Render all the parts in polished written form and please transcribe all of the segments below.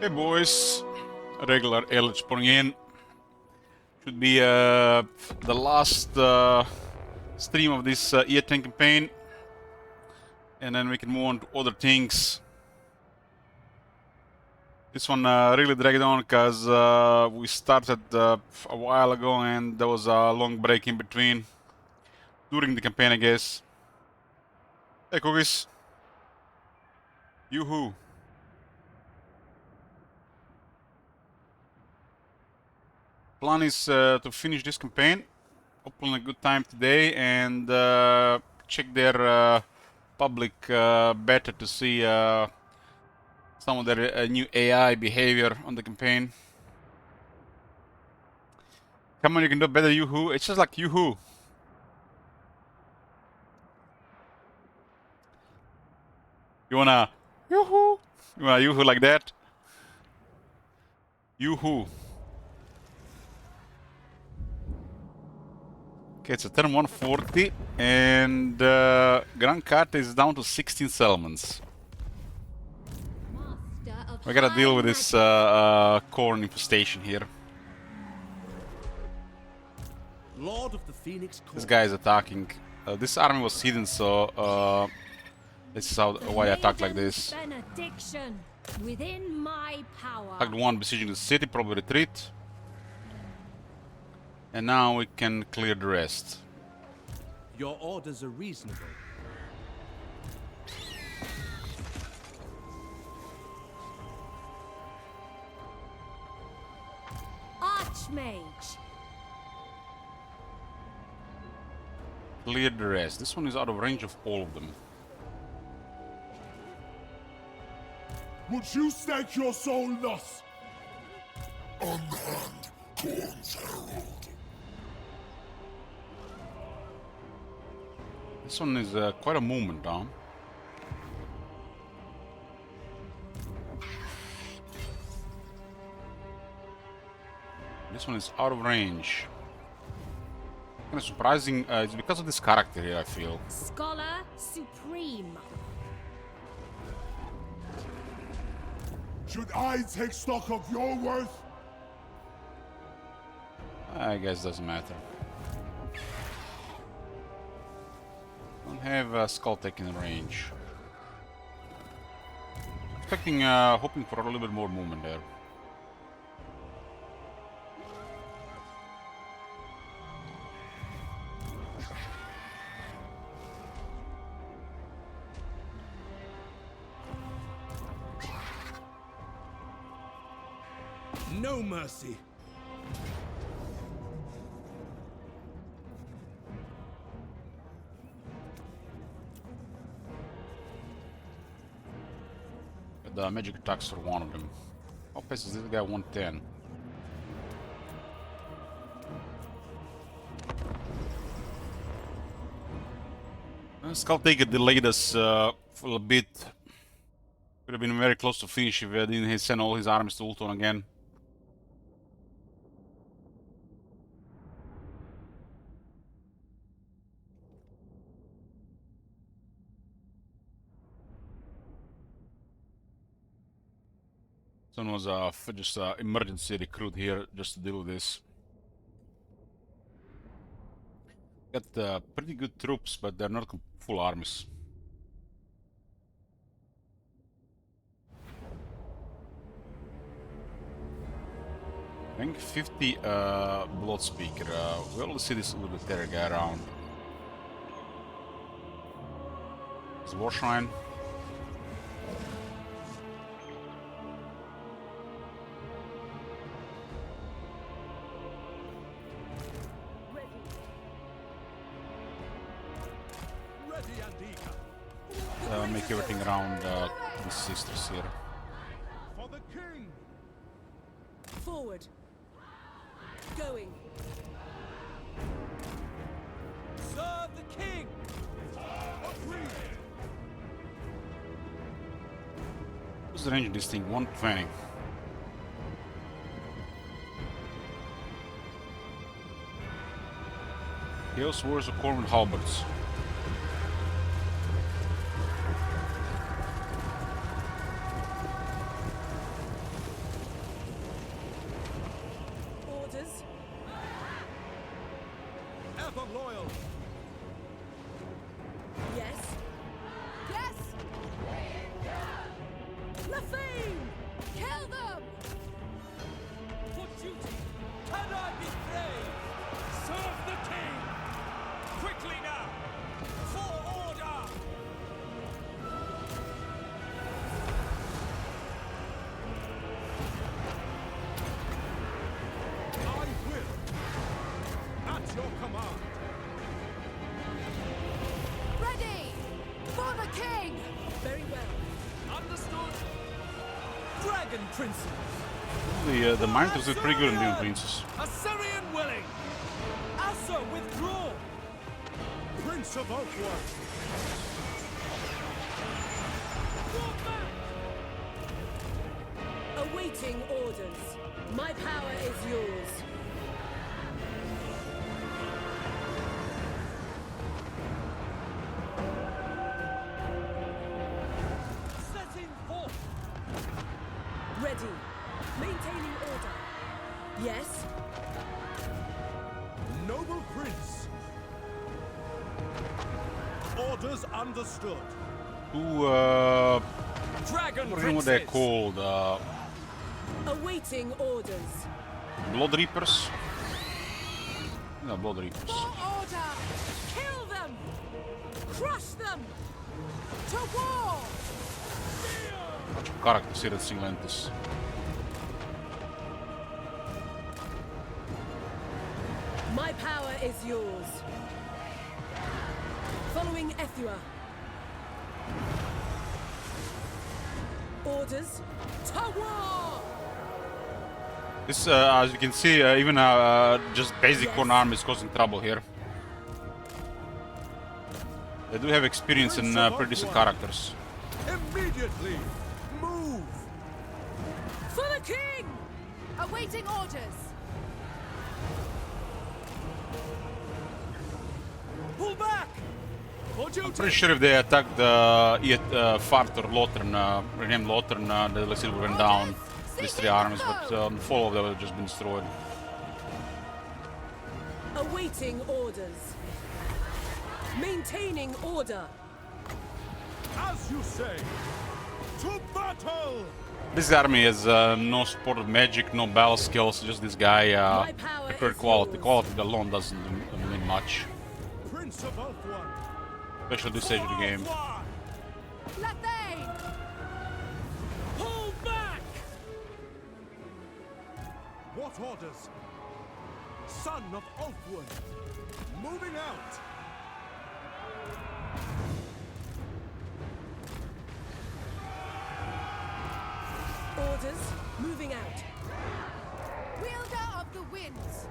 Hey boys, regular Elch pulling in. Should be the last stream of this Eataine campaign, and then we can move on to other things. This one really dragged on because we started a while ago and there was a long break in between during the campaign, I guess. Hey cookies. Yoo-hoo. Plan is to finish this campaign, hopefully in a good time today, and check their public beta to see some of their new AI behavior on the campaign. Come on, you can do better, Yoo-hoo. It's just like Yoo-hoo. You wanna Yoo-hoo? You wanna Yoo-hoo like that? Yoo-hoo. Okay, it's a turn 140, and Grand Carte is down to 16 settlements. We gotta deal with this corn infestation here. Lord of the Phoenix Court. This guy is attacking. This army was hidden, so this is why I attacked like this. Benediction within my power. Attacked one, besieging the city, probably retreat. And now we can clear the rest. Your orders are reasonable. Archmage. Clear the rest. This one is out of range of all of them. Would you stake your soul thus? Unhand Corn's Herald. This one is quite a movement, huh? This one is out of range. Kind of surprising. It's because of this character here, I feel. Scholar Supreme. Should I take stock of your worth? I guess doesn't matter. Don't have Skull Tech in range. Expecting, hoping for a little bit more movement there. No mercy. The magic attacks for one of them. How fast is this guy? 110. Skull Taker delayed us for a bit. Could have been very close to finish if he didn't send all his armies to Ulton again. Someone was just emergency recruit here just to deal with this. Got pretty good troops, but they're not full armies. I think 50 Bloodspeaker. We already see this little terror guy around. It's War Shrine. Make everything around the sisters here. For the king. Forward. Going. Serve the king. What's the range of this thing? 120. Chaos Wars of Corwin Halberds. loyal. Yes. Yes. Eataine! Kill them! For duty, can I be brave? Serve the king! Quickly now! For order! I will! At your command! Ready! For the king! Very well. Understood! Dragon Princes! The Miners did pretty good in doing Princess. Assyrian willing! Asa withdraw! Prince of Oakwood! Draw back! Awaiting orders. My power is yours. Setting forth! Ready. Maintaining order. Yes. Noble Prince! Orders understood. Who, Dragon I don't know what they're Princes! called. Awaiting orders. Blood Reapers? No, Blood Reapers. For order! Kill them! Crush them! To war! Bunch of characters here at Singlentis. My power is yours. Following Ethua. Orders to war! This, as you can see, even just basic Yes. one arm is causing trouble here. They do have experience in pretty decent characters. Immediately! Move! For the king! Awaiting orders. Pull back! For duty! Pretty sure if they attacked Fart or Lothern, renamed Lothern, the Lexil went down. These three armies, but four of them would have just been destroyed. Awaiting orders. Maintaining order. As you say! To battle! This army has no support of magic, no battle skills, just this guy. My power The pure is quality. yours. Quality alone doesn't mean much, Prince of Oakwood! especially at this stage of the game. Eataine! Pull back! What orders? Son of Oakwood! Moving out! Orders moving out. Wielder of the winds.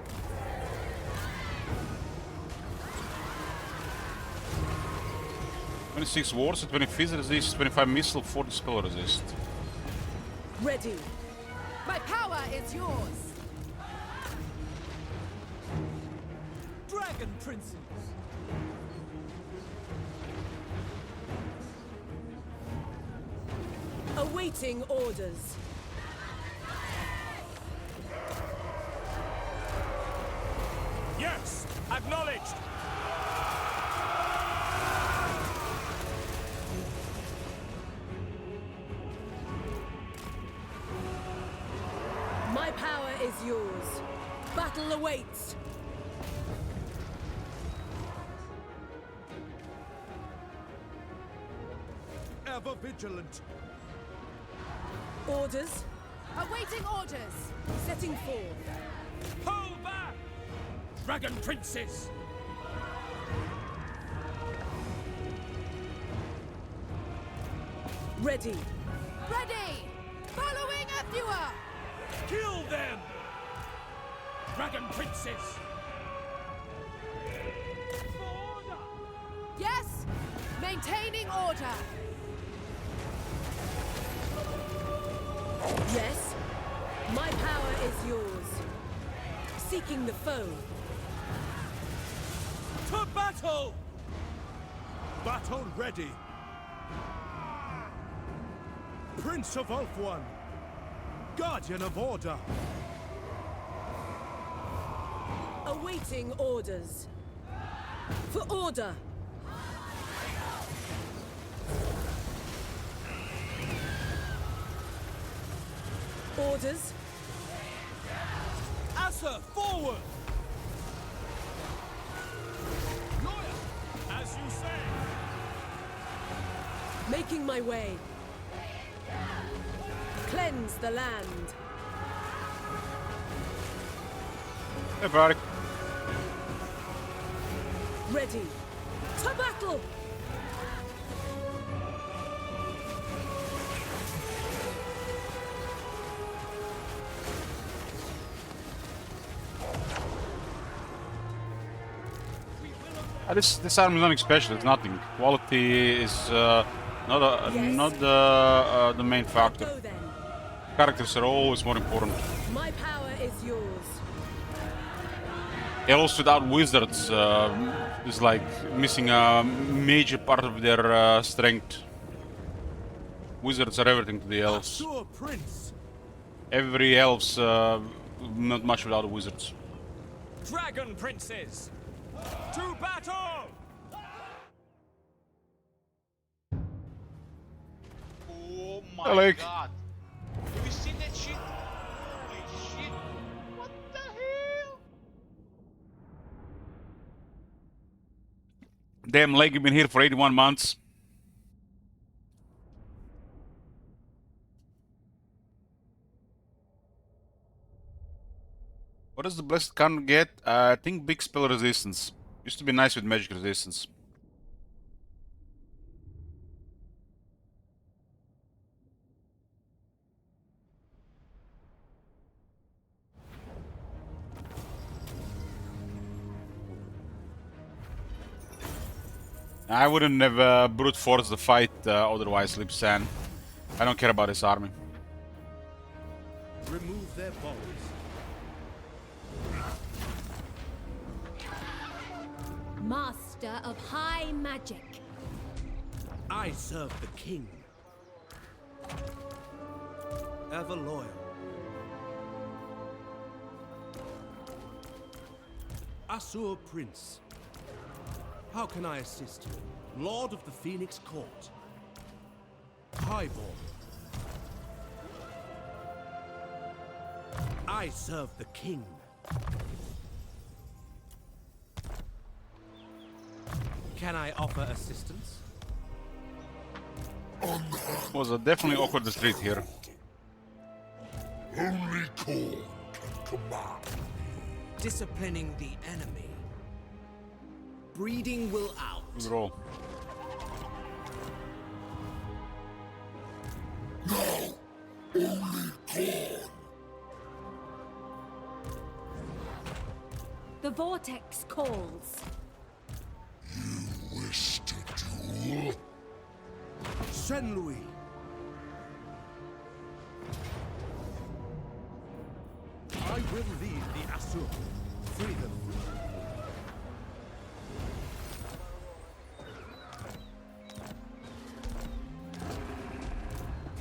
26 wards, 20 fizz resist, 25 missile, 40 spell resist. Ready. My power is yours. Dragon Princes! Awaiting orders. Yes! Acknowledged! My power is yours. Battle awaits. Ever vigilant! Orders. Awaiting orders. Setting forth. Pull back! Dragon Princes! Ready. Ready. Following Ethua. Kill them! Dragon Princes! For order! Yes. Maintaining order. Yes. My power is yours. Seeking the foe. To battle! Battle ready! Prince of Ulthuan! Guardian of Order! Awaiting orders. For order! Orders! Asa, forward! Lawyer, as you say. Making my way. Cleanse the land. Hey, buddy. Ready. To battle! This arm is nothing special. It's nothing. Quality is Yes. not the main factor. Go then. Characters are always more important. My power is yours. Elves without wizards is like missing a major part of their strength. Wizards are everything to the elves. Sure, Prince. Every elf's not much without wizards. Dragon princes! To battle! Oh my Alec. god. Have you seen that shit? Holy shit. What the hell? Damn, Lake, you've been here for 81 months. What does the Blessed Cannon get? I think big spell resistance. Used to be nice with magic resistance. I wouldn't have brute force the fight otherwise, Lipsan. I don't care about his army. Remove their bows. Master of high magic. I serve the king. Ever loyal. Asur Prince. How can I assist you? Lord of the Phoenix Court. Highborn. I serve the king. Can I offer assistance? Was a definitely awkward retreat here. Only Korn can command. Disciplining the enemy. Breeding will out. Good roll. No! Only Korn! The vortex calls. Wish to duel? Saint Louis. I will lead the Asur. Free them.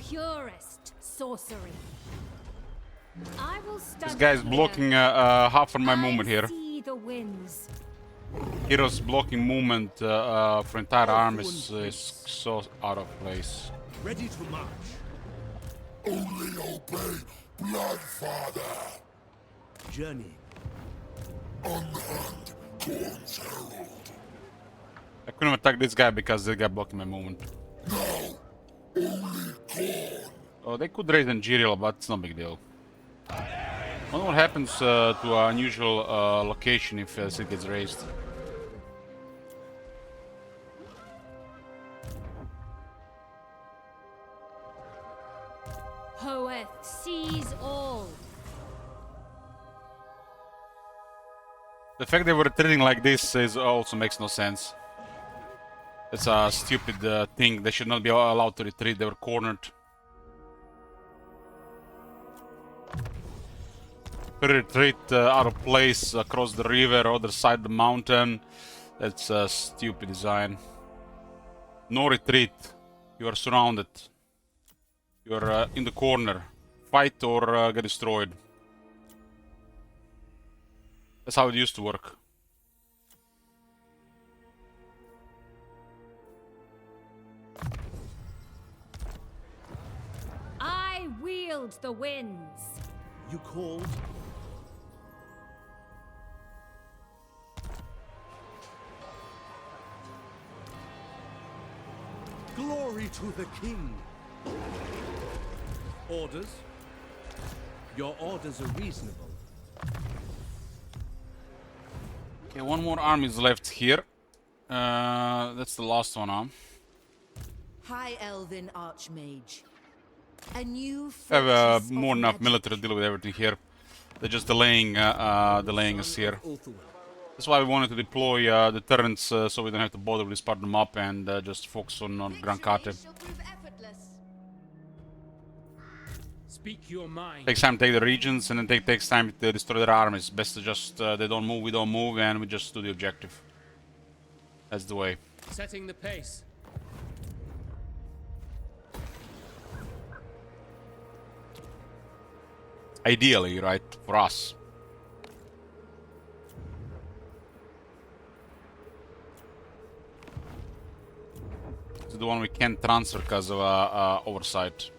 Purest sorcery. I will study This guy's here. blocking half of my I movement here. see the winds. Hero's blocking movement for entire arm is so out of place. Ready to march. Only obey Bloodfather! Journey. Unhand Korn's herald. I couldn't attack this guy because this guy blocking my movement. No! Only Korn! Oh, they could raise Angerial, but it's no big deal. Wonder what happens to an unusual location if it gets raised. Hoeth sees all. The fact they were retreating like this is also makes no sense. It's a stupid thing. They should not be allowed to retreat. They were cornered. Retreat out of place across the river, other side of the mountain. That's a stupid design. No retreat. You are surrounded. You are in the corner. Fight or get destroyed. That's how it used to work. stilled the winds. You called? Glory to the king! Orders? Your orders are reasonable. Okay, one more army is left here. That's the last one, huh? High Elven Archmage. A new I have fortress of more than enough magic. military to deal with everything here. They're just delaying us here. That's why we wanted to deploy the turrets so we don't have to bother with part them up and just focus on Grand Kate. Speak your mind. Takes time to take the regions and then takes time to destroy their armies. Best to just they don't move, we don't move, and we just do the objective. That's the way. Setting the pace. Ideally, right, for us. This is the one we can't transfer because of oversight.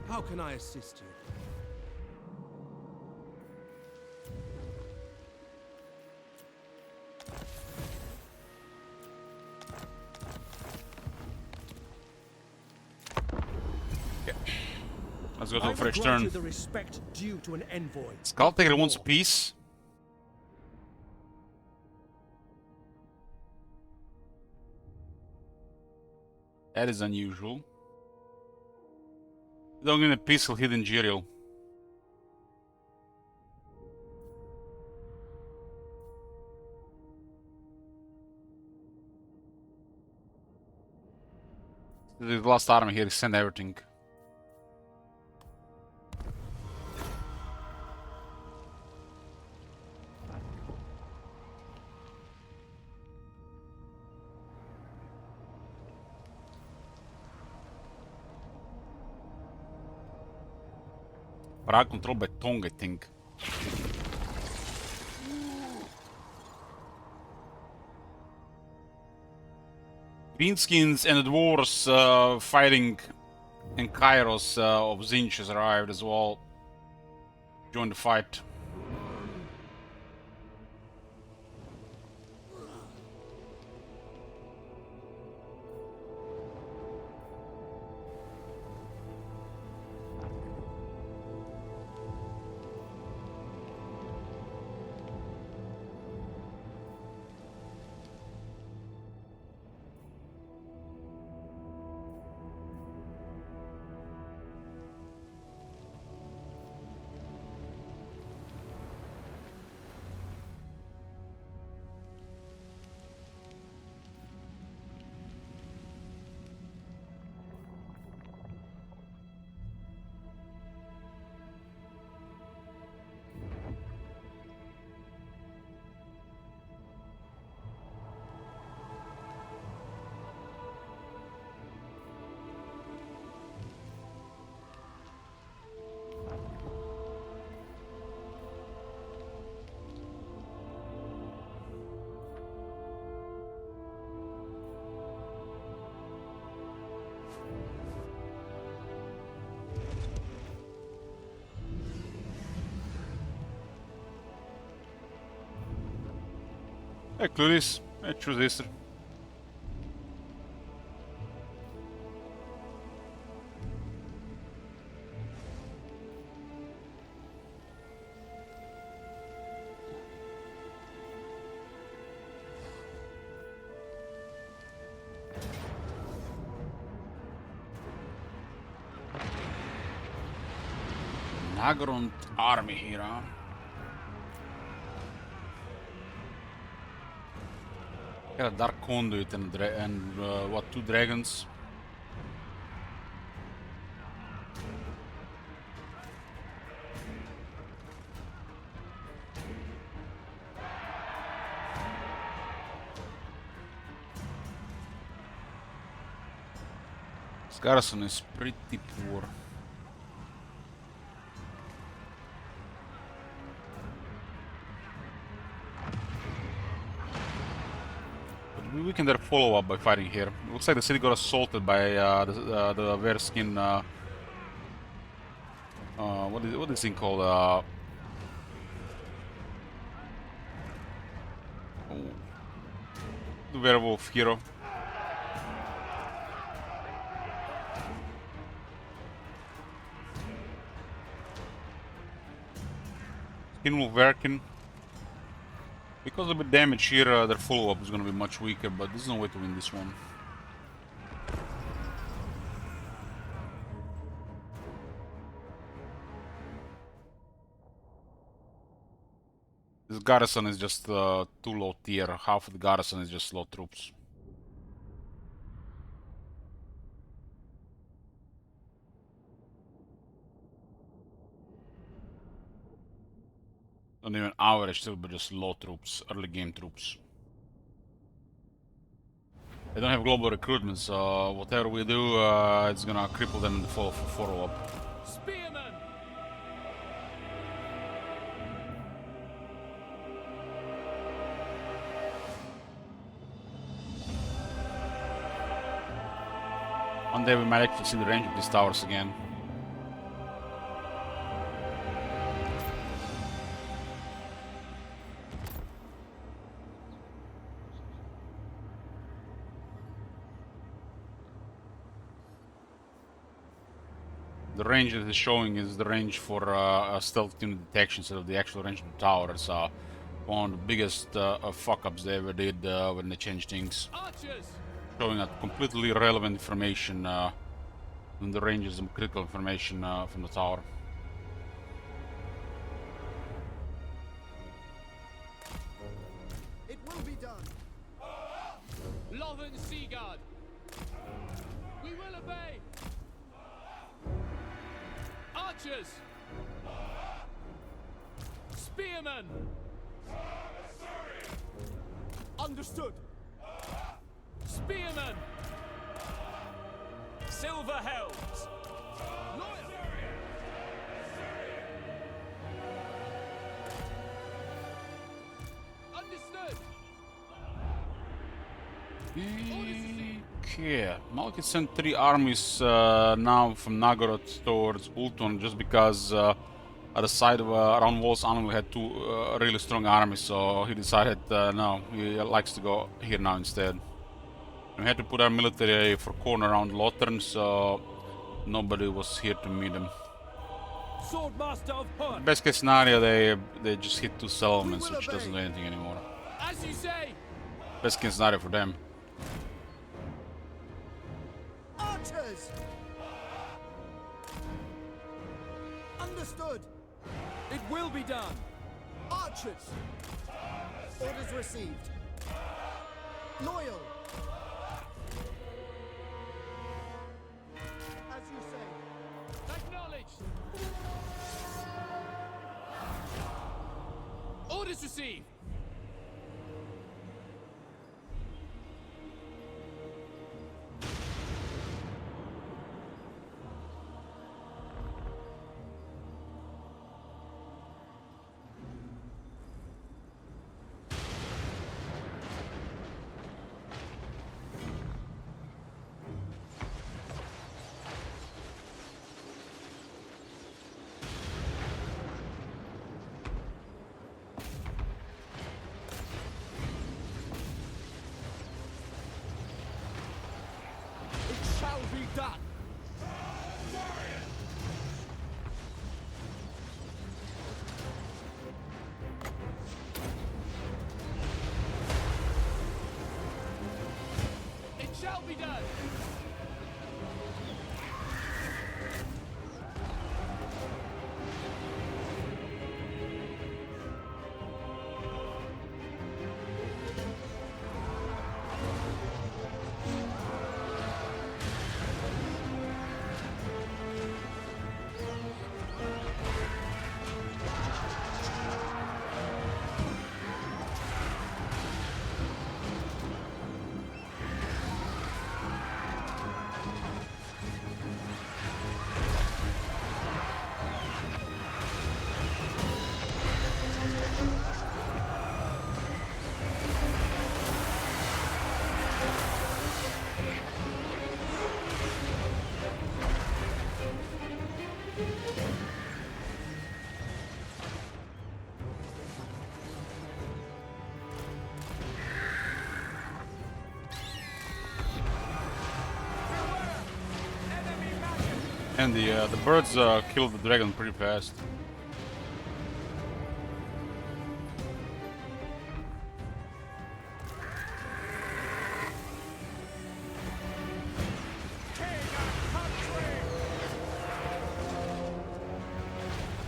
How can I assist you? Let's go to I a will fresh grant turn. you the respect due to an envoy. Skulltaker wants peace. That is unusual. Don't get a peaceful hidden Gerial. The last army here, send everything. Prague controlled by Tong, I think. Greenskins and the dwarves fighting in Kairos of Zinch has arrived as well. Join the fight. Hey, Cluris. Hey, choose this. Nagrond army here, huh? Got a Dark Conduit and, what, 2 dragons? This garrison is pretty poor. We can then follow up by fighting here. Looks like the city got assaulted by the Verskin What is this thing called? Oh, the werewolf hero. Skin will working. Because of the damage here, their follow-up is gonna be much weaker, but there's no way to win this one. This garrison is just too low tier. Half of the garrison is just low troops. Not even average still, but just low troops, early game troops. They don't have global recruitment, so whatever we do, it's gonna cripple them in the follow-up. Spearman! One day we might actually see the range of these towers again. The range that is showing is the range for stealth unit detection instead of the actual range of the tower. It's one of the biggest fuck-ups they ever did when they changed things. Archers! Showing a completely irrelevant information when the range is critical information from the tower. It will be done. Lothern Seaguard! We will obey! Archers! Spearmen! Understood. Spearmen! Silver Helms! Loyal! Understood! Okay, Malki sent 3 armies now from Nagorod towards Ultron just because at the side of around walls Anil had 2 really strong armies, so he decided no, he likes to go here now instead. We had to put our military for corner around Lothern, so nobody was here to meet him. Swordmaster of Hurt! Best case scenario, they just hit 2 settlements, which doesn't do anything anymore. As you say! Best case scenario for them. Archers! Understood. It will be done! Archers! Orders received. Loyal! As you say. Acknowledged! Orders received! And the birds killed the dragon pretty fast.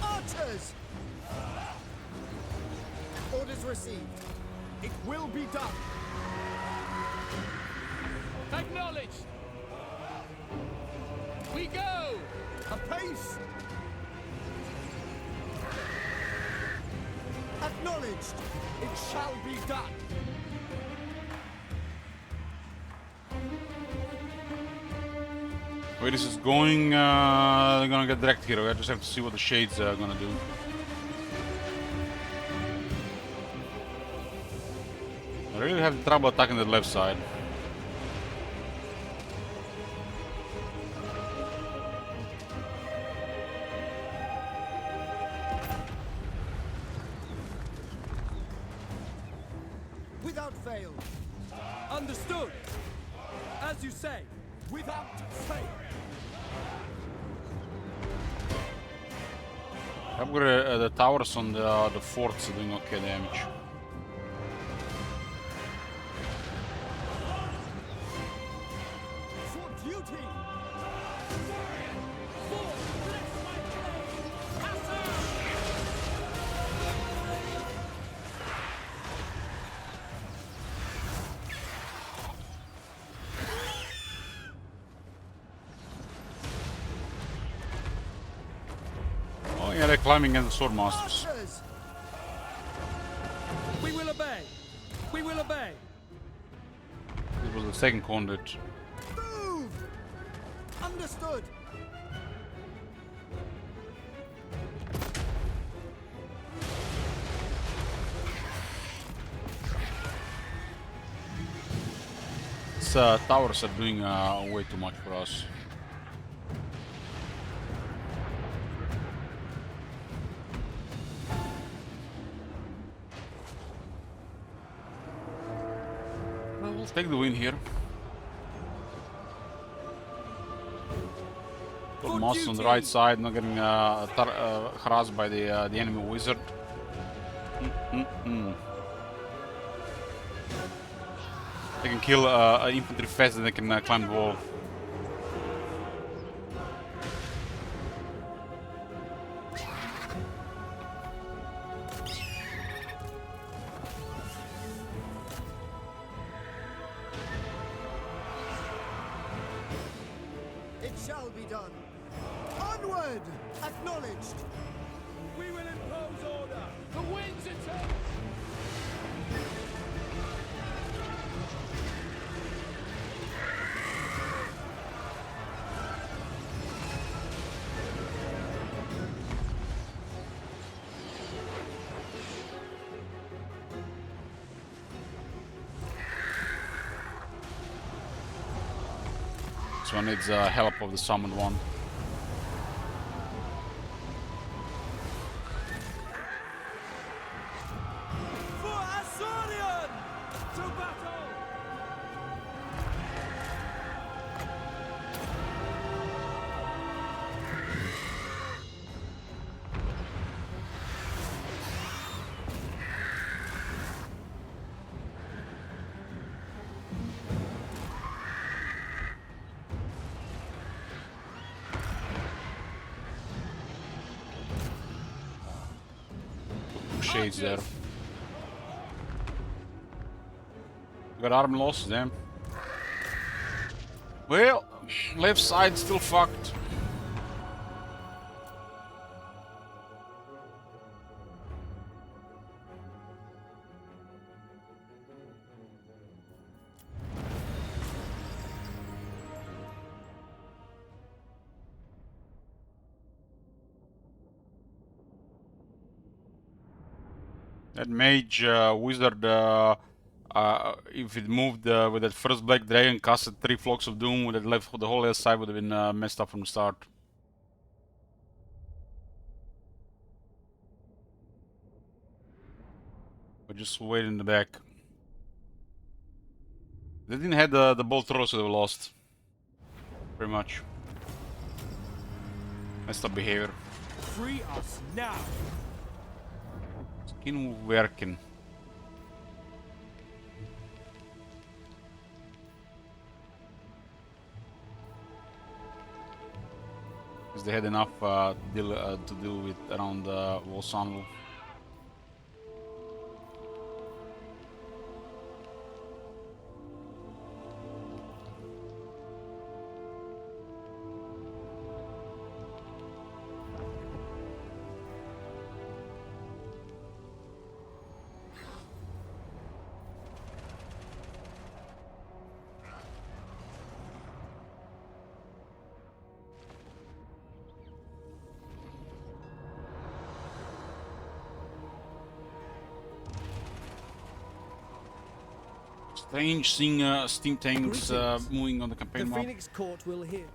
Archers! Orders received. It will be done. Acknowledged. We go. Apace! Acknowledged. It shall be done. Where this is going, they're gonna get direct here. I just have to see what the shades are gonna do. I really have trouble attacking the left side. Without fail. Understood. As you say, without fail. I've got the towers on the forts are doing okay damage. For duty. Oh yeah, they're climbing against the sword masters. Archers! We will obey. We will obey. This was the second conduit. Move! Understood. These towers are doing way too much for us. Well, we'll take the win here. Got monsters on the right side, not getting harassed by the enemy wizard. They can kill infantry faster than they can climb the wall. It shall be done. Onward! Acknowledged. We will impose order. The winds attack. This one needs help of the summoned one. For Asurion! To battle! Shades there. Got arm loss, damn. Well, left side still fucked. That mage wizard, if it moved with that first black dragon, casted 3 flocks of doom, would have left the whole left side would have been messed up from the start. But just wait in the back. They didn't have the bolt throw, so they were lost. Pretty much. Messed up behavior. Free us now. Skin working. Because they had enough to deal with around Wolsanlu. Strange seeing steam tanks moving on the campaign The map. Phoenix Court will hear.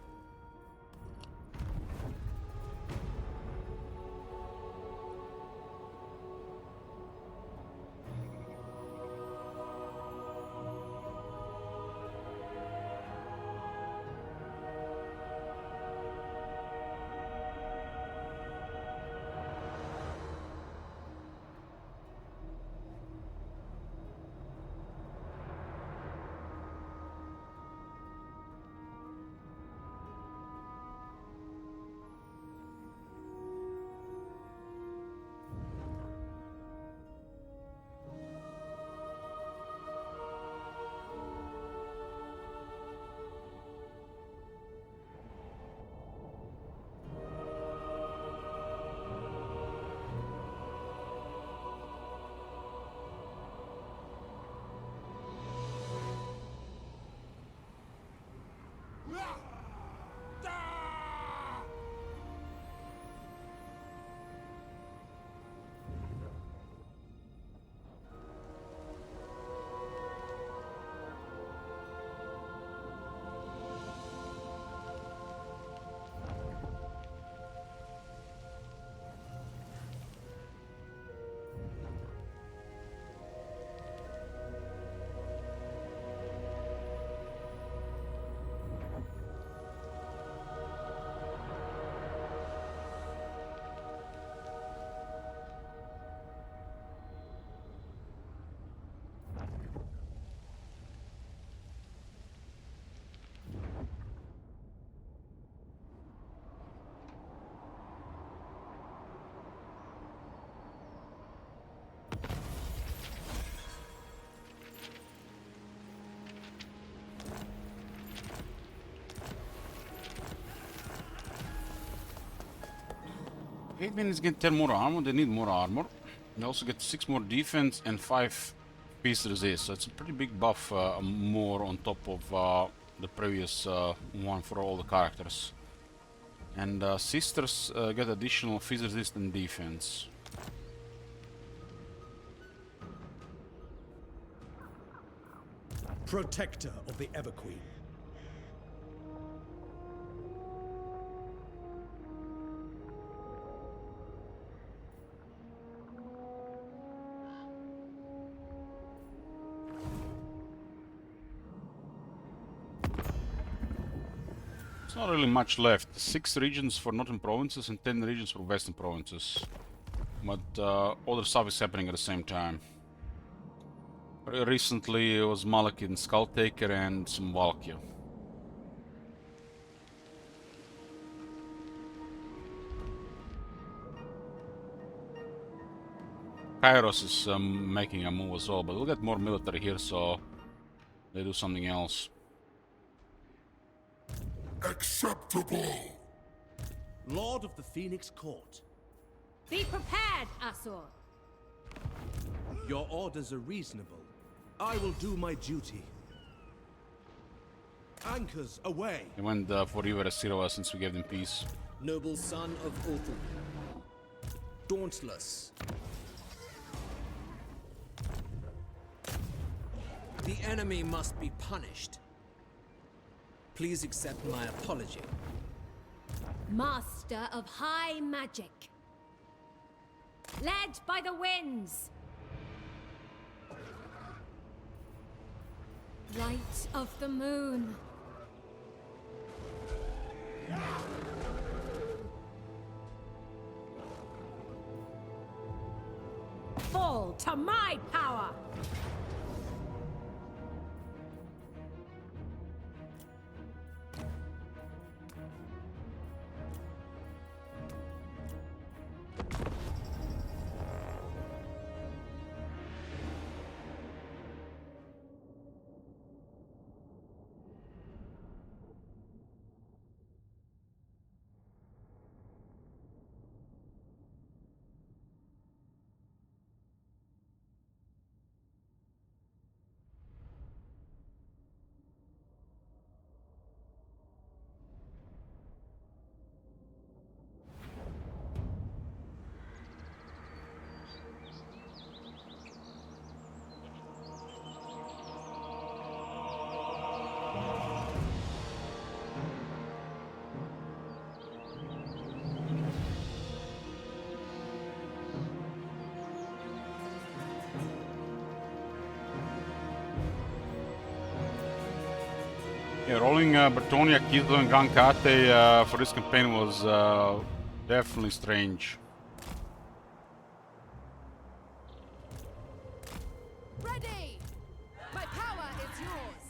Eataine is getting 10 more armor, they need more armor. They also get 6 more defense and 5 piece resist, so it's a pretty big buff more on top of the previous one for all the characters. And sisters get additional phys resist and defense. Protector of the Everqueen. It's not really much left. 6 regions for northern provinces and 10 regions for western provinces. But other stuff is happening at the same time. Recently it was Malakin, Skulltaker and some Valkyr. Kairos is making a move as well, but we'll get more military here, so they do something else. Acceptable. Lord of the Phoenix Court. Be prepared, Asur. Your orders are reasonable. I will do my duty. Anchors away. He went for River Sirova since we gave them peace. Noble son of Othu. Dauntless. The enemy must be punished. Please accept my apology. Master of high magic. Led by the winds. Light of the moon. fall to my power! Yeah, rolling Bretonia, Kislev, and Grand Kate for this campaign was definitely strange. Ready! My power is yours!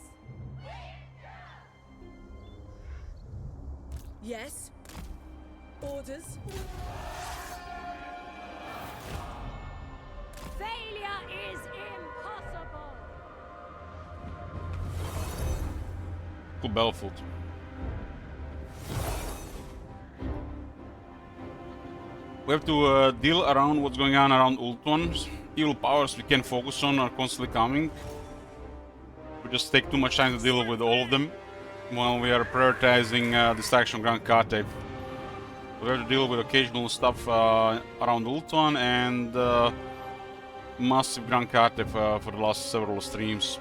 Yes? Orders? Failure is impossible! Cool Battlefield. We have to deal around what's going on around Ultron. Evil powers we can focus on are constantly coming. We just take too much time to deal with all of them while we are prioritizing distraction Grand Kate. We have to deal with occasional stuff around Ultron and massive Grand Kate for the last several streams.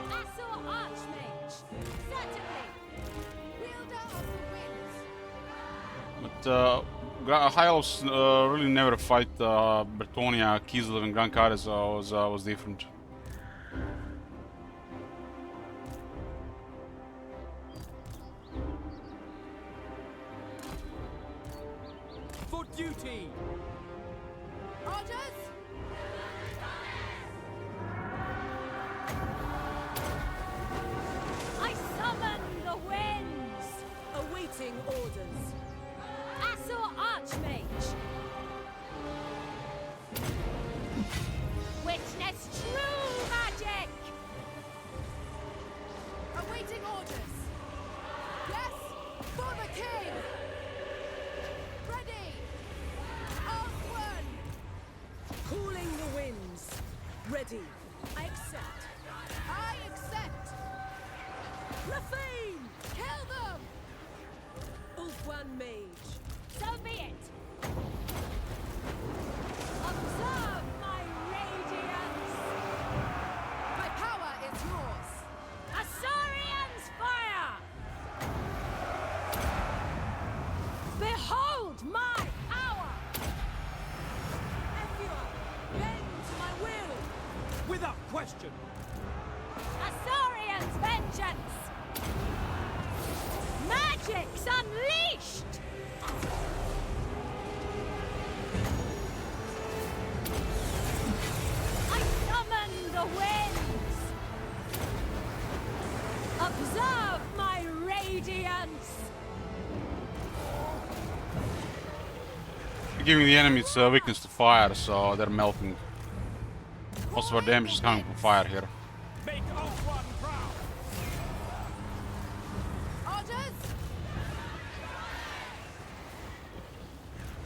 Assault Archmage! Certainly! Wielder of the winds! But High Elves really never fight Bretonia, Kislev, and Grand Kate, so was different. For duty! Orders! I summon the winds! Awaiting orders! Assault Archmage! Witness true magic! Awaiting orders! Yes! For the king! Ready! Onward! Cooling the winds! Ready! I accept! I accept! Lafine! Kill them! Ulfwan Mage! So be it! Observe my radiance! My power is yours! Asaurian's fire! Behold my power! Everyone, bend to my will! Without question! Asaurian's vengeance! Magic's unleashed! I summon the winds! Observe my radiance! We're giving the enemies weakness to fire, so they're melting. Most of our damage is coming from fire here. Make Ultron proud! Orders!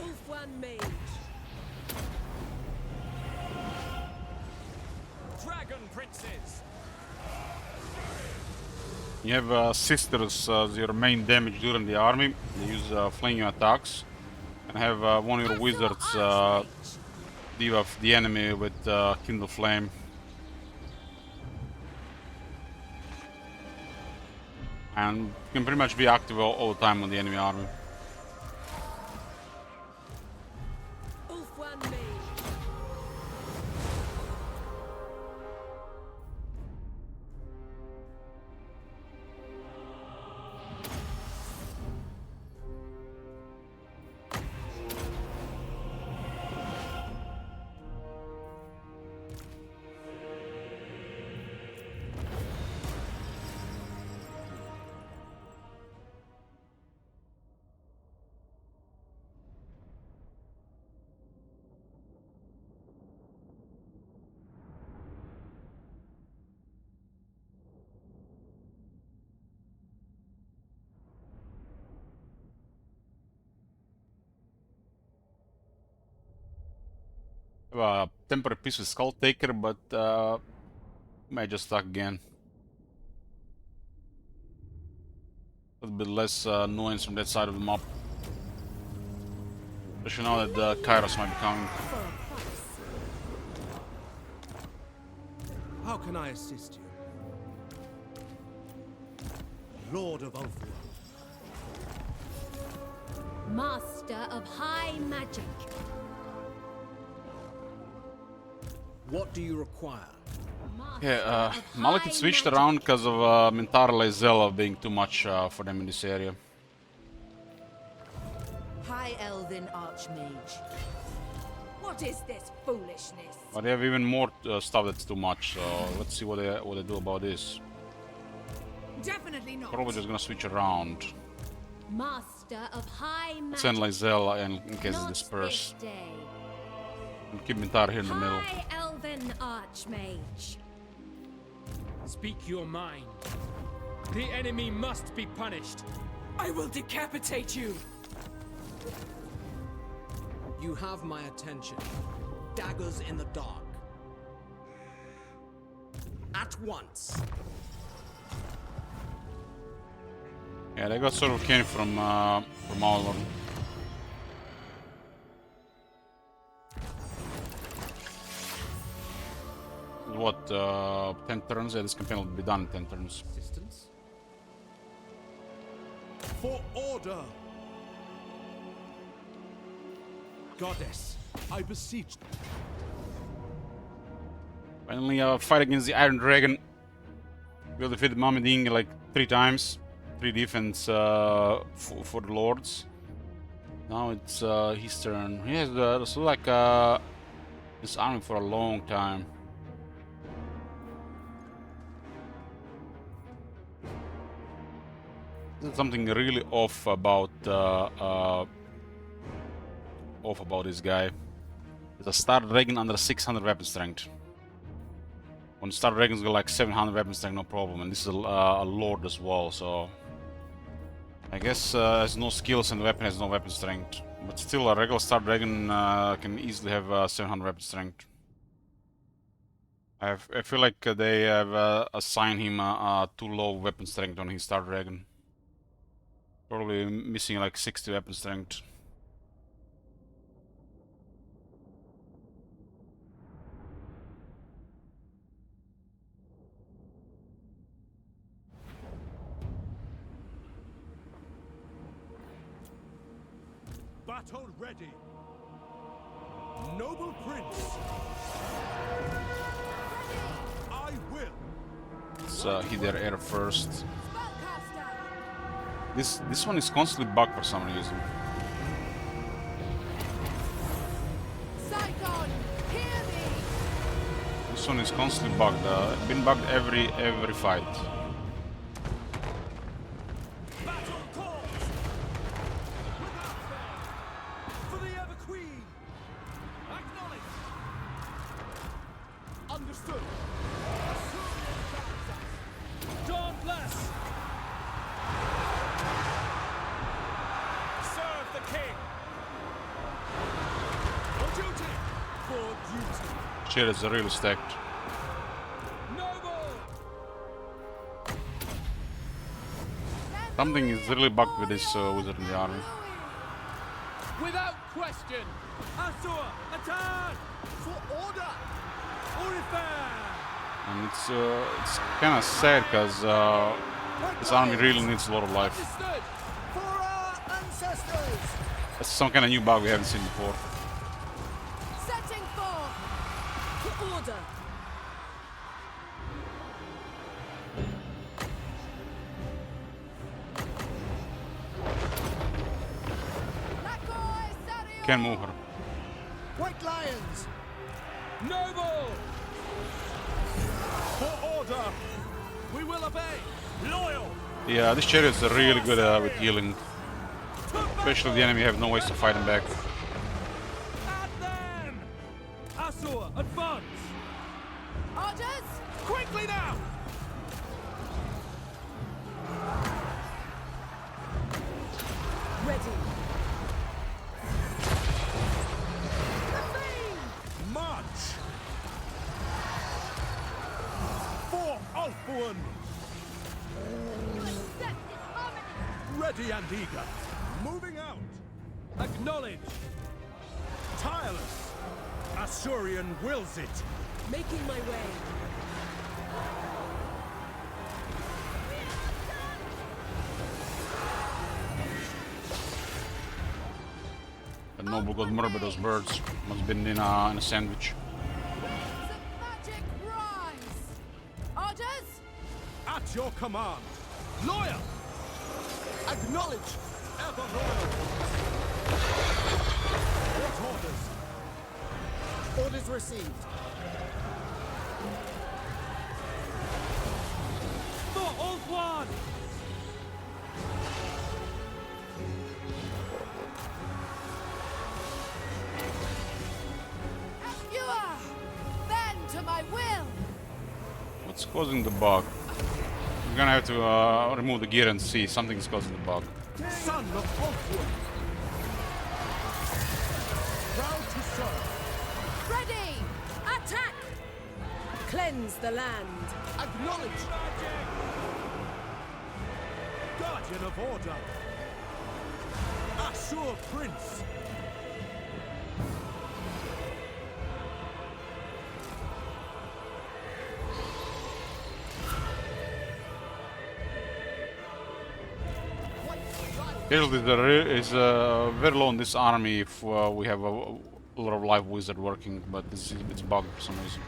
Ulfwan Mage! Dragon Princes! You have sisters as your main damage during the army. They use flaming attacks. And have one of your wizards debuff the enemy with Kindle Flame. And you can pretty much be active all the time on the enemy army. Ulfwan Mage! Have a temporary piece with Skull Taker, but may just attack again. A little bit less annoyance from that side of the map. Especially now that the Kairos might be coming. How can I assist you? Lord of Ulthuan. Master of high magic. What do you require? Yeah, Malekith switched around because of Minthara Lae'zel being too much for them in this area. High Elven Archmage. What is this foolishness? But they have even more stuff that's too much, so let's see what they do about this. Definitely not. Probably just gonna switch around. Master of high magic. Send Lae'zel in case it's Not dispersed. this day. And keep Minthara here in the middle. High Elven Archmage. Speak your mind. The enemy must be punished. I will decapitate you. You have my attention. Daggers in the dark. At once. Yeah, they got sort of came from Aulon. What, 10 turns? Yeah, this campaign will be done in 10 turns. Assistance? For order! Goddess, I beseech. Finally, fight against the Iron Dragon. We'll defeat Mameding like 3 times. 3 defense for the Lords. Now it's his turn. He has like this army for a long time. There's something really off about this guy. It's a Star Dragon under 600 weapon strength. When Star Dragons go like 700 weapon strength, no problem. And this is a Lord as well, so I guess has no skills and the weapon has no weapon strength. But still, a regular Star Dragon can easily have 700 weapon strength. I feel like they have assigned him too low weapon strength on his Star Dragon. Probably missing like 60 weapon strength. Battle ready. Noble Prince. I will. Let's hit their air first. Spellcaster. This one is constantly bugged for some reason. Saigon, hear me. This one is constantly bugged. Been bugged every fight. Battle calls. Without fail. For the Ever Queen. Acknowledge. Understood. God bless. Serve the king. For duty. For duty. Shit, it's really stacked. Noble. Something is really bugged with this wizard in the army. Without question. Asur, attack! For order. Orifan. And it's kind of sad because this army really needs a lot of life. Understood. For our ancestors! That's some kind of new bug we haven't seen before. Setting forth. For order. Lakoi Sariu. Can't move her. White Lions! Noble. For order. We will obey. Loyal. Yeah, these chariots are really good with healing. Especially if the enemy have no ways to fight them back. At them. Asur, advance. Archers. Quickly now. Ready. March. Anyone ready and eager? Moving out. Acknowledge. Tireless. Asurian wills it. Making my way. The noble got murdered by those birds. Must have been in a sandwich. Winds of magic rise. Orders? At your command. Loyal. Acknowledge. Ever loyal. What orders? Orders received. For Old One. Fewer. Bend to my will. What's causing the bug? We're gonna have to remove the gear and see. Something's causing the bug. Son of Oakwood. Proud to serve. Ready. Attack! Cleanse the land. Acknowledge. Guardian of order. Asur Prince. Usually there is very low in this army if we have a lot of live wizard working, but it's bugged for some reason.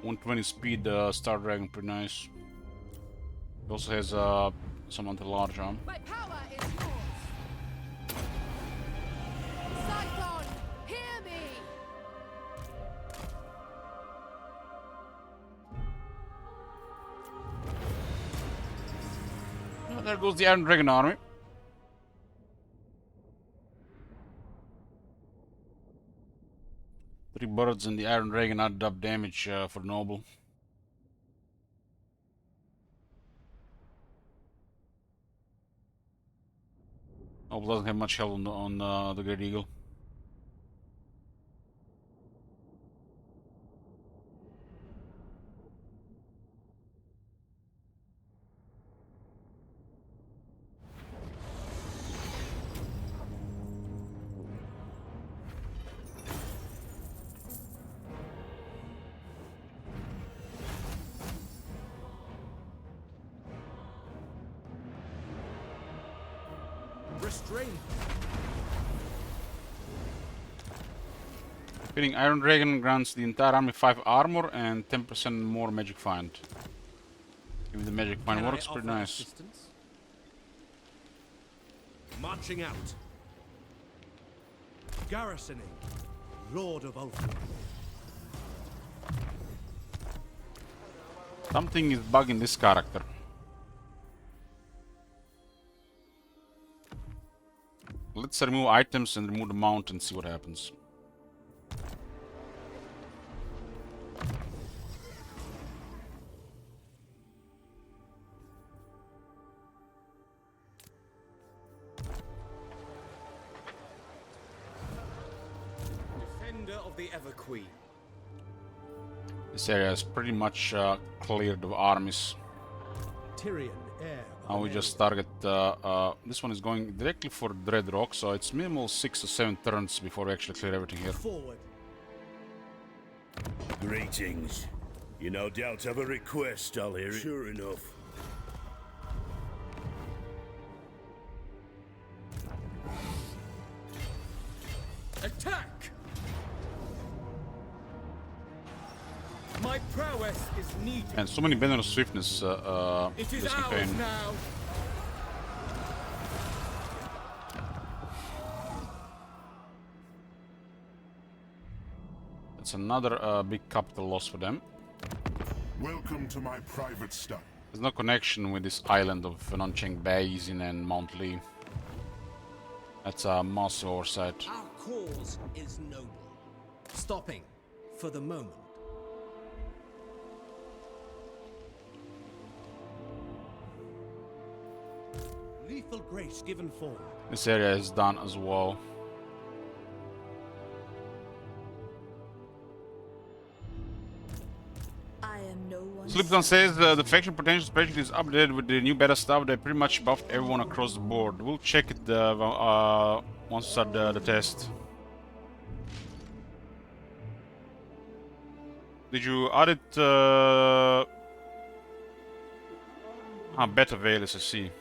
.120 speed Star Dragon, pretty nice. It also has some anti-large arm. My power is yours. Scython, hear me. Oh, there goes the Iron Dragon army. Three birds and the Iron Dragon added up damage for Noble. Noble doesn't have much health on the Great Eagle. Restrain. Hitting Iron Dragon grants the entire army 5 armor and 10% more magic find. If the magic find works, pretty nice. Assistance? Marching out. Garrisoning. Lord of Ulfheim. Something is bugging this character. Let's remove items and remove the mount and see what happens. Defender of the Ever Queen. This area is pretty much cleared of armies. Tyrion, heir. Now we just target, this one is going directly for Dread Rock, so it's minimal 6 to 7 turns before we actually clear everything here. Forward. Greetings. You no doubt have a request, I'll hear it. Sure enough. Attack! My prowess is needed. And so many banner of swiftness It is this ours campaign. now. It's another big capital loss for them. Welcome to my private study. There's no connection with this island of Noncheng Basin and Mount Lee. That's a massive oversight. Our cause is noble. Stopping for the moment. faithful grace given form. This area is done as well. I am no one. Slipton says the faction potential spreadsheet is updated with the new beta stuff. They pretty much buffed everyone across the board. We'll check it once we start the test. Did you add it? Beta Veilers, I see.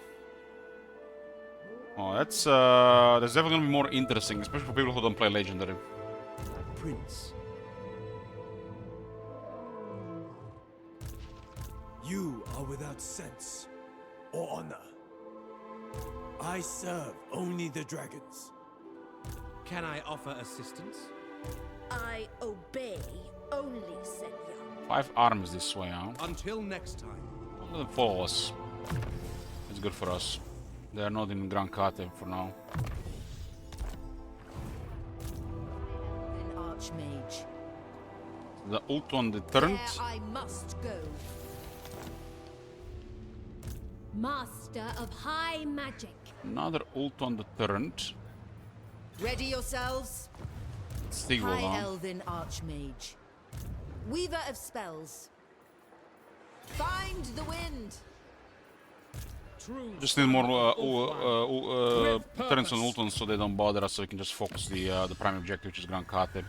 Oh, that's definitely gonna be more interesting, especially for people who don't play Legendary. Prince. You are without sense or honor. I serve only the dragons. Can I offer assistance? I obey only, Senya. 5 armies this way, huh? Until next time. Don't let them follow us. It's good for us. They are not in Gran Kate for now. An archmage. The ult on the turret. There I must go. Master of high magic. Another ult on the turret. Ready yourselves. Stigwell, High huh? Elven Archmage. Weaver of spells. Find the wind. True. Just need more With turrets on purpose. ultons so they don't bother us, so we can just focus the prime objective, which is Gran Kate.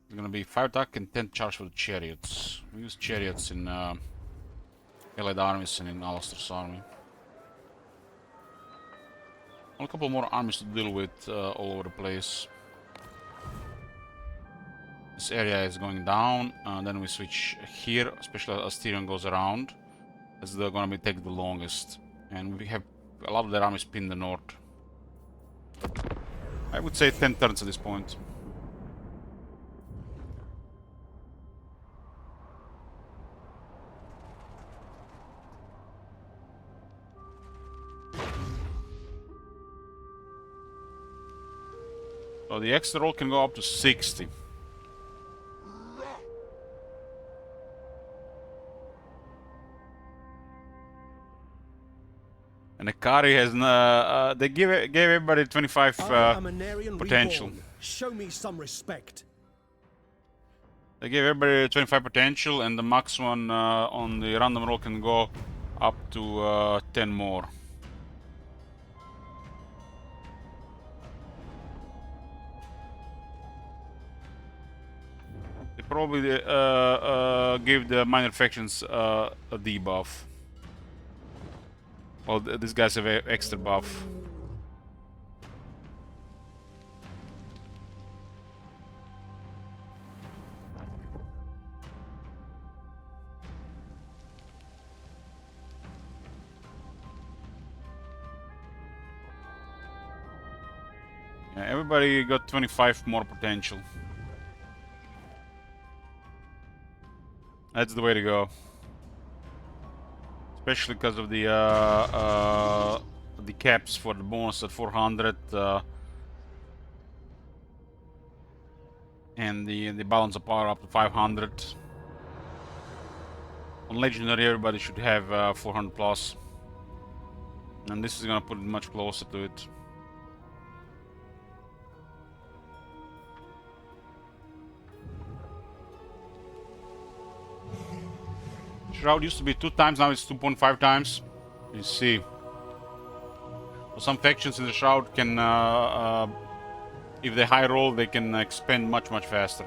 It's gonna be 5 attack and 10 charge for the chariots. We use chariots in allied armies and in Alistair's army. A couple more armies to deal with all over the place. This area is going down, then we switch here, especially as Tyrion goes around, as they're gonna take the longest. And we have a lot of their armies pinned the north. I would say 10 turns at this point. So the extra roll can go up to 60. And Akari has they gave everybody 25 I am a Narian potential. reborn. Show me some respect. They gave everybody 25 potential, and the max one on the random roll can go up to 10 more. They probably gave the minor factions a debuff. Well, these guys have an extra buff. Yeah, everybody got 25 more potential. That's the way to go. Especially because of the caps for the bonus at 400 and the balance of power up to 500. On legendary, everybody should have 400 plus, and this is gonna put it much closer to it. Shroud used to be 2 times, now it's 2.5 times. You see. So some factions in the Shroud can, if they high roll, they can expand much faster.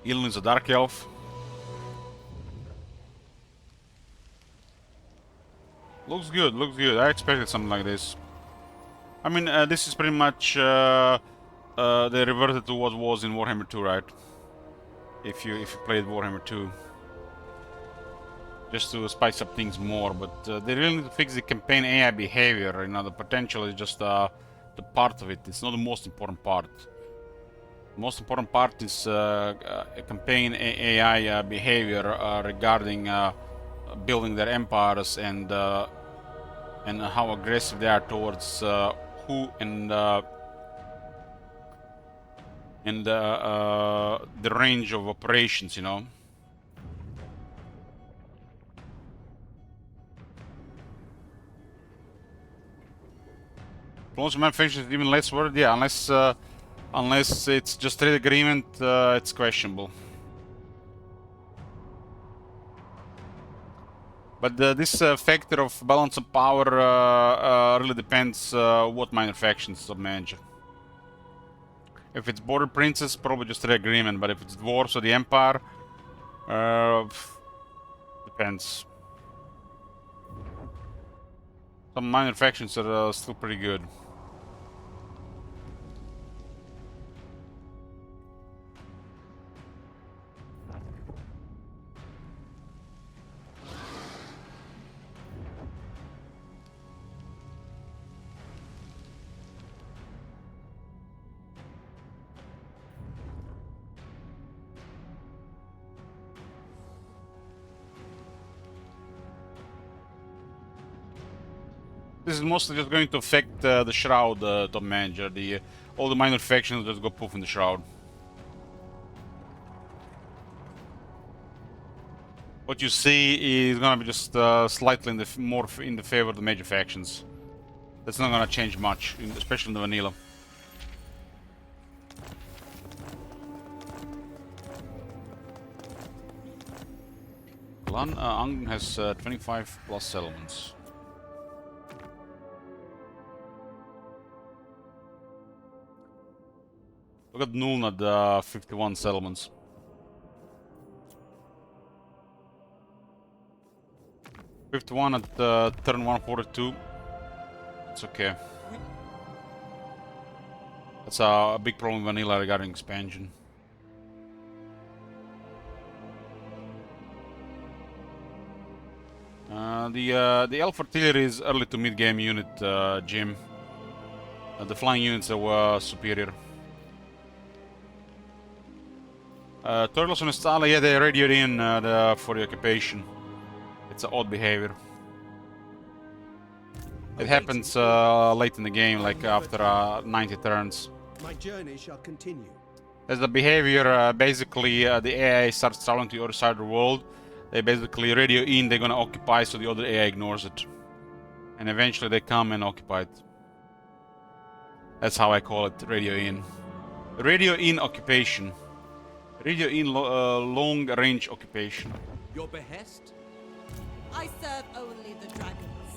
Eataine is a dark elf. Looks good, looks good. I expected something like this. I mean, this is pretty much they reverted to what was in Warhammer 2, right? If you played Warhammer 2, just to spice up things more. But they really need to fix the campaign AI behavior. You know, the potential is just the part of it. It's not the most important part. The most important part is a campaign AI behavior regarding building their empires and how aggressive they are towards who and the range of operations, you know. Close manufacturing is even less worth, yeah, unless it's just trade agreement, it's questionable. But this factor of balance of power really depends what minor factions sub-manage. If it's Border Princess, probably just trade agreement, but if it's Dwarves or the Empire, depends. Some minor factions are still pretty good. This is mostly just going to affect the Shroud, top manager. All the minor factions just go poof in the Shroud. What you see is gonna be just slightly more in the favor of the major factions. That's not gonna change much, especially in the vanilla. Clan Angn has 25 plus settlements. Look at Nulnad, 51 settlements. '51 at turn 142. It's okay. That's a big problem in vanilla regarding expansion. The elf artillery is early to mid game unit, Jim. The flying units are superior. Turtles on Estala, yeah, they radioed in for the occupation. It's an odd behavior. It happens late in the game, like after 90 turns. My journey shall continue. As the behavior, basically the AI starts traveling to the other side of the world. They basically radio in, they're gonna occupy, so the other AI ignores it. And eventually they come and occupy it. That's how I call it, radio in. Radio in occupation. Radio in long range occupation. Your behest? I serve only the dragons.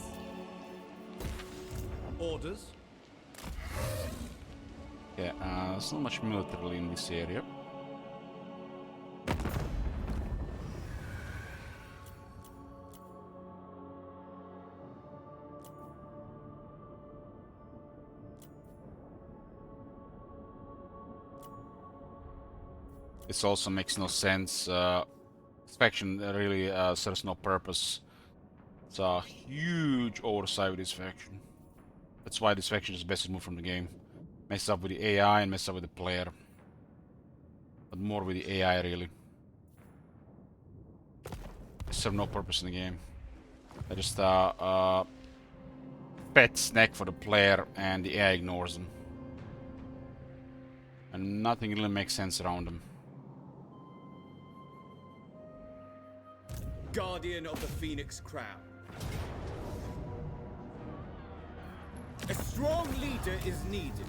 Orders? Yeah, there's not much military in this area. This also makes no sense. This faction really serves no purpose. It's a huge oversight with this faction. That's why this faction is best to move from the game. Messes up with the AI and messes up with the player. But more with the AI, really. They serve no purpose in the game. They're just a pet snack for the player, and the AI ignores them. And nothing really makes sense around them. Guardian of the Phoenix Crown. A strong leader is needed.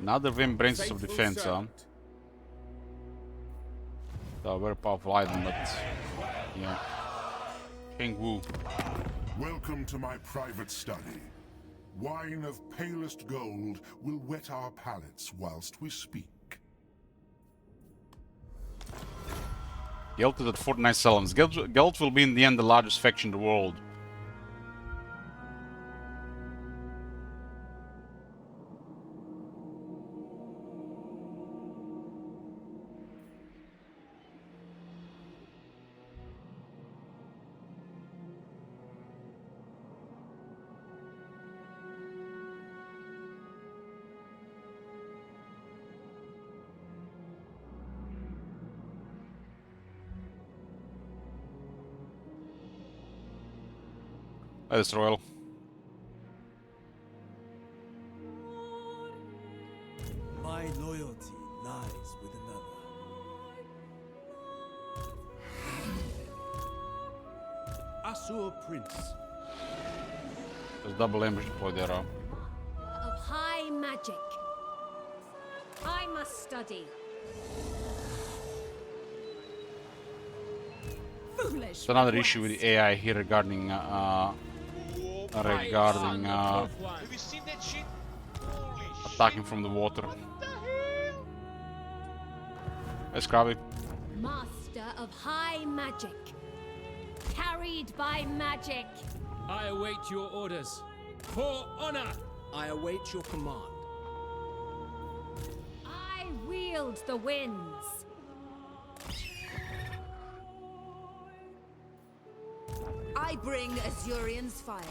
Another Vim Brains of Defense, huh? So a very powerful item, but yeah. King Wu. Welcome to my private study. Wine of palest gold will wet our palates whilst we speak. Gelt is at 49 settlements. Gelt will be in the end the largest faction in the world. That is royal. My loyalty lies with another. Asur Prince. There's double ambush deployed there. Of high magic. I must study. Foolish. It's another issue with the AI here regarding Oh my regarding God. Have you seen that shit? Holy attacking shit. from the water. What the hell? Let's grab it. Master of high magic. Carried by magic. I await your orders. For honor! I await your command. I wield the winds. I bring Azurian's fire.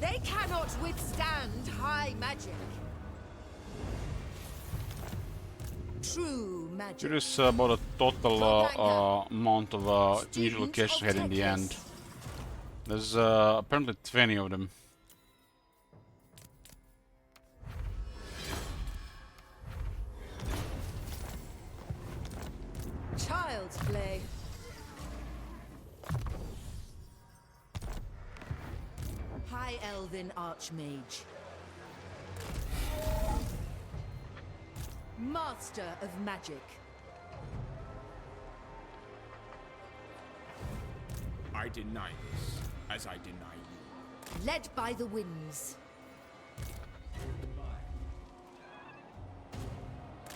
They cannot withstand high magic. True magic. Curious about the total amount of unusual locations we had in the end. There's apparently 20 of them. Child's play. High Elven Archmage. Master of Magic. I deny this, as I deny you. Led by the winds.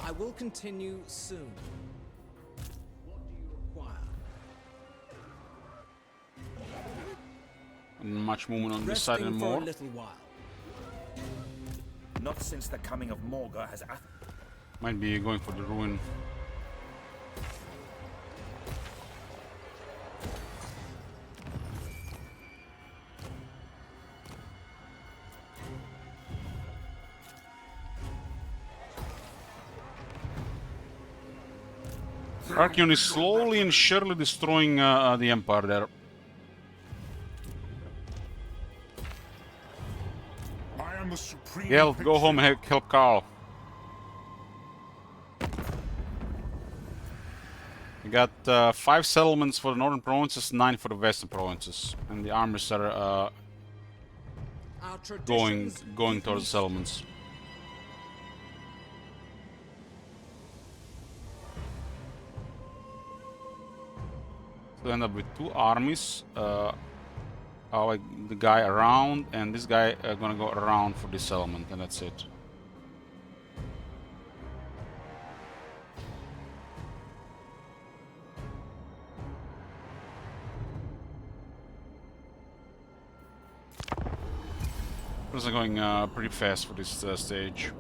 I will continue soon. What do you require? Much movement on this side Resting for anymore. a little while. Not since the coming of Morga has Might be going for the ruin. Archeon is slowly and surely destroying the Empire there. I am the supreme. Gale, go home and help Carl. We got 5 settlements for the northern provinces, 9 for the western provinces, and the armies are Our going traditions towards the settlements. So we end up with 2 armies. Like the guy around, and this guy gonna go around for this settlement, and that's it. Things are going pretty fast for this stage.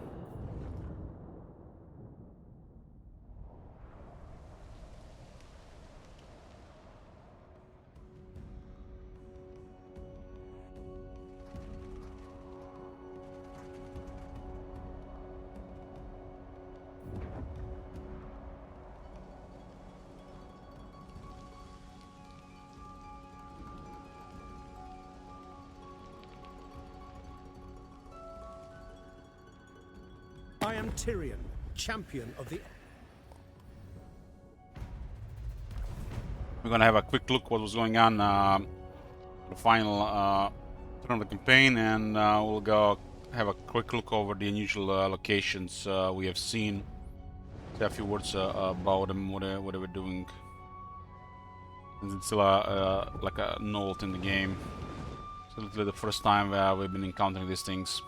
I am Tyrion, champion of the... We're gonna have a quick look what was going on the final turn of the campaign, and we'll go have a quick look over the unusual locations we have seen. Say a few words about them, what they were doing. It's still like a novelty in the game. It's literally the first time we've been encountering these things.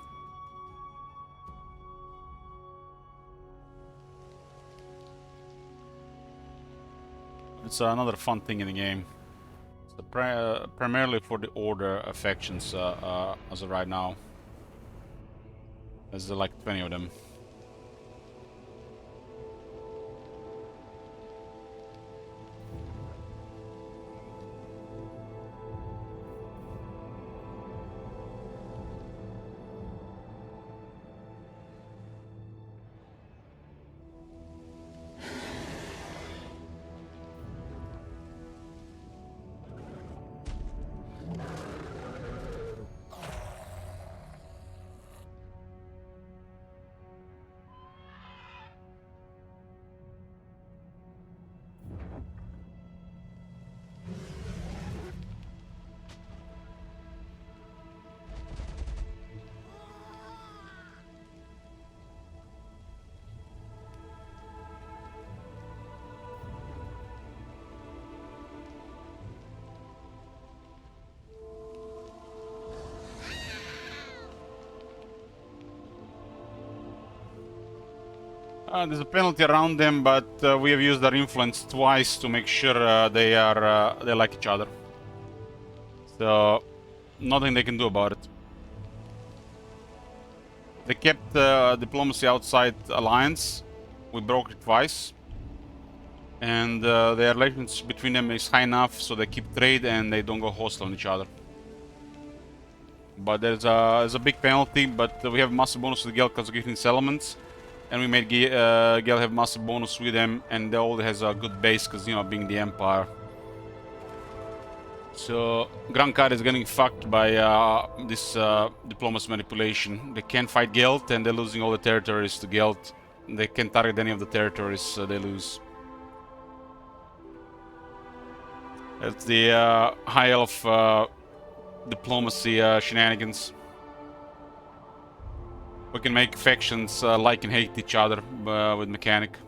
It's another fun thing in the game. It's primarily for the Order factions as of right now. There's like 20 of them. There's a penalty around them, but we have used our influence twice to make sure they like each other. So nothing they can do about it. They kept diplomacy outside alliance. We broke it twice. And the relations between them is high enough so they keep trade and they don't go hostile on each other. But there's a big penalty, but we have massive bonus with Gel because of gifting settlements. And we made Gel have massive bonus with them, and they all has a good base because, you know, being the Empire. So Grand Card is getting fucked by this diplomacy manipulation. They can't fight Gelt and they're losing all the territories to Gelt. They can't target any of the territories they lose. That's the high elf diplomacy shenanigans. We can make factions like and hate each other with mechanic.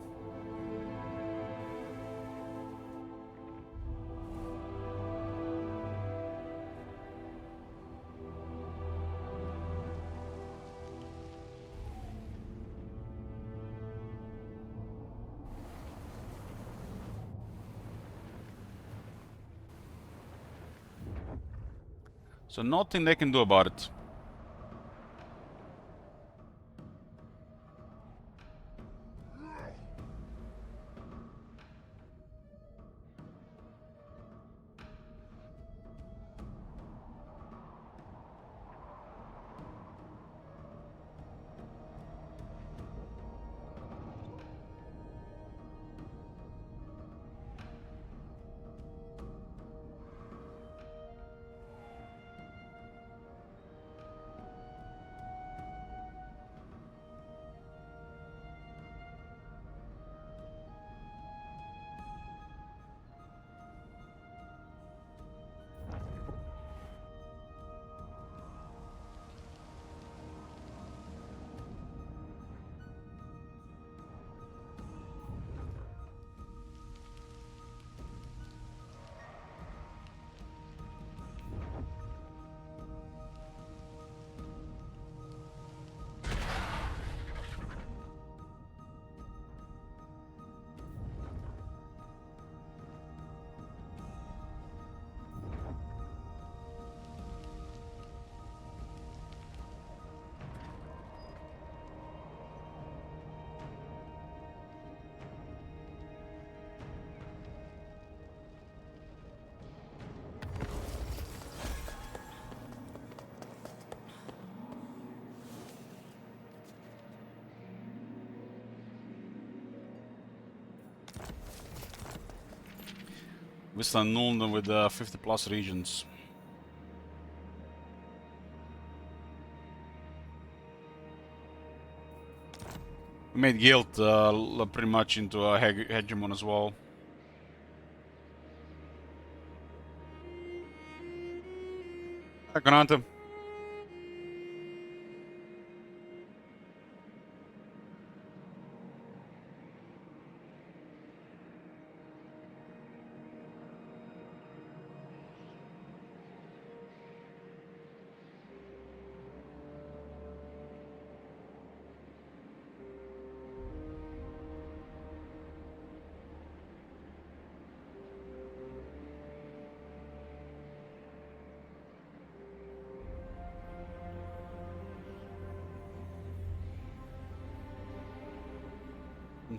So nothing they can do about it. With Nuln with 50 plus regions. We made Guild pretty much into a hegemon as well. Granate.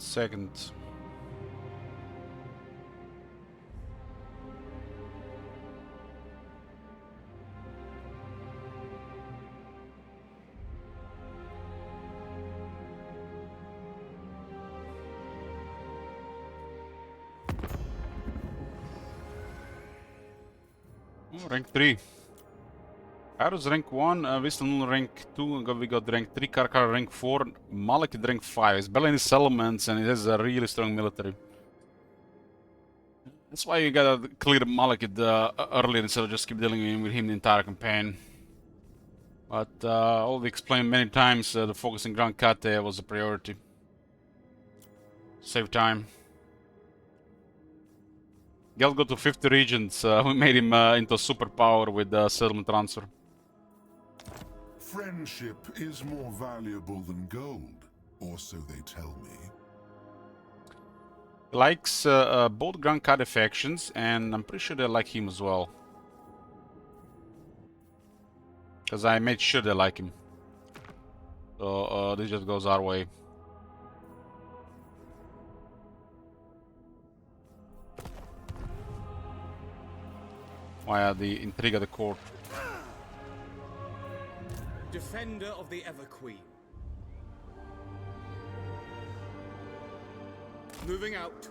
Second. Oh, rank 3. Arrows rank 1, Wistan rank 2, we got rank 3, Karkar rank 4, Malekith rank 5. It's barely any settlements and it has a really strong military. That's why you gotta clear Malekith earlier instead of just keep dealing with him the entire campaign. But all we explained many times, the focus in Grand Kate was a priority. Save time. Geld got to 50 regions, we made him into a superpower with settlement transfer. Friendship is more valuable than gold, or so they tell me. He likes both Grand Card factions, and I'm pretty sure they like him as well. Because I made sure they like him. So this just goes our way. Via the intrigue of the court. Defender of the Ever Queen. Moving out.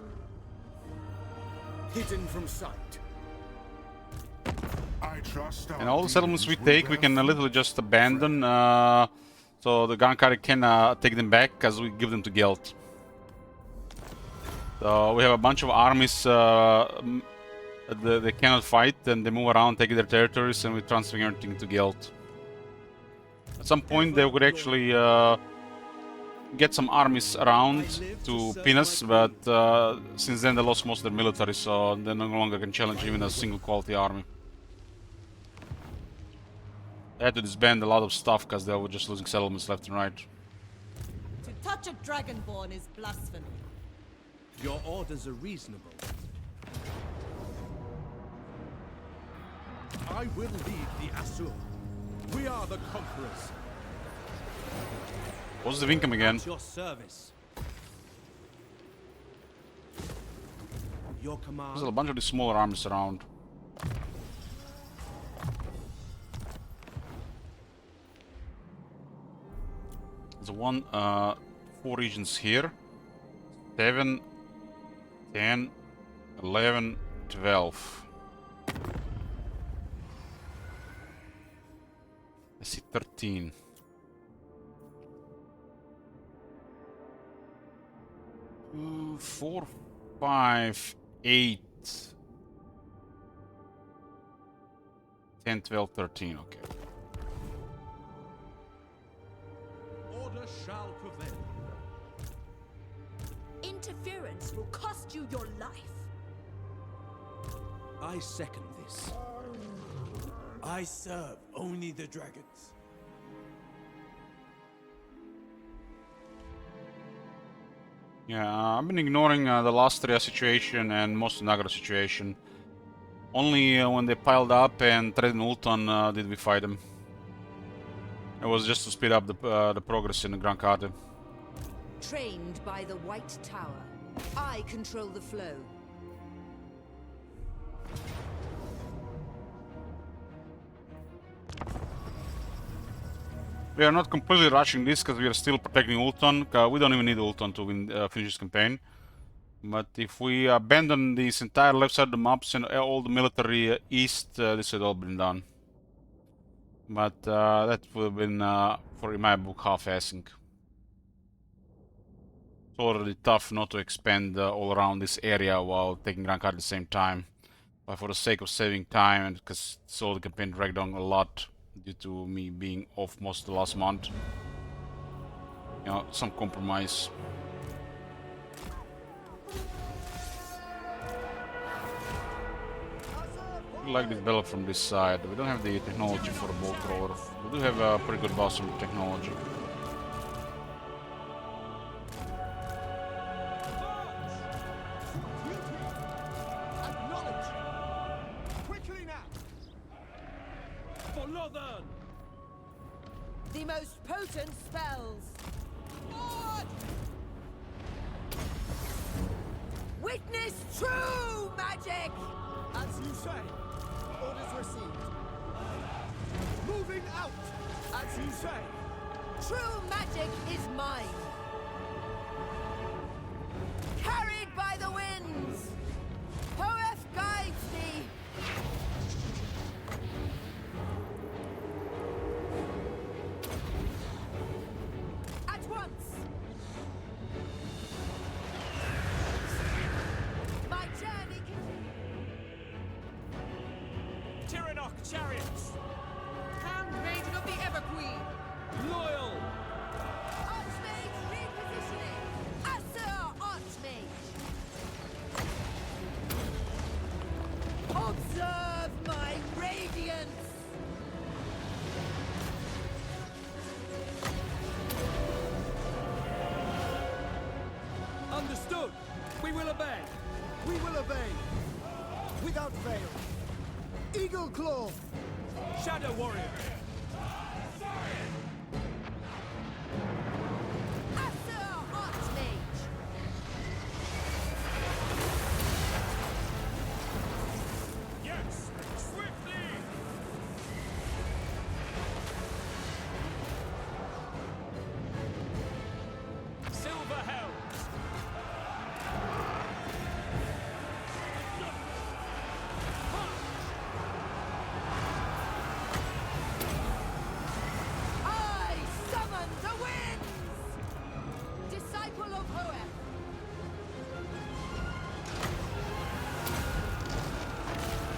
Hidden from sight. I trust our And all the settlements we dealings will take, we bear can fruit. literally just abandon. So the Gankari can take them back, because we give them to Gelt. So we have a bunch of armies they cannot fight, and they move around, take their territories, and we transfer everything to Gelt. At some point, they would actually get some armies around to pin us, but since then they lost most of their military, so they no longer can challenge even a single quality army. They had to disband a lot of stuff because they were just losing settlements left and right. To touch a dragonborn is blasphemy. Your orders are reasonable. I will lead the Asur. We are the conquerors. What's the income again? At your service. Your command. There's a bunch of these smaller armies around. There's one, 4 regions here. 7, 10, 11, 12. I see 13. Uh, 4, 5, 8, 10, 12, 13, okay. Order shall prevail. Interference will cost you your life. I second this. I serve only the dragons. Yeah, I've been ignoring the Lastria situation and most of the Nagra situation. Only when they piled up and threatened Ulton did we fight them. It was just to speed up the progress in the Grand Carte. Trained by the White Tower, I control the flow. We are not completely rushing this because we are still protecting Ulton. We don't even need Ulton to win, finish this campaign. But if we abandon this entire left side of the maps and all the military east, this had all been done. But that would have been, for in my book, half-assing. It's already tough not to expand all around this area while taking Grand Card at the same time. But for the sake of saving time, and because so the campaign dragged on a lot due to me being off most of the last month, you know, some compromise. I like this battle from this side. We don't have the technology for a bolt thrower. We do have a pretty good boss on technology. Acknowledge. Quickly now. For Northern! The most potent spells. Forward! Witness true magic! As you say. Orders received. Moving out. As you say. True magic is mine. Carried by the winds. Hoeth guides thee. At once. My journey continues. Tyrannoch chariots! Handmaiden of the Everqueen. Loyal! Archmage repositioning. Asur Archmage. Observe my radiance. Understood! Understood! We will obey! We will obey. Without fail. Eagle Claw. Shadow Warrior! Asur Archmage. Yes! Swiftly! Silver Helms! I summon the winds! Disciple of Hoeth.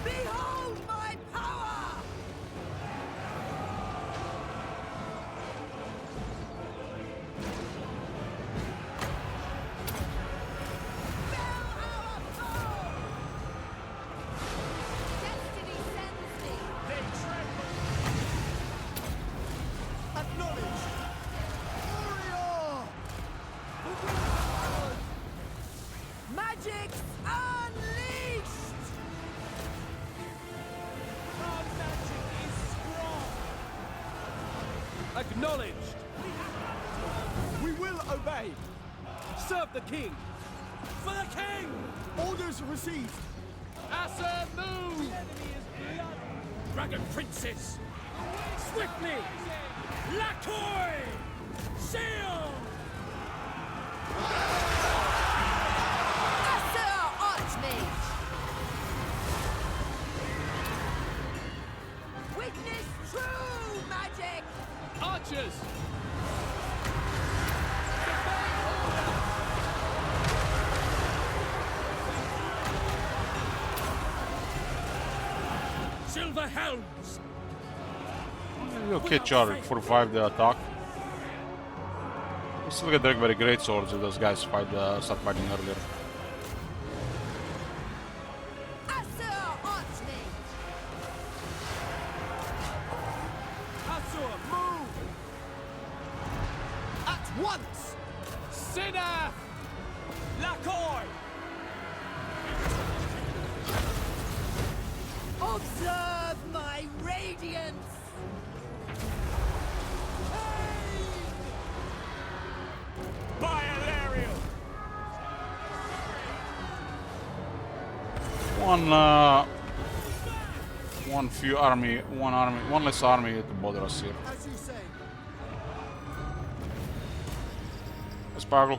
Behold my power! Spell our foe! Destiny sends me! They tremble! Acknowledge. Warrior. Magic unleashed! Our magic is strong! Acknowledged! We will obey. Serve the king! For the king! Orders received. Asur, move! Dragon Princess! Swiftly! Lakoi! Seal! Asur Archmage! Witness true magic! Archers! Silver Helms! Okay, Charlie, 45 the attack. We still get very great swords if those guys start fighting earlier. Asur Archmage! Asur, move! At once. Sinner! Lakoi! Observe my radiance! By Alariel! One less army to bother us here. As you say. Sparkle.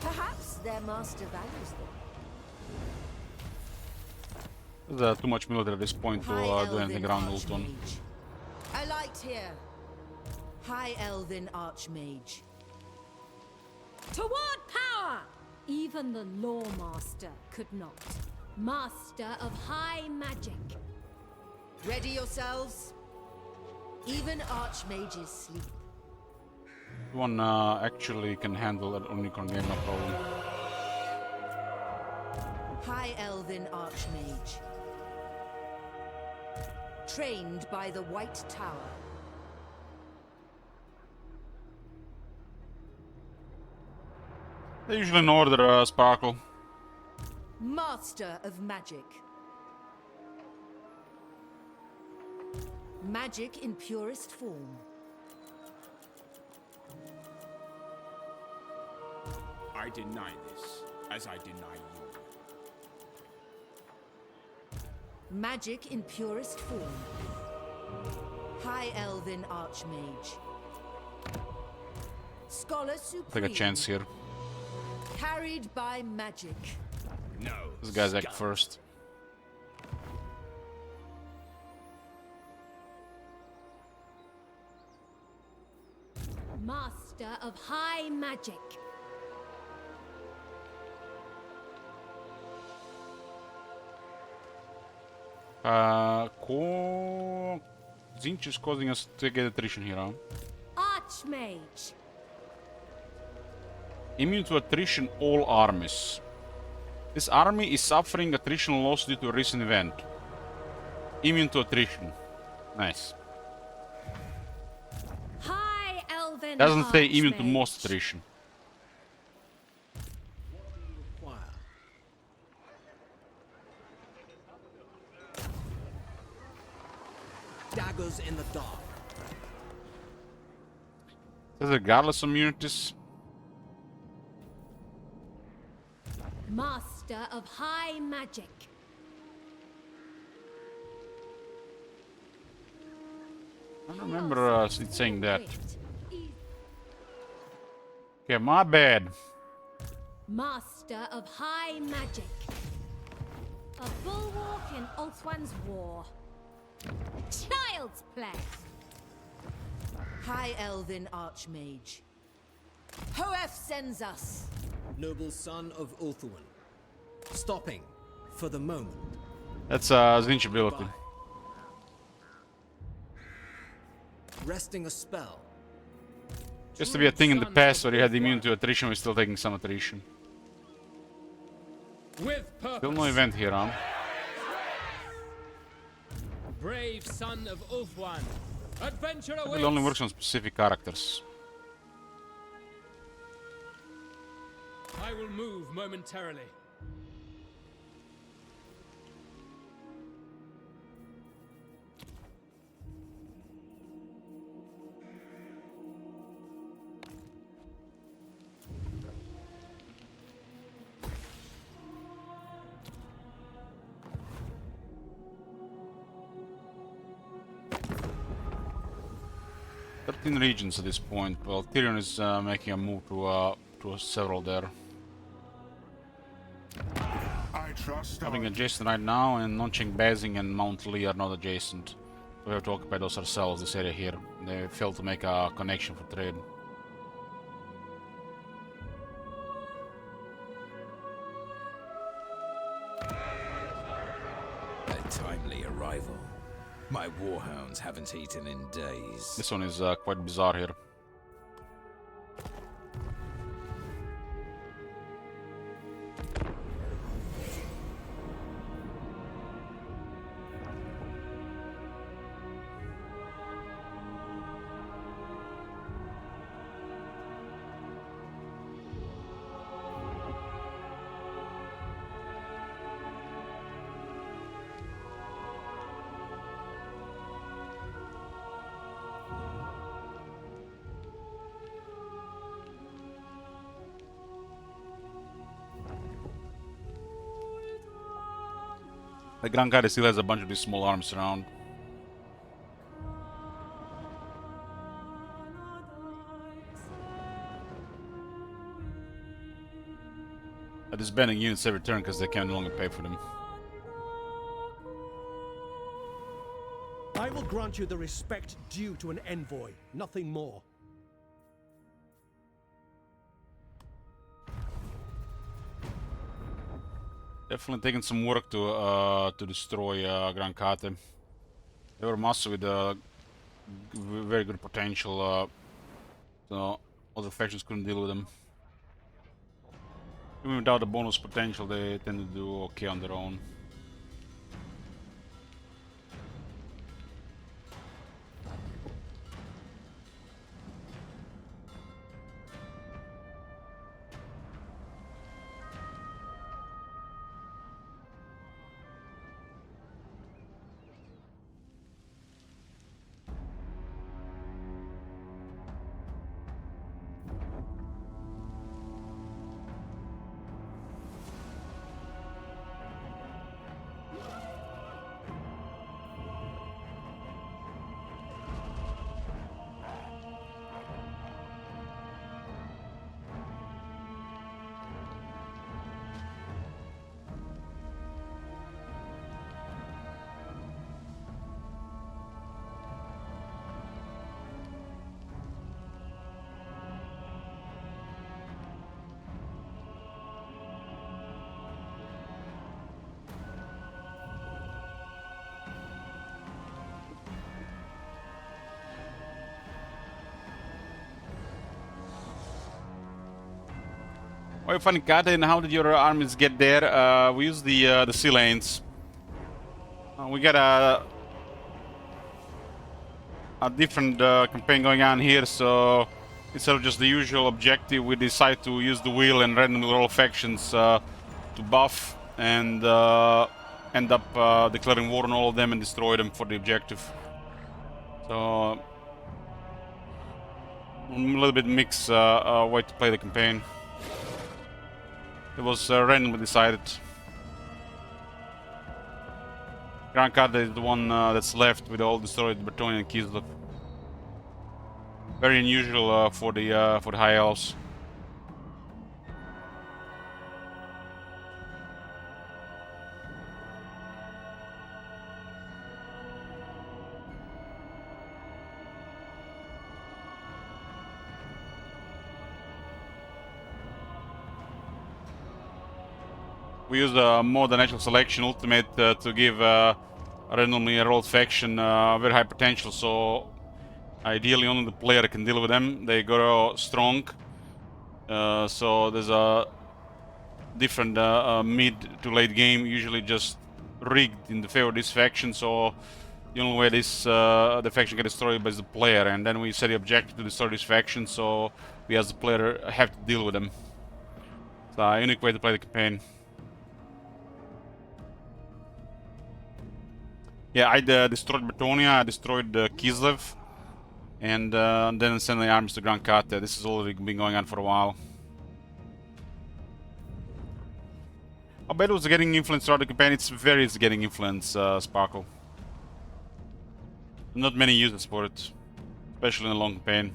Perhaps their master values them. There's too much military at this point to High do anything Elven around Ulton. Archmage. A light here. High Elven Archmage. Toward power! Even the Lawmaster could not. Master of high magic. Ready yourselves. Even Archmages sleep. One actually can handle an Unicorn game, no problem. High Elven Archmage. Trained by the White Tower. They usually in order, Sparkle. Master of Magic. Magic in purest form. I deny this, as I deny you. Magic in purest form. High Elven Archmage. Scholar Supreme. Take a chance here. Carried by magic. No. This guy's act first. Master of high magic. Zinch is causing us to get attrition here, huh? Archmage. Immune to attrition all armies. This army is suffering attrition loss due to a recent event. Immune to attrition. Nice. High elven Doesn't say immune to Archmage. most attrition. Daggers in the dark. Says regardless of immunities. Master of high magic. I don't remember it saying that. Okay, my bad. Master of high magic. A bulwark in Ulthuan's war. Child's play. High Elven Archmage. Hoef sends us. Noble son of Ulthuan. Stopping for the moment. That's Zinch ability. Goodbye. Resting a spell. Used to be a thing in the past where you had immune to attrition, we're still taking some attrition. With purpose. Still no event here, huh? Brave son of Ulthuan. Adventure awaits. It only works on specific characters. I will move momentarily. Regions at this point. Well, Tyrion is making a move to several there. I trust Having adjacent right now, and Noncheng Basing and Mount Lee are not adjacent. We have to occupy those ourselves, this area here. They failed to make a connection for trade. A timely arrival. My warhounds haven't eaten in days. This one is quite bizarre here. The Grand Guard still has a bunch of these small arms around. Disbanding units every turn because they can no longer pay for them. I will grant you the respect due to an envoy, nothing more. Definitely taking some work to destroy Grand Kate. They were massive with very good potential, so other factions couldn't deal with them. Even without the bonus potential, they tend to do okay on their own. Why are you fighting Kata and how did your armies get there? We used the sea lanes. We got a different campaign going on here, so instead of just the usual objective, we decide to use the wheel and randomly roll factions to buff and end up declaring war on all of them and destroy them for the objective. So a little bit mixed way to play the campaign. It was randomly decided. Grand Kata is the one that's left with all destroyed Bretonnian and Kislev. Very unusual for the High Elves. We use more than natural selection ultimate to give randomly rolled faction very high potential, so ideally only the player can deal with them. They go strong, so there's a different mid to late game, usually just rigged in the favor of this faction, so the only way this the faction gets destroyed is the player, and then we set the objective to destroy this faction, so we as the player have to deal with them. It's a unique way to play the campaign. Yeah, I destroyed Bretonnia, I destroyed Kislev, and then sent the armies to Grand Kata. This has already been going on for a while. I bet it was getting influence throughout the campaign. It's very getting influence, Sparkle. Not many uses for it, especially in a long campaign.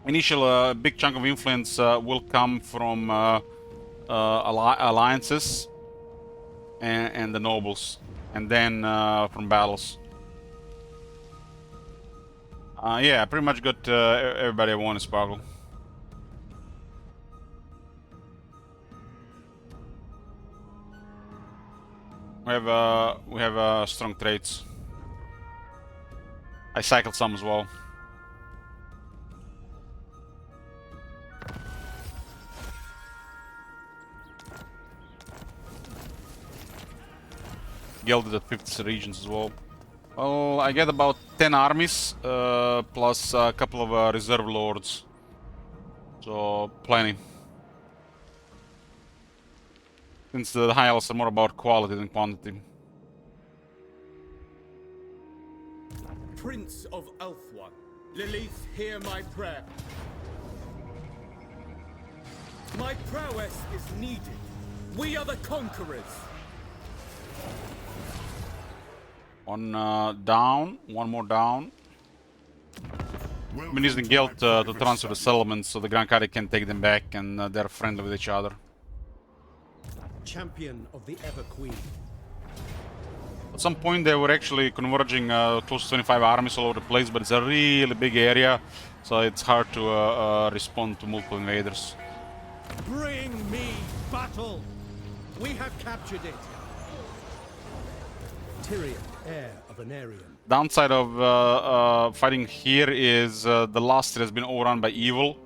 Initial big chunk of influence will come from alliances and the nobles, and then from battles. Yeah, I pretty much got everybody I want in Sparkle. We have strong traits. I cycled some as well. Gilded at 50 regions as well. Well, I get about 10 armies, plus a couple of reserve lords. So, plenty. Since the High Elves are more about quality than quantity. Prince of Elfwan, Lilith, hear my prayer. My prowess is needed. We are the conquerors. One down, one more down. I've been using guild to transfer the settlements so the Grand Kata can take them back, and they're friendly with each other. Champion of the Ever Queen. At some point they were actually converging close to 25 armies all over the place, but it's a really big area, so it's hard to respond to multiple invaders. Bring me battle! We have captured it! Tyrion, heir of Anarion. Downside of fighting here is the Luster has been overrun by evil.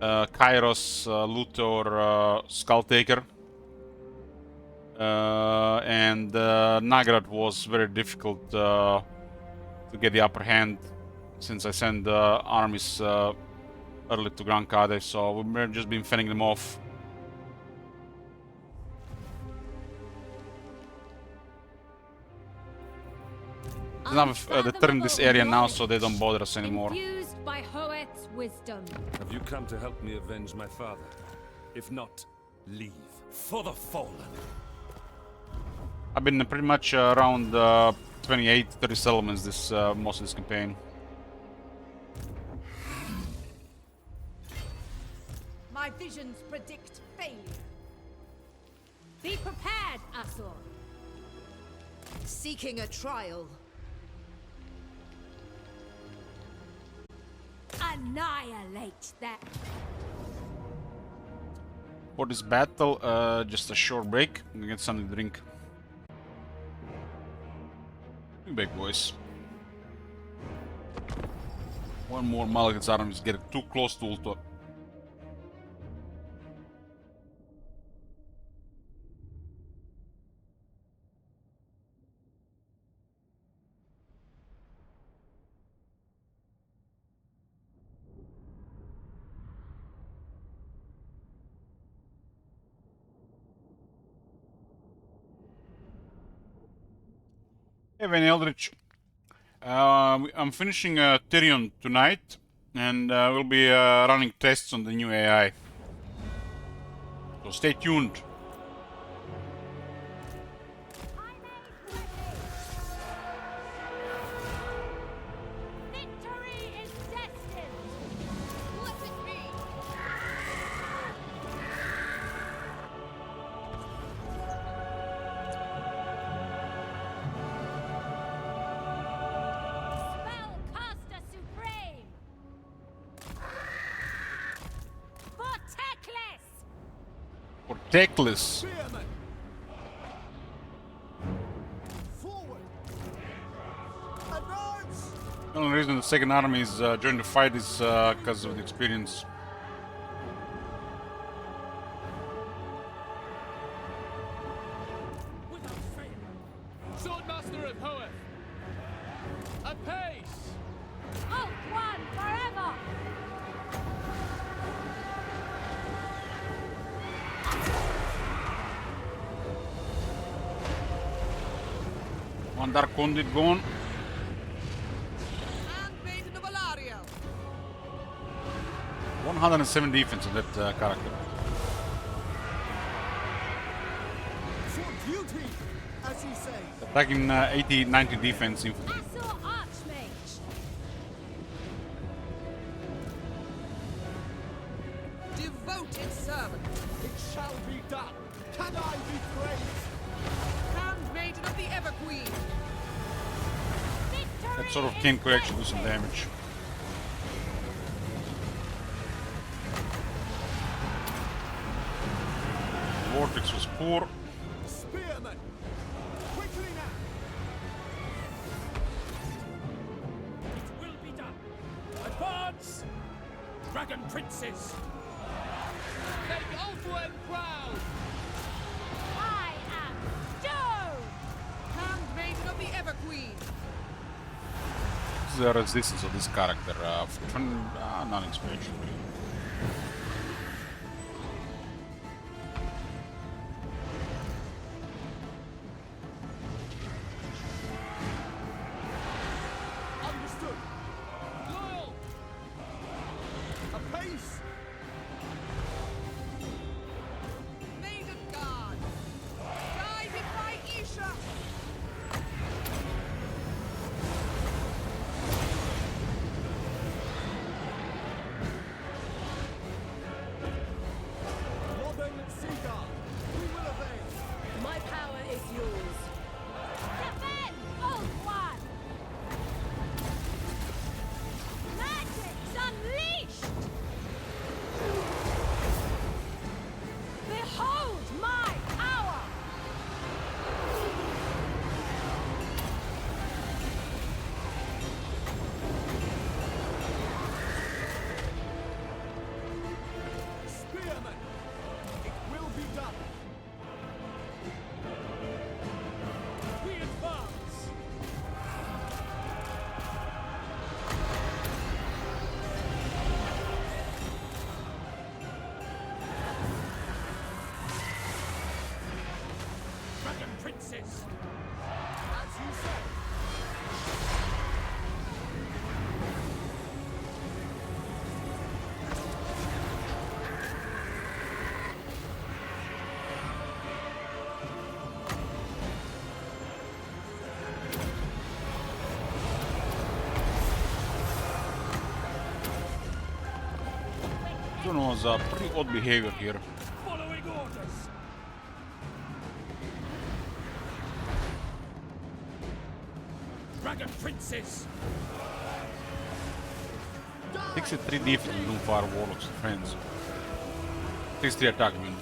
Kairos, Luthor, Skulltaker. And Nagrat was very difficult to get the upper hand since I sent armies early to Grand Kata, so we've just been fending them off. They turn this area now, so they don't bother us anymore. Infused by Hoet's wisdom. Have you come to help me avenge my father? If not, leave. For the fallen. I've been pretty much around 28, 30 settlements this most of this campaign. My visions predict failure. Be prepared, Asur. Seeking a trial. Annihilate them. For this battle, just a short break. I'm gonna get something to drink. Be back, boys. One more Malekith's army is getting too close to Ulto. Evan Eldritch. I'm finishing Tyrion tonight, and we'll be running tests on the new AI. So stay tuned. Victory is destined! Let it be! Spellcaster Supreme! For Teclis! For Teclis. Spearmen! Forward! Advance! The only reason the second army is joining the fight is because of the experience. Without fail. Swordmaster of Hoeth! Apace! Halt one forever! One Dark Conduit gone. Handmaiden of Alaria. 107 defense on that character. For duty, as you say. Attacking 80, 90 defense infantry. Asur Archmage! Devoted servant. It shall be done. Can I be praised? Handmaiden of the Everqueen. That sort of kin could actually do some damage. Vortex was poor. Spearmen! Quickly now! It will be done. Advance! Dragon Princes! Make Ulthuan proud! I am Stone! Handmaiden of the Everqueen. What's the resistance of this character? Non-expansion. Understood. Loyal! Apace! Maiden Guard. Guided by Isha. Robin Seagull. We will obey. My power is yours. Defend, Old One! Magic's unleashed! Behold my power! Spearmen! It will be done. We advance! Dragon Princes! As you say. That was a pretty odd behavior here. Following orders! Dragon Princes! 63 defense with Doomfire Warlocks defense. 63 attack win.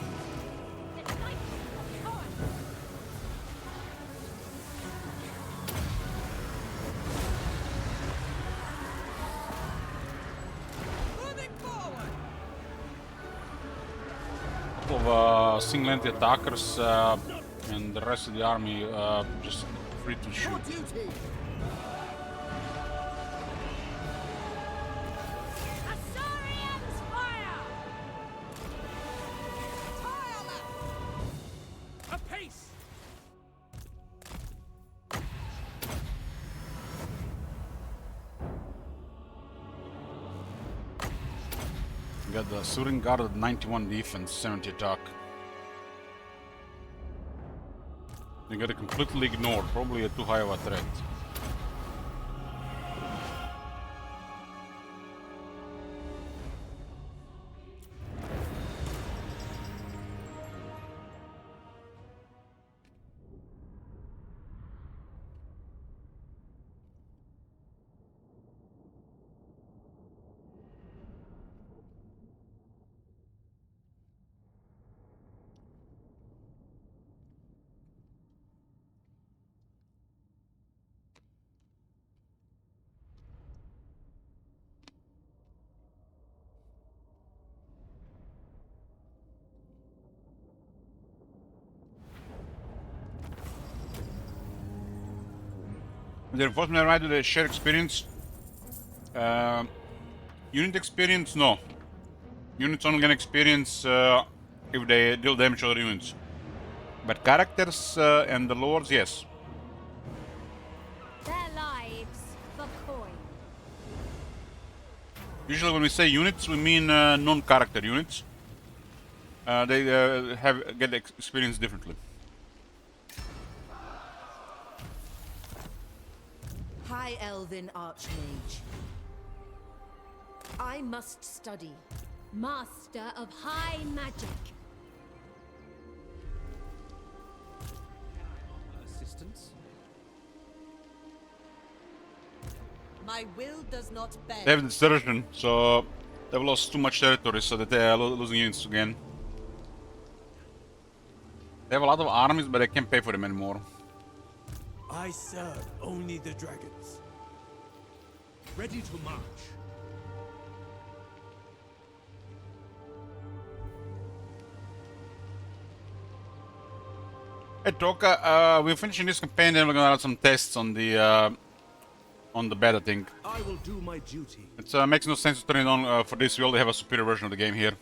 of single entity attackers, and the rest of the army just free to shoot. We got the Surin Guard at 91 defense, 70 attack. They got it completely ignored, probably too high of a threat. The reinforcement right to the shared experience. Unit experience, no. Units only get experience if they deal damage to other units. But characters and the lords, yes. Their lives for coin. Usually when we say units, we mean non-character units. They get experience differently. High Elven Archmage. I must study. Master of high magic. Assistance? My will does not bend. They have desertion, so they've lost too much territory, so that they are losing units again. They have a lot of armies, but they can't pay for them anymore. I serve only the dragons. Ready to march. Hey Toka, we're finishing this campaign, then we're gonna have some tests on the beta thing. I will do my duty. It makes no sense to turn it on for this. We already have a superior version of the game here.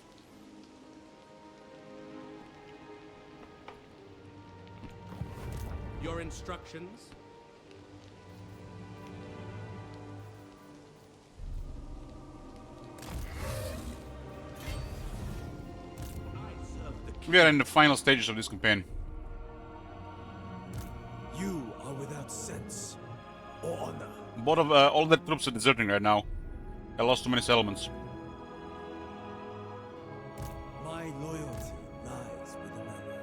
Your instructions? We are in the final stages of this campaign. You are without sense or honor. Both of all their troops are deserting right now. They lost too many settlements. My loyalty lies with another.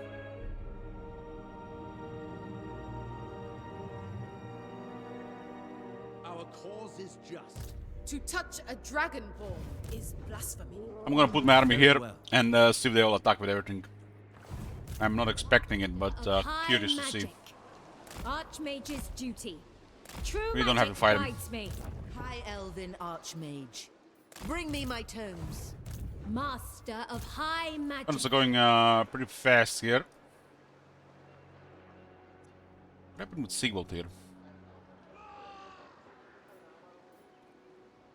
Our cause is just. To touch a dragonborn is blasphemy. I'm gonna put my army here and see if they all attack with everything. I'm not expecting it, but curious to see. Archmage's duty. True We don't have to fight him. guides me. High Elven Archmage. Bring me my tomes. Master of high magic. Also going pretty fast here. What happened with Sigvald here?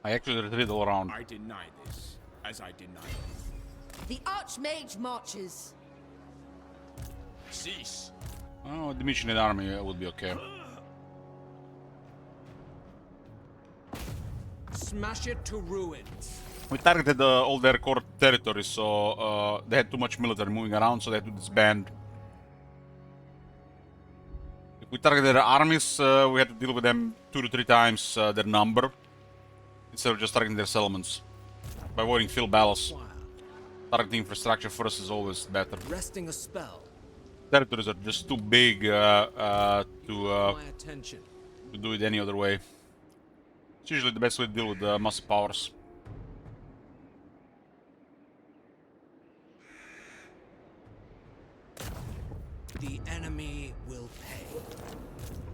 I actually retreated all around. I deny this, as I deny it. The Archmage marches. Cease. Oh, the mission in army would be okay. Smash it to ruins. We targeted all their core territories, so they had too much military moving around, so they had to disband. If we targeted their armies, we had to deal with them 2 to 3 times their number, instead of just targeting their settlements. By avoiding field battles. Targeting infrastructure first is always better. Resting a spell. Territories are just too big to do it any other way. It's usually the best way to deal with massive powers. The enemy will pay.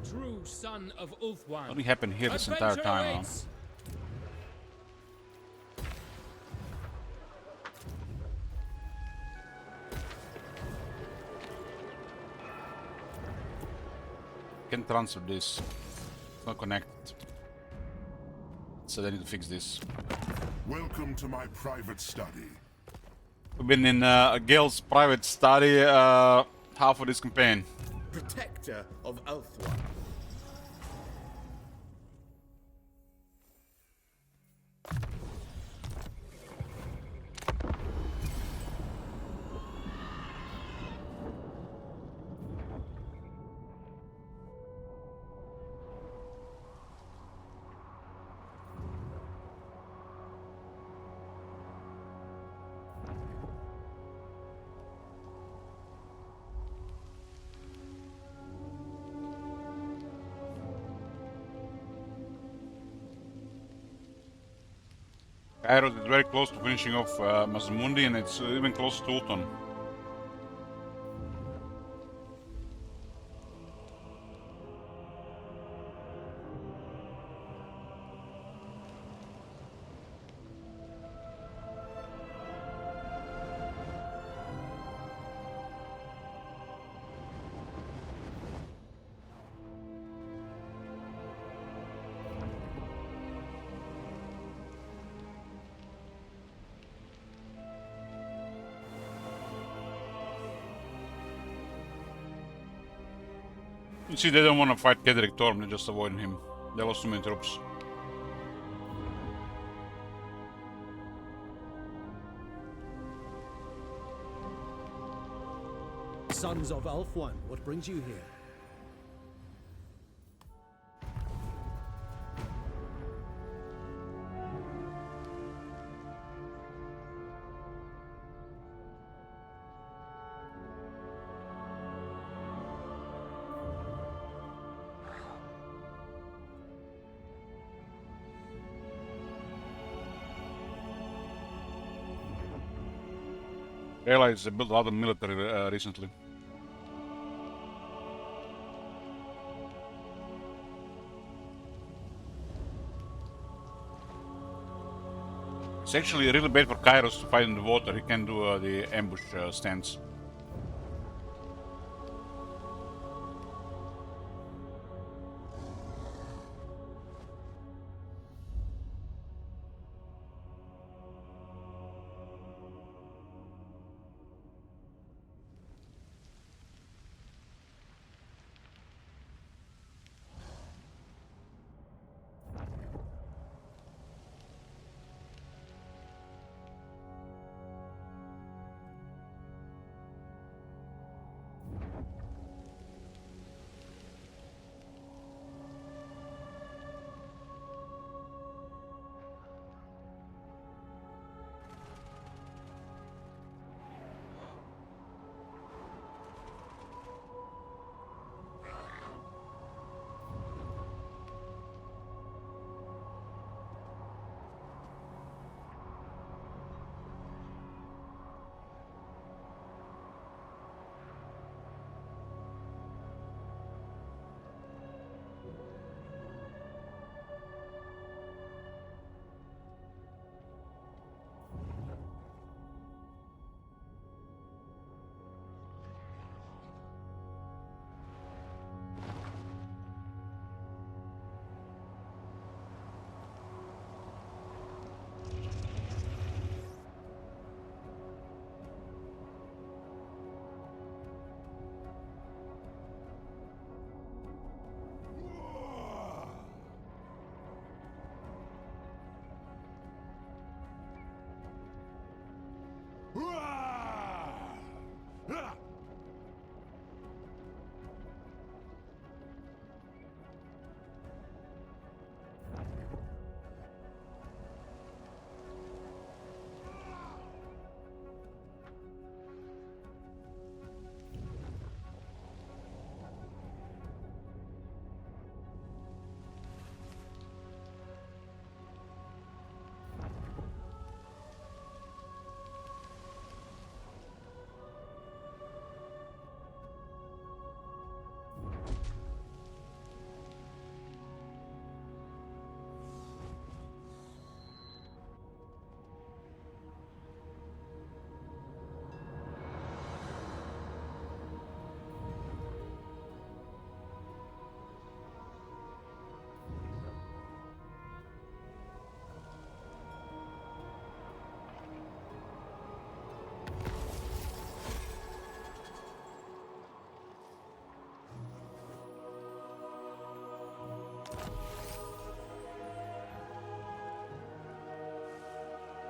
True son of Ulthuan. Nothing happened here this entire time, huh? transfer this. It's not connected. So I need to fix this. Welcome to my private study. We've been in Gale's private study half of this campaign. Protector of Ulthuan. Kairos is very close to finishing off Mazamundi, and it's even close to Uton. You see, they don't want to fight Kedrick Torm, they're just avoiding him. They lost too many troops. Sons of Ulthuan, what brings you here? Realize they built a lot of military recently. It's actually really bad for Kairos to fight in the water. He can do the ambush stance.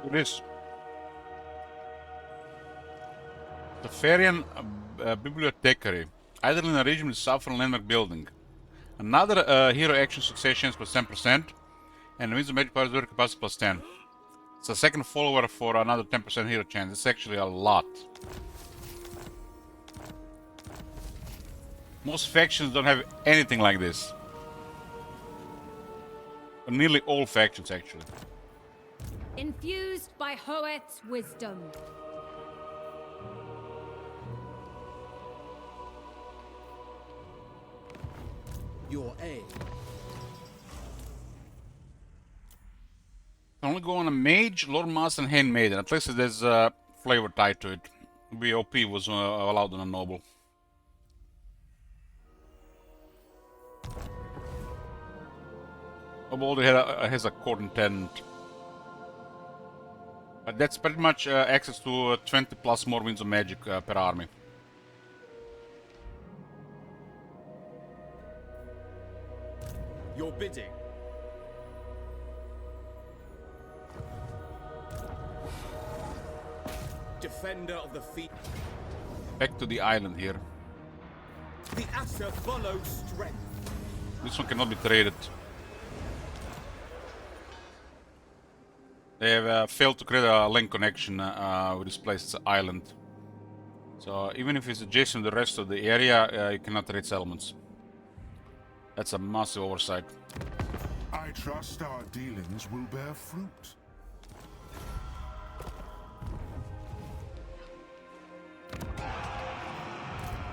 It is. The Farian Bibliothecary. Either in a region with Southern Landmark building. Another hero action success chance plus 10%. And Winds of Magic Powers Durability Capacity plus 10. It's a second follower for another 10% hero chance. It's actually a lot. Most factions don't have anything like this. Nearly all factions, actually. Infused by Hoeth's wisdom. Your aim. Only go on a mage, Lord Master, and Handmaiden. At least there's a flavor tied to it. BOP was allowed on a noble. Noble has a court intent. But that's pretty much access to 20 plus more Winds of Magic per army. Your bidding. Defender of the feet. Back to the island here. The Asher follows strength. This one cannot be traded. They have failed to create a link connection with this place. It's an island. So even if it's adjacent to the rest of the area, you cannot trade settlements. That's a massive oversight. I trust our dealings will bear fruit.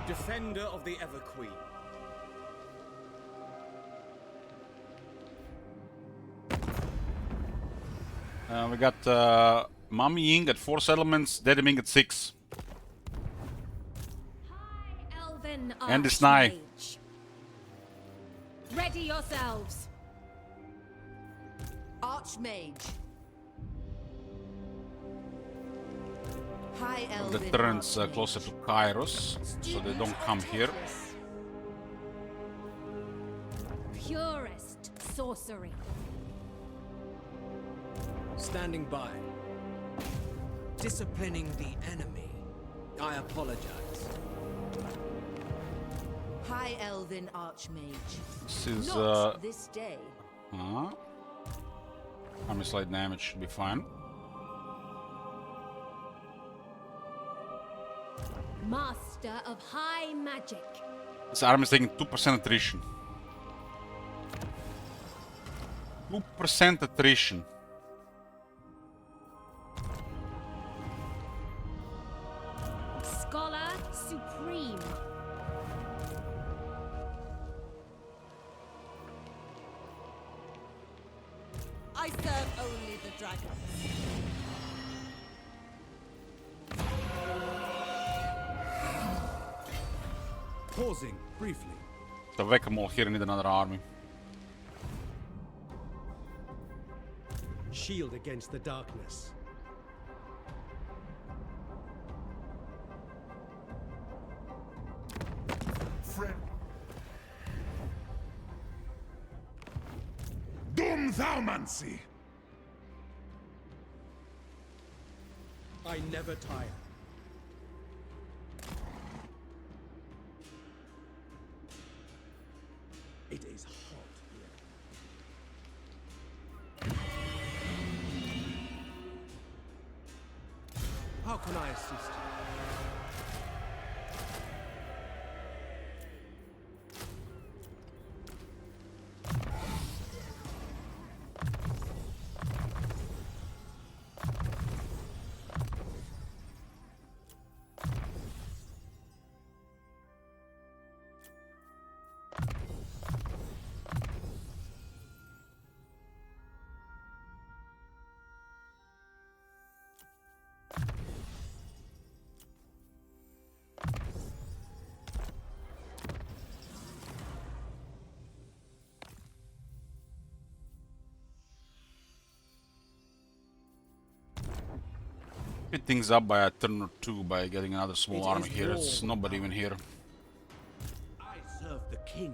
Defender of the Everqueen. We got Mami Ying at 4 settlements, Daddy Ming at 6. Elven And the Snai. Archmage. Ready yourselves. Archmage. High The Elven turns Archmage. closer to Kairos, so they don't come here. Purest sorcery. Standing by. Disciplining the enemy. I apologize. High Elven Archmage. This is Not this day. army slight damage should be fine. Master of high magic. This army is taking 2% attrition. 2% attrition. Scholar supreme. I serve only the dragons. Pausing briefly. The whack-a-mole here need another army. Shield against the darkness. Friend. Doom Thaumancy! I never tire. It is hot here. How can I assist you? Speed things up by a turn or two by getting another small It army is here. war. It's nobody even here. I serve the king.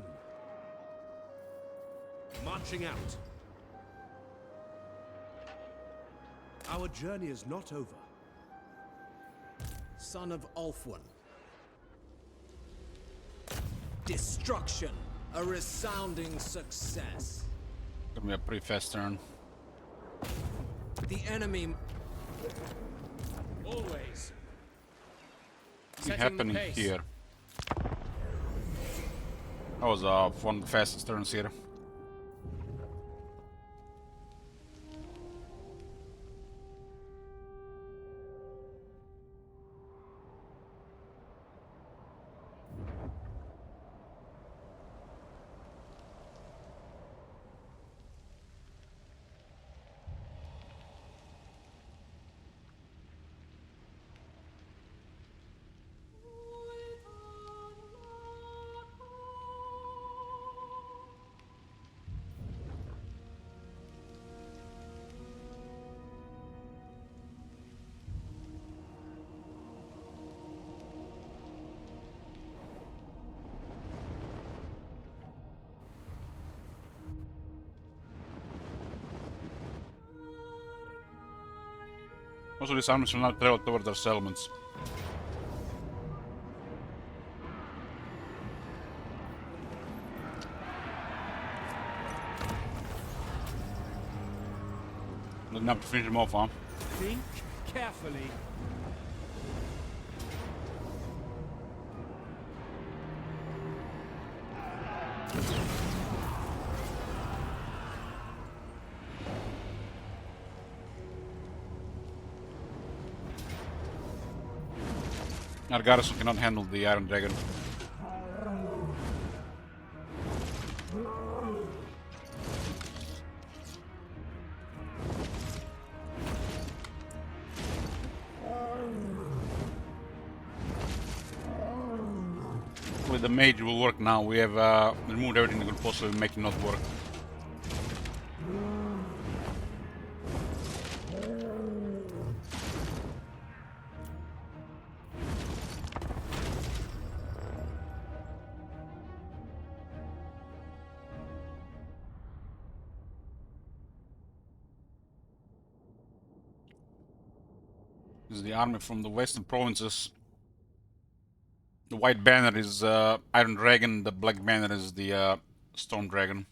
Marching out. Our journey is not over. Son of Ulfwin. Destruction. A resounding success. Gonna be a pretty fast turn. The enemy. Always. What's happening here? That was one of the fastest turns here. Also, these armies will not travel toward their settlements. Not enough to finish them off, huh? Think carefully. Our garrison cannot handle the Iron Dragon. With the mage will work now. We have removed everything that could possibly make it not work. This is the army from the western provinces. The white banner is Iron Dragon, the black banner is the Storm Dragon.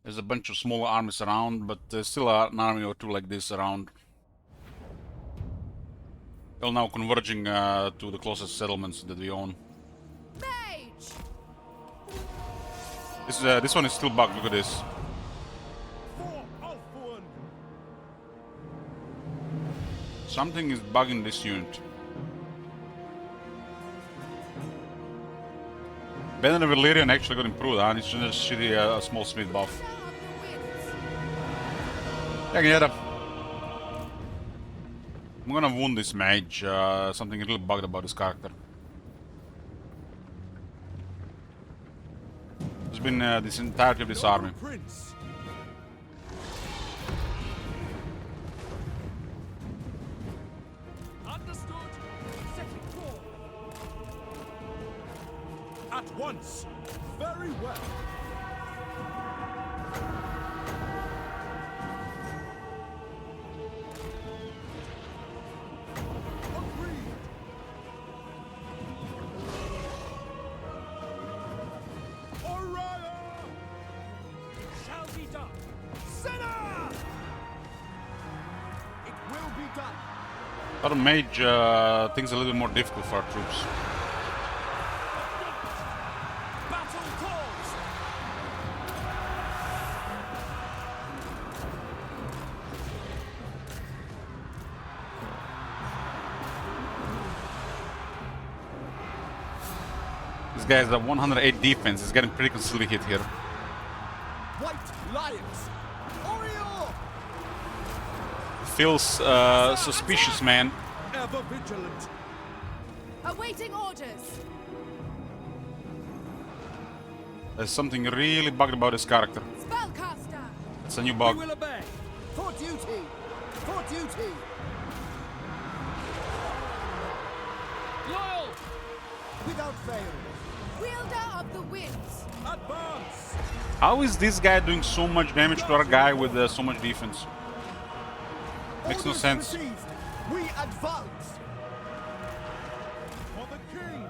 There's a bunch of smaller armies around, but there's still an army or two like this around. All now converging to the closest settlements that we own. Mage! This one is still bugged, look at this. Something is bugging this unit. Banner of Illyrian actually got improved, huh? It's just shitty small smith buff. Yeah, get up. I'm gonna wound this mage. Something really bugged about this character. There's been this entirety of this army. At once. Very well. Agreed. Orion! Shall be done. Sinner! It will be done. But mage things a little bit more difficult for our troops. This guy has a 108 defense. He's getting pretty consistently hit here. White lions! Oriole! Feels suspicious, man. Ever vigilant. Awaiting orders. There's something really bugged about this character. Spellcaster. It's a new bug. We will obey. For duty. For duty. Loyal. Without fail. Wielder of the winds. Advance. How is this guy doing so much damage to our guy with so much defense? Makes no Orders sense. received. We advance. For the king.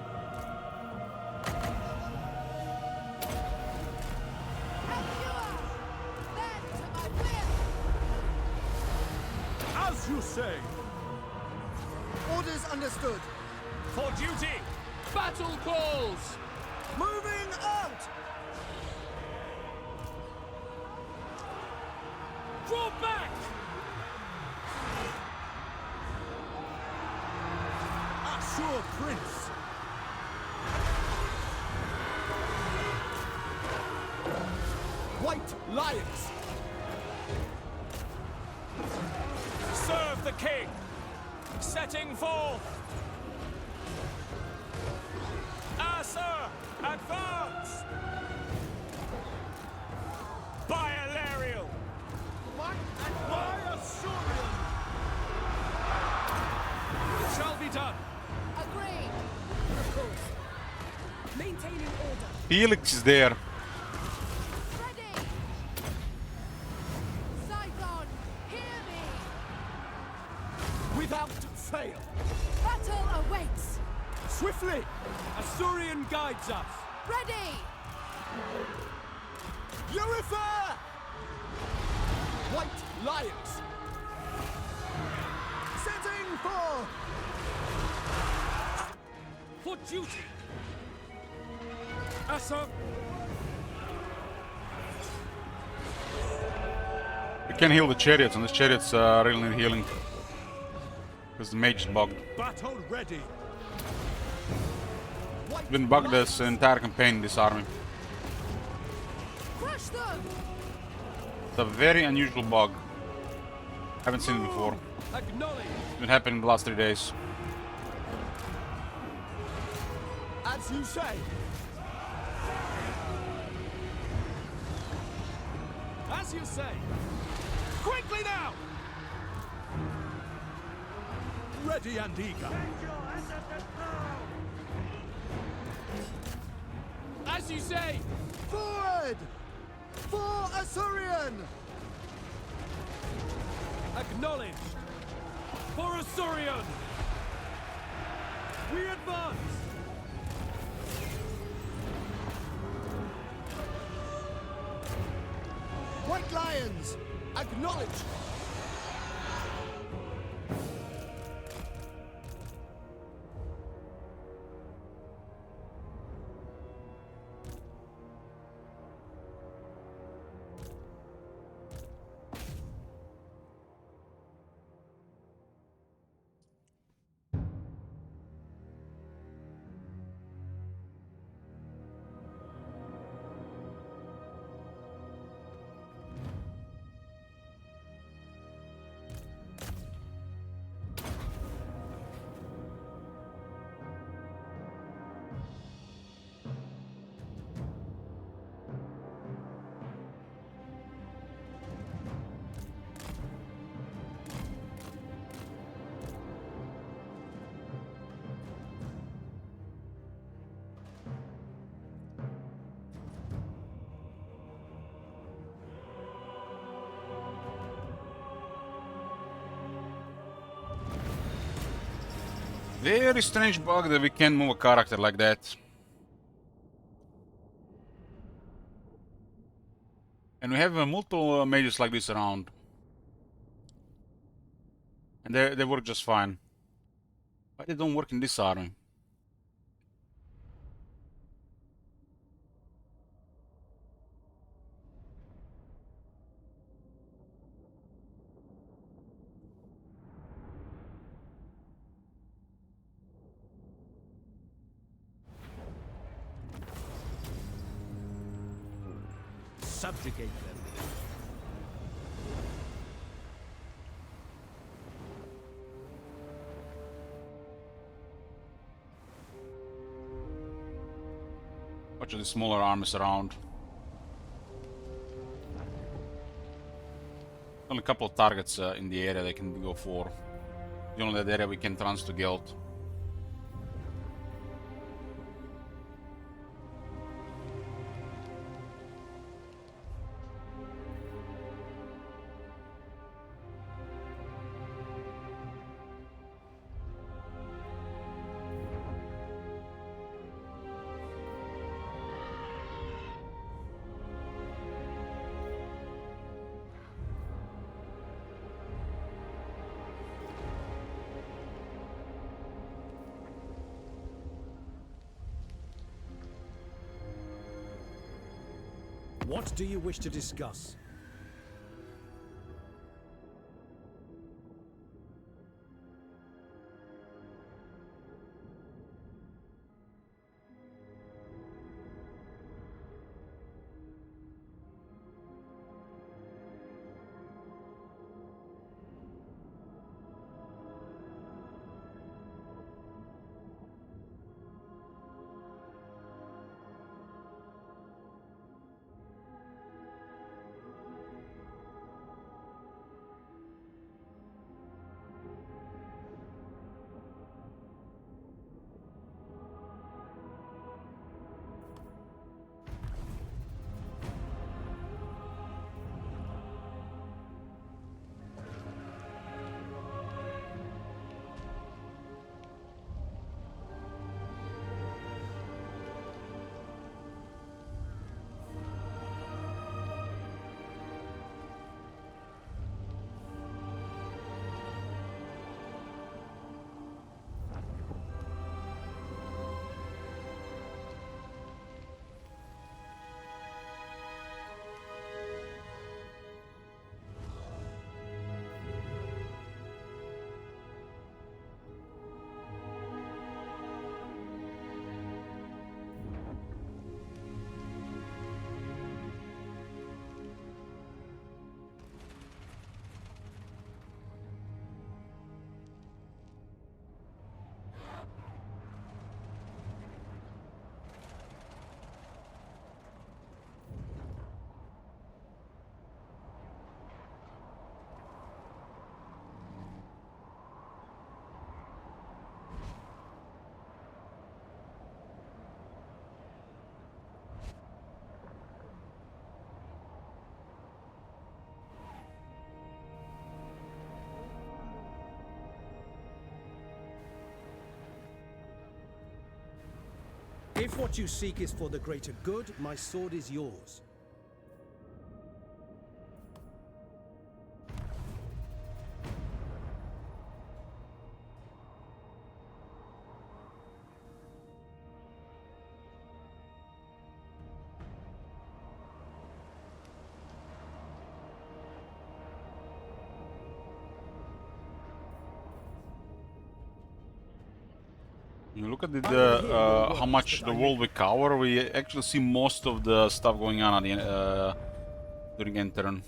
As you say. Orders understood. For duty! Battle calls! Moving out. Draw back! Assur Prince. White Lions. Serve the king! Setting forth! Assur, advance! By Alariel! Might and by Assurian. It shall be done! Agreed. Of course. Maintaining order. Felix is there. Ready. Saigon, hear me. Without fail. Battle awaits. Swiftly. Assurian guides us! Ready. Urifer! White Lions. Setting forth. For duty! Assur, We can heal the chariots, and the chariots really need healing. Because the mage is bugged. Battle ready. It's been bugged this entire campaign, this army. Crush them. It's a very unusual bug. Haven't seen it before. acknowledge! It's been happening the last 3 days. As you say. As you say! Quickly now! Ready and eager. As you say! Forward! For Assurian! Acknowledged! For Assurian! We advance! White Lions! Acknowledged! Very strange bug that we can't move a character like that. And we have multiple mages like this around. And they work just fine. Why they don't work in this army? Subjugate them. Watch the smaller armies around. Only a couple of targets in the area they can go for. The only area we can trans to Guild. What do you wish to discuss? If what you seek is for the greater good, my sword is yours. You look at how much the world we cover. We actually see most of the stuff going on at the during end turn.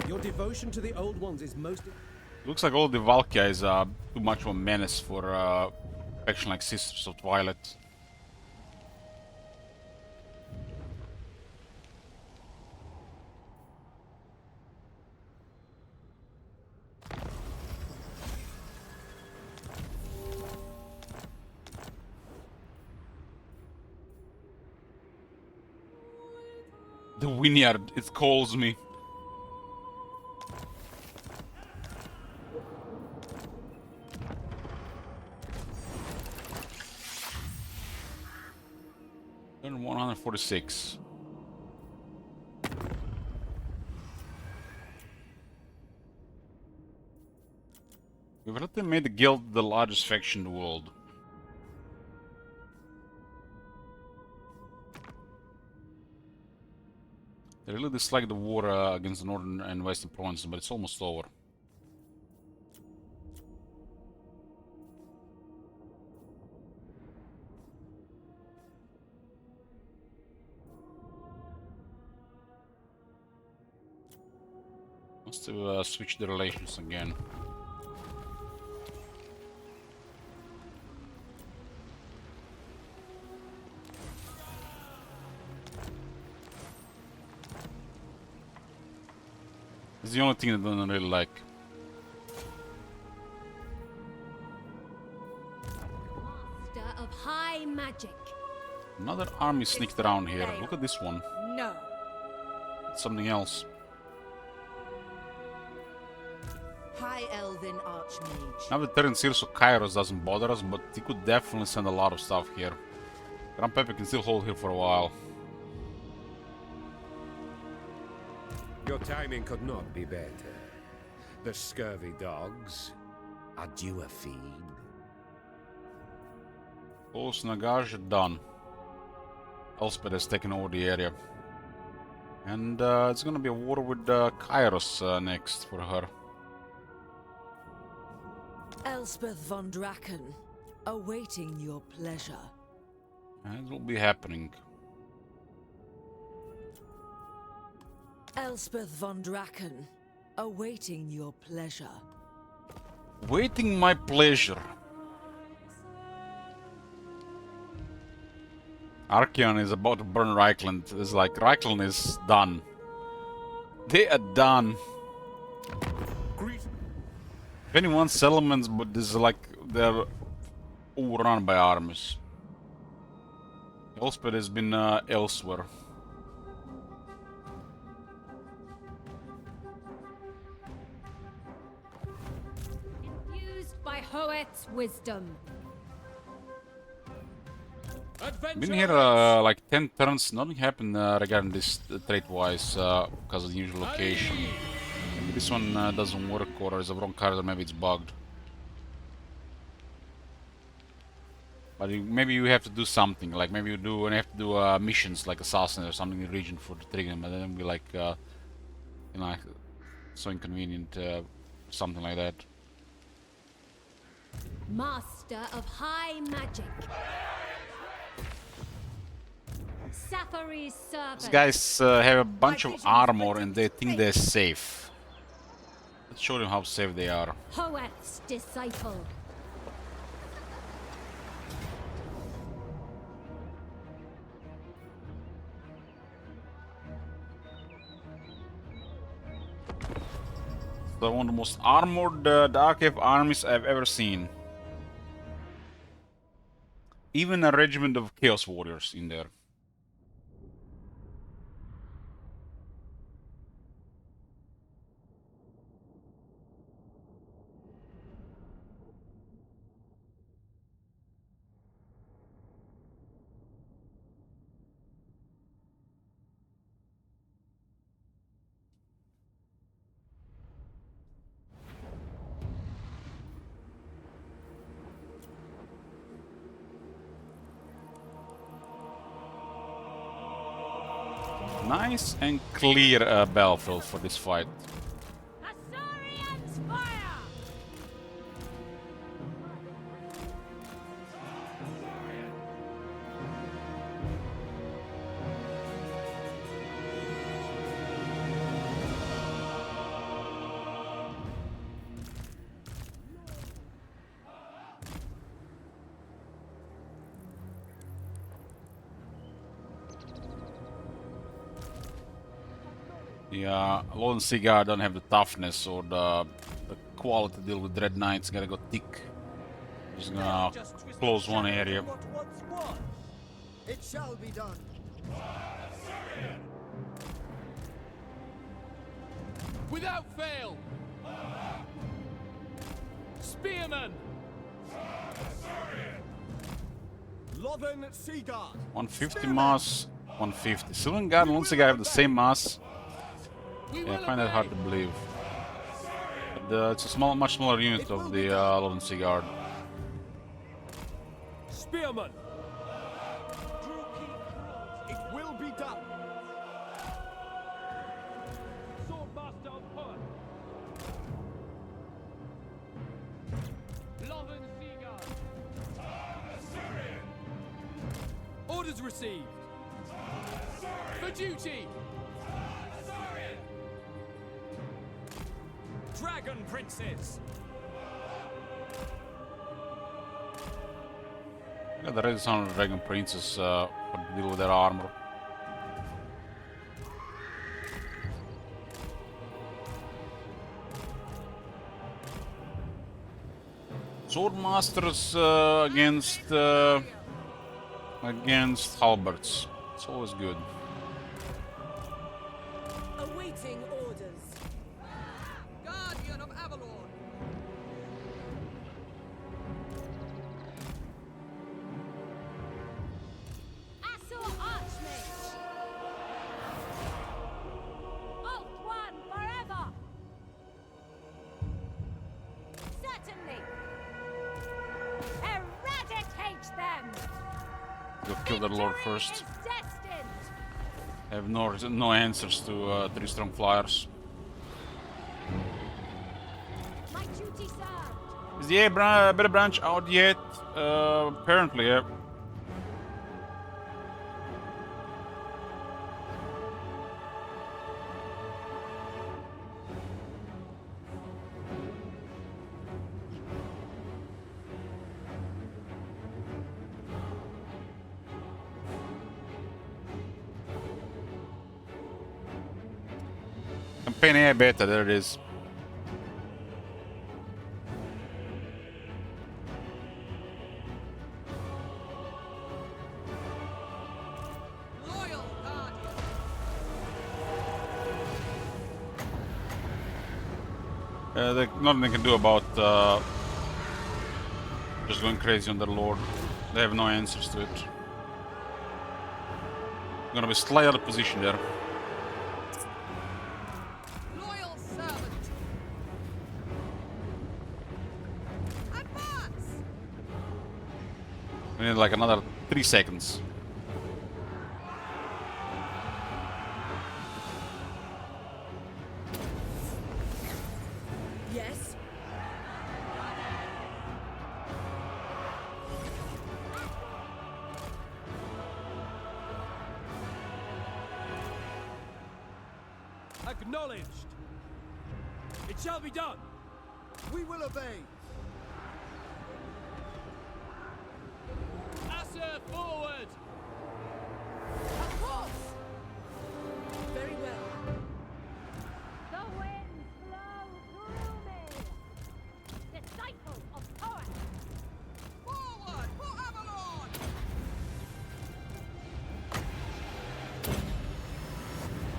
Your devotion to the old ones is most... Looks like all the Valkyria is too much of a menace for faction like Sisters of Twilight. The Vineyard, it calls me. Turn 146. We've already made the guild the largest faction in the world. They really dislike the war against the northern and western provinces, but it's almost over. to switch the relations again. It's the only thing that I don't really like. Master of high magic. Another army sneaked around here. Look at this one. No. It's something else. High Elven Archmage. Now the Terran Seals of Kairos doesn't bother us, but he could definitely send a lot of stuff here. Grand Pepe can still hold here for a while. Your timing could not be better. The scurvy dogs are due a feed. Post Nagaj done. Elspeth has taken over the area. And it's gonna be a war with Kairos next for her. Elspeth von Draken, awaiting your pleasure. And it will be happening. Elspeth von Draken, awaiting your pleasure. Waiting my pleasure. Archeon is about to burn Reichland. It's like Reichland is done. They are done. 21 settlements, but this is like they're overrun by armies. Elspeth has been elsewhere. Infused by Hoet's wisdom. Been here like 10 turns, nothing happened regarding this trait-wise because of the usual location. Maybe this one doesn't work, or is a wrong card, or maybe it's bugged. But maybe you have to do something, like maybe you have to do missions like Assassin or something in the region for the triggering, but then it'll be like, you know, so inconvenient, something like that. Master of high magic. Safari's servant. These guys have a bunch of armor and they think they're safe. Let's show them how safe they are. Hoeth's disciple. So one of the most armored Dark Elf armies I've ever seen. Even a regiment of Chaos Warriors in there. Nice and clear battlefield for this fight. Assyrians fire! Yeah, Lone Cigar don't have the toughness or the quality to deal with Dread Knights. Gotta go thick. Just gonna close one area. It shall be done. Without fail! Spearman! Lothern Seaguard. 150 mass, 150. Sylvan Guard and Lone Cigar have the same mass. Yeah, I find that hard to believe. But it's a much smaller unit of the Lone Cigar. Spearman! It will be done. Swordmaster of Hoeth! Lothern Seaguard! Orders received! For duty! Dragon Princes! Yeah, the Red Sun Dragon Princes for to deal with their armor. Swordmasters against halberds. It's always good. Awaiting orders. Guardian of Avalon. Asur Archmage! Alt One forever! Certainly! Eradicate them! Go kill their lord first. I have no answers to 3 strong flyers. My duty served! Is the better branch out yet? Apparently, yeah. Campaign A beta, there it is. Loyal Guardian. There's nothing they can do about just going crazy on their lord. They have no answers to it. Gonna be slightly out of position there. Loyal servant. Advance. We need like another 3 seconds. Yes. Acknowledged! It shall be done! We will obey. Asur forward! Of course. Very well. The winds blow through me! Disciple of Taurus! Forward for Avalon.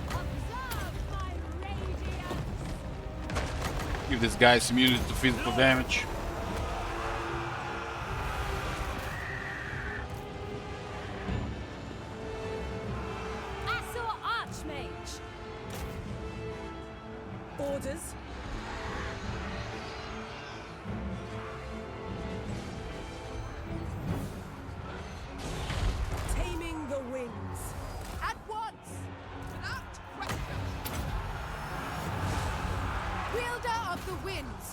Observe my radiance! Give this guy some immunity to physical damage. Asur Archmage! Orders. Taming the winds. At once. Without question. Wielder of the winds.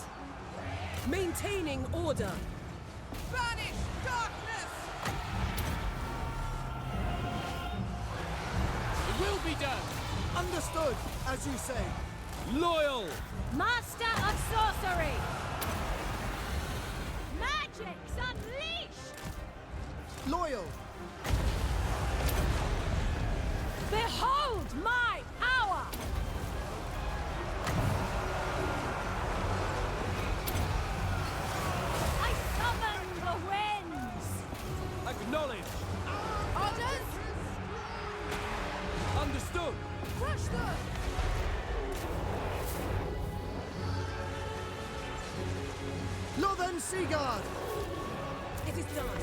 Maintaining order. Banish darkness. It will be done! Understood, as you say. Loyal! Master of Sorcery! Magics unleashed! Loyal. Behold my power! I summon the winds! Acknowledged! Orders. Understood! Crush them. Northern Seaguard. It is done.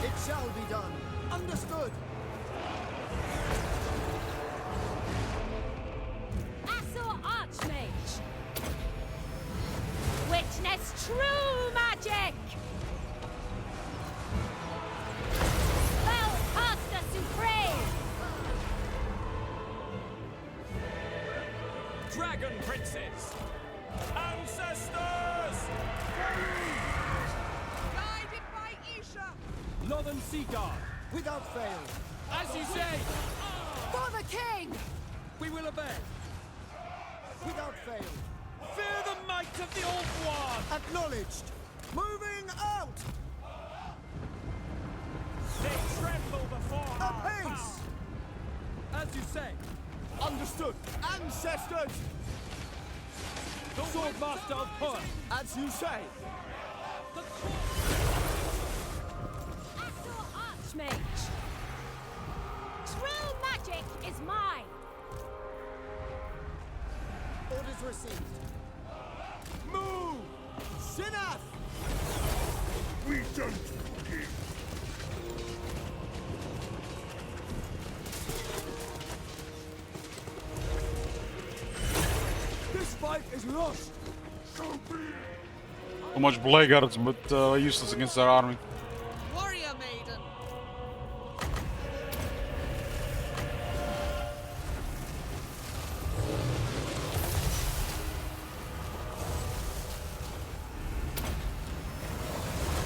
It shall be done. Understood. Asur Archmage! Witness true magic! Spellcaster Supreme! Dragon Princes! Ancestors! Guided by Isha. Northern Sea Guard! Without fail. As you say! For the king. We will obey! without fail. Fear the might of the Old One! Acknowledged. Moving out. They tremble before our Apace. power. As you say. Understood. Ancestors. The Swordmaster of Horn. As you say. Asur Archmage! True magic is mine! Orders received. Move! Sinath! We don't forgive. This fight is lost. So be it. So much blackguards, but useless against our army. Warrior maiden.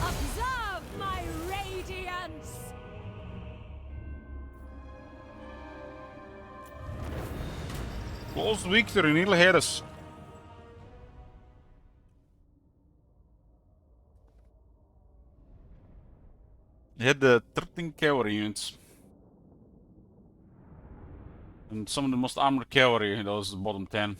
Observe my radiance! Close victory, nearly had us. They had the 13 cavalry units. And some of the most armored cavalry, those bottom 10.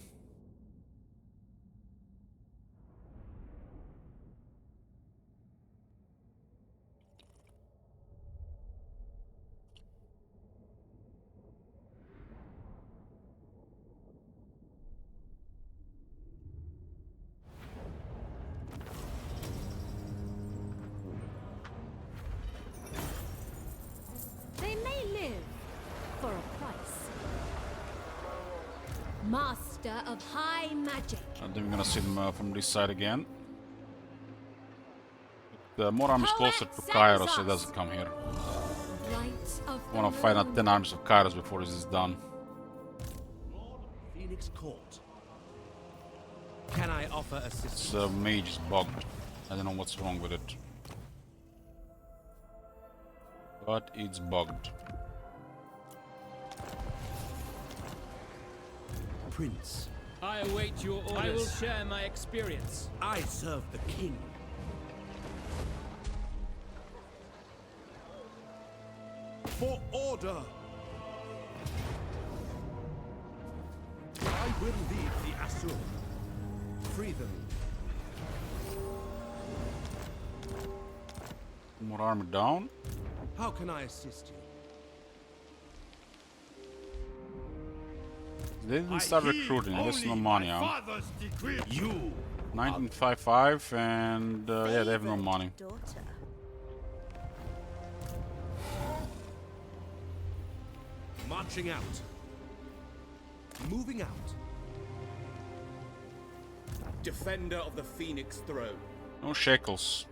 They may live for a price. Master of high magic. I think we're gonna see them from this side again. The more armies closer to Kairos, so it doesn't come here. I wanna fight out 10 armies of Kairos before this is done. Lord of Phoenix Court. Can I offer assistance? This mage is bugged. I don't know what's wrong with it. But it's bugged. Prince. I await your orders. I will share my experience. I serve the king. For order. I will lead the Asur. Free them. More armor down. How can I assist you? They didn't start recruiting, there's no money out. You 1955 and yeah, they have no money. marching out. Moving out. Defender of the Phoenix Throne. No shekels.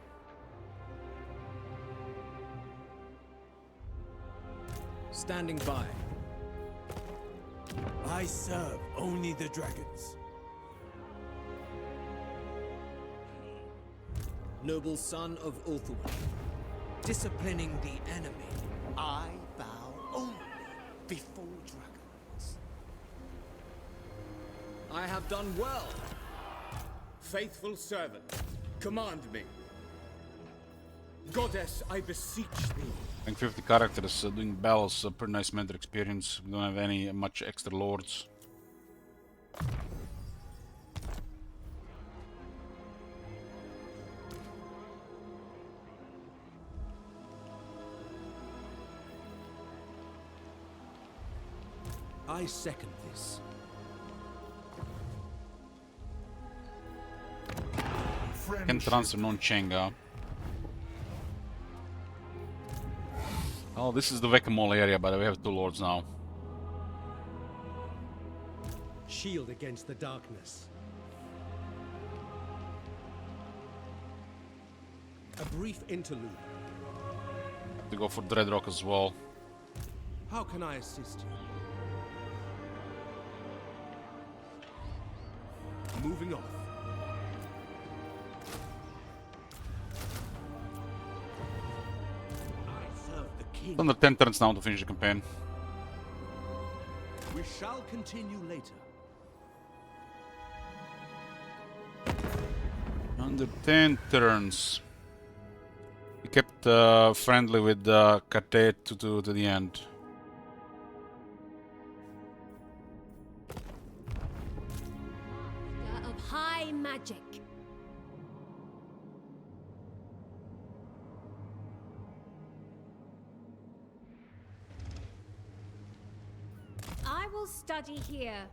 Standing by. I serve only the dragons. Noble son of Ulthuan, disciplining the enemy. I bow only before dragons. I have done well. Faithful servant, command me. Goddess, I beseech thee. I think 50 characters doing battles, a pretty nice mentor experience. We don't have any much extra lords. I second this. Can transfer non-Chenga. Oh, this is the Whack-a-Mole area, but we have 2 lords now. Shield against the darkness. A brief interlude. Have to go for Dreadrock as well. How can I assist you? Moving off. I serve the king. It's under 10 turns now to finish the campaign. We shall continue later. Under 10 turns. He kept friendly with Kate to the end. Master of high magic. I will study here.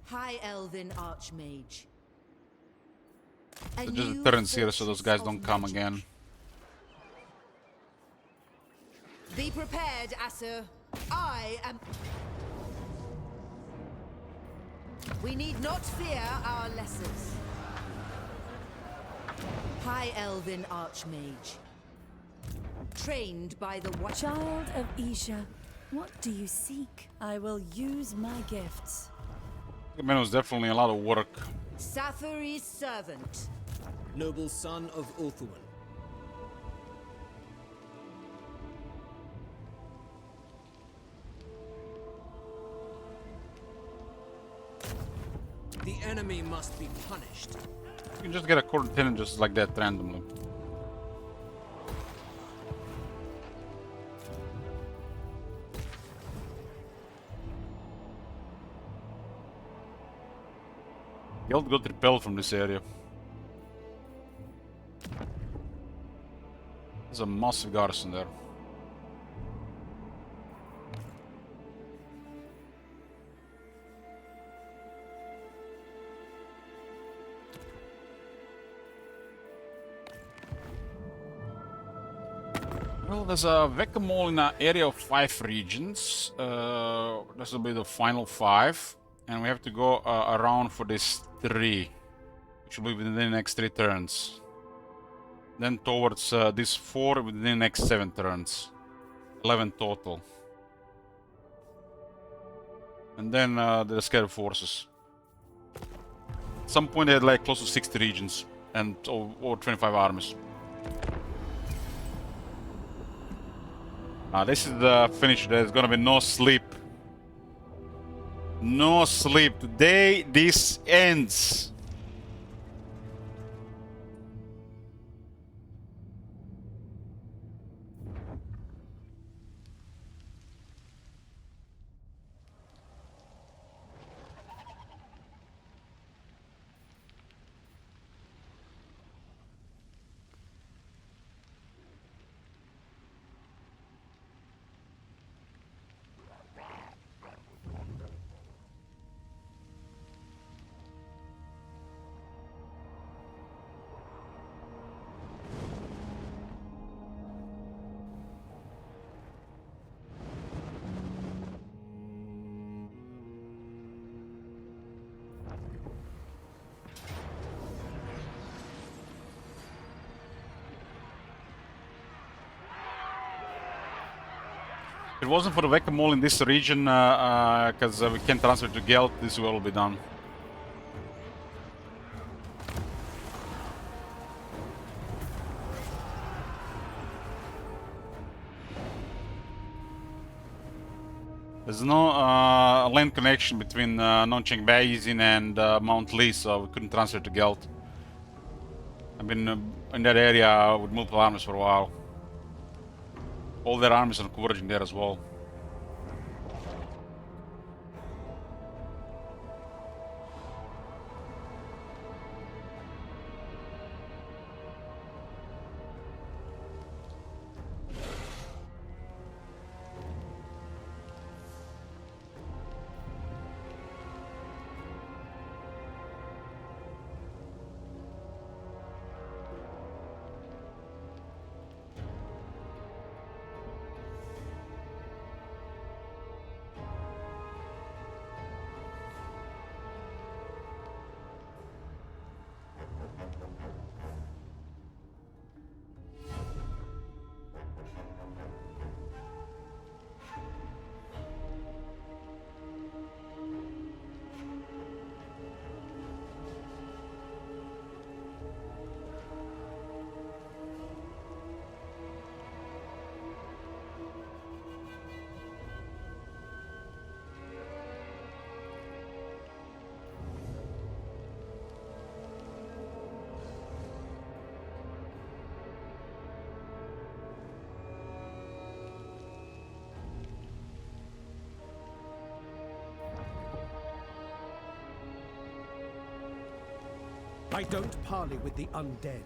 High Elven Archmage. So just the turns here so those guys don't come again. Be prepared, Asur. I am... We need not fear our lessers. High Elven Archmage. Trained by the White... Child of Isha, what do you seek? I will use my gifts. I mean, it was definitely a lot of work. Safari's servant. Noble son of Ulthuan. The enemy must be punished. You can just get a core 10 just like that randomly. Guild got repelled from this area. There's a massive garrison there. Well, there's a Whack-A-Mole in an area of 5 regions. This will be the final 5. And we have to go around for this 3. Which will be within the next 3 turns. Then towards this 4 within the next 7 turns. 11 total. And then the scattered forces. At some point they had like close to 60 regions. And over 25 armies. This is the finish. There's gonna be no sleep. No sleep. Today this ends. If it wasn't for the Whack-A-Mole in this region, because we can't transfer to Gelt, this will all be done. There's no land connection between Noncheng Basin and Mount Lee, so we couldn't transfer to Gelt. I've been in that area with multiple armies for a while. All their armies are converging there as well. I don't parley with the undead.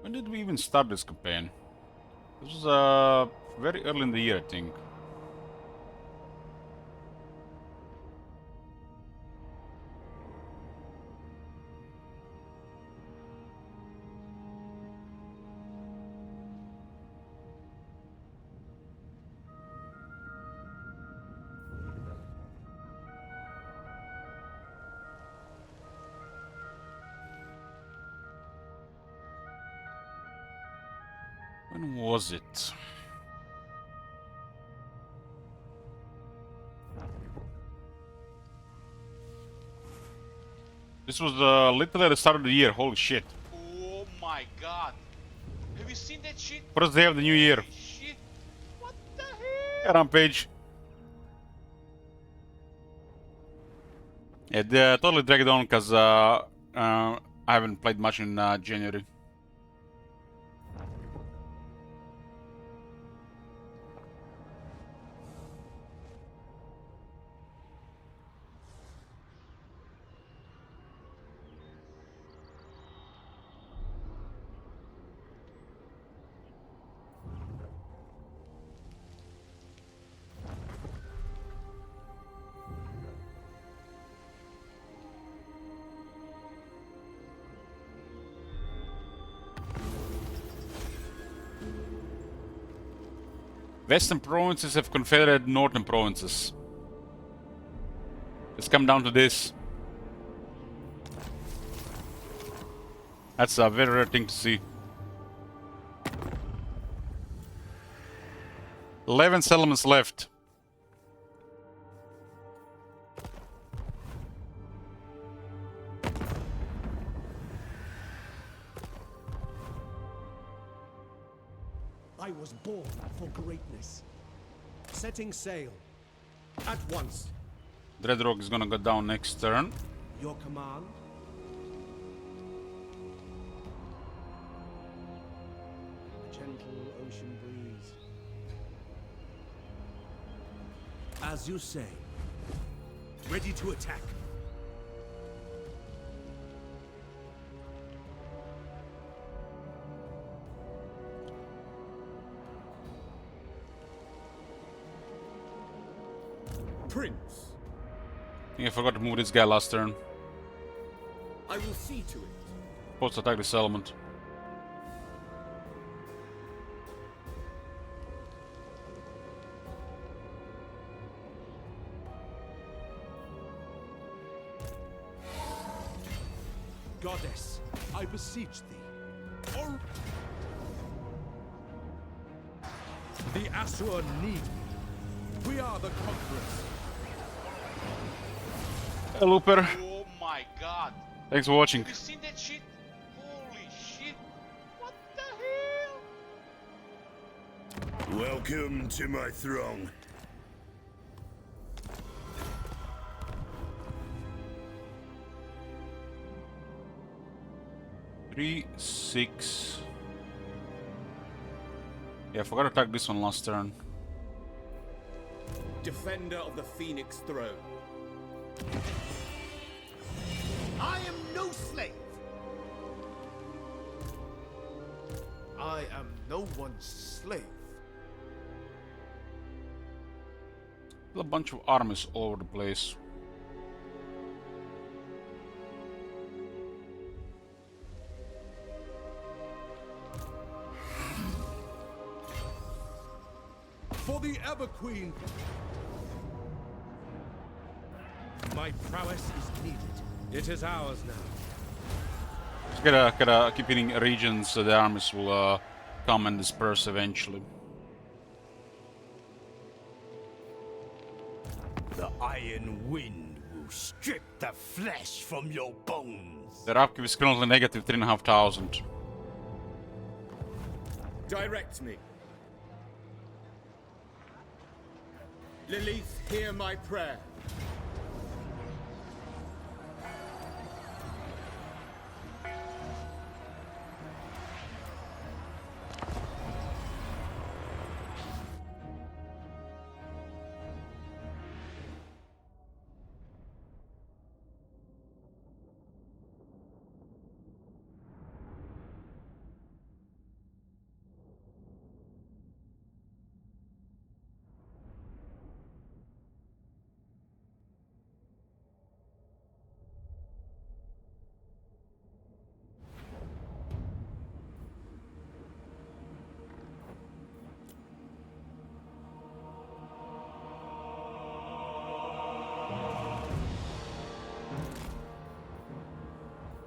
When did we even start this campaign? This was very early in the year, I think. When was it? This was literally the start of the year. Holy shit! Oh my god! Have you seen that shit? First day of the new year. Holy shit! What the hell? Yeah, Rampage. Yeah, they totally dragged on because I haven't played much in January. Western provinces have confederated northern provinces. It's come down to this. That's a very rare thing to see. 11 settlements left. I was born for greatness. Setting sail. At once. Dreadrock is gonna go down next turn. Your command? A gentle ocean breeze. As you say. Ready to attack. Prince. I think I forgot to move this guy last turn. I will see to it. Supposed to attack the settlement. Goddess, I beseech thee. Or... The Asur need me. We are the conquerors. Hey, Looper. Oh my god! Thanks for watching. Have you seen that shit? Holy shit! What the hell? Welcome to my throng. Three, 6. Yeah, I forgot to attack this one last turn. Defender of the Phoenix throne. I am no slave. I am no one's slave. A bunch of armies all over the place. For the Ever Queen. My prowess is needed. It is ours now. Just gotta keep hitting regions so the armies will come and disperse eventually. The iron wind will strip the flesh from your bones. Their upkeep is currently negative 3,500. Direct me. Lilith, hear my prayer.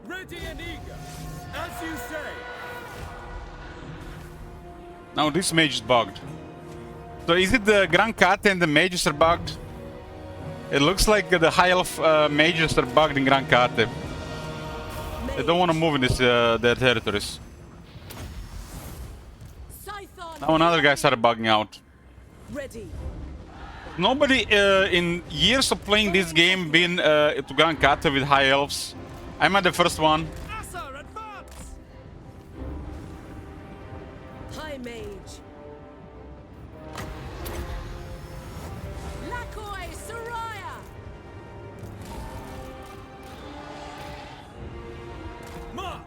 Ready and eager, as you say. Now this mage is bugged. So is it the Grand Kate and the mages are bugged? It looks like the high elf mages are bugged in Grand Kate. They don't want to move in this, their territories. Now another guy started bugging out. Ready. Nobody in years of playing this game been to Grand Kate with high elves. I'm at the first one. High mage. Lakoi Soraya. March.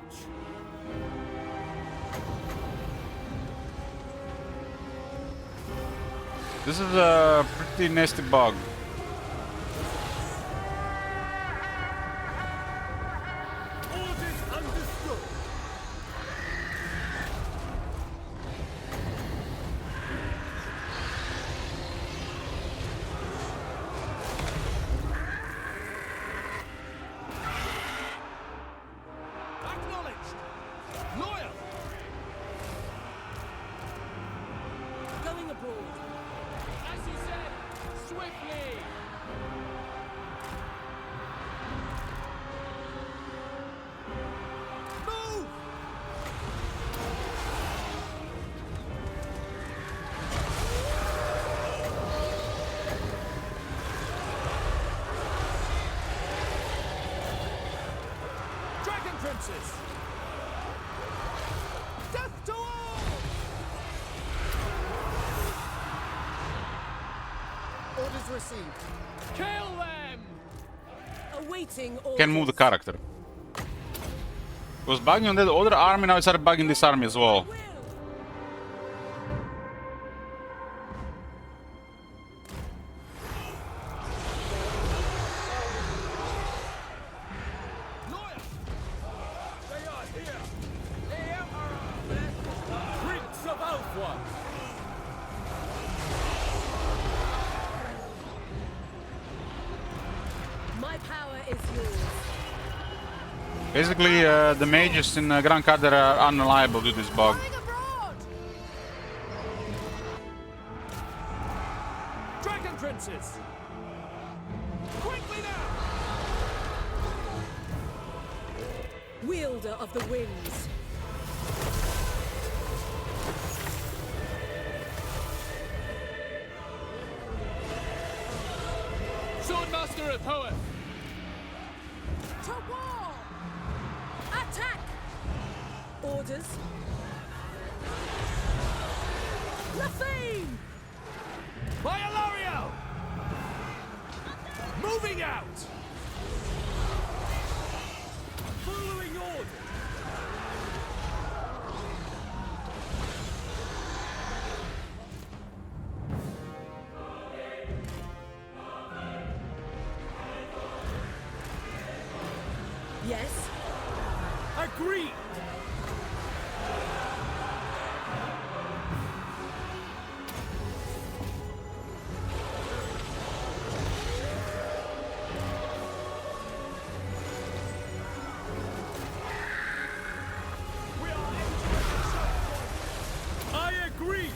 This is a pretty nasty bug. Death to all! Orders received. Kill them! Awaiting orders. Can move the character. Was bugging on that other army, now it started bugging this army as well. Basically, the mages in Grand Kate are unreliable due to this bug. Dragon princes! Quickly now! Wielder of the winds. Swordmaster of Poet! To war! Attack! Orders. Lafine! By Ilario! Moving out! Following order! Yes? Agree! I agree!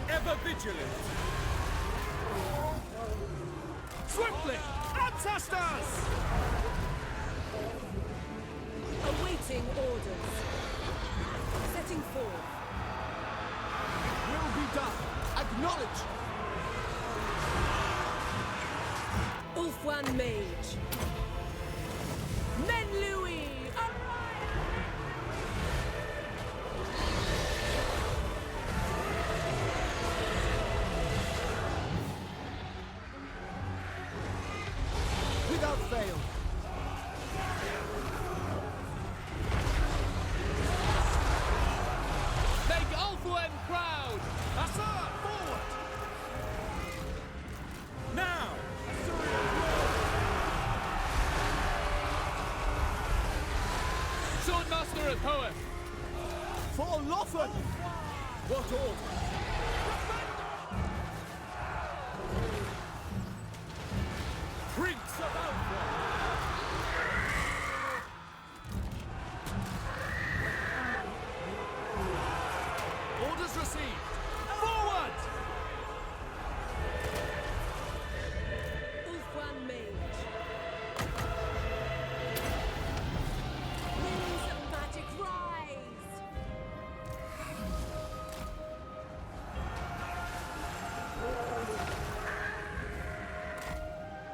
Ever vigilant! Swiftly! Ancestors! Awaiting orders. Setting forth. Will be done. Acknowledge. Ulfwan Mage. Men Louis! Without fail. Make Ulfwen proud! Assa, forward! Now! Swordmaster and poet! For Lothar! What order? Prince of Ulfwen! Orders received. Forward! Ulfwan Mage. Winds of magic rise!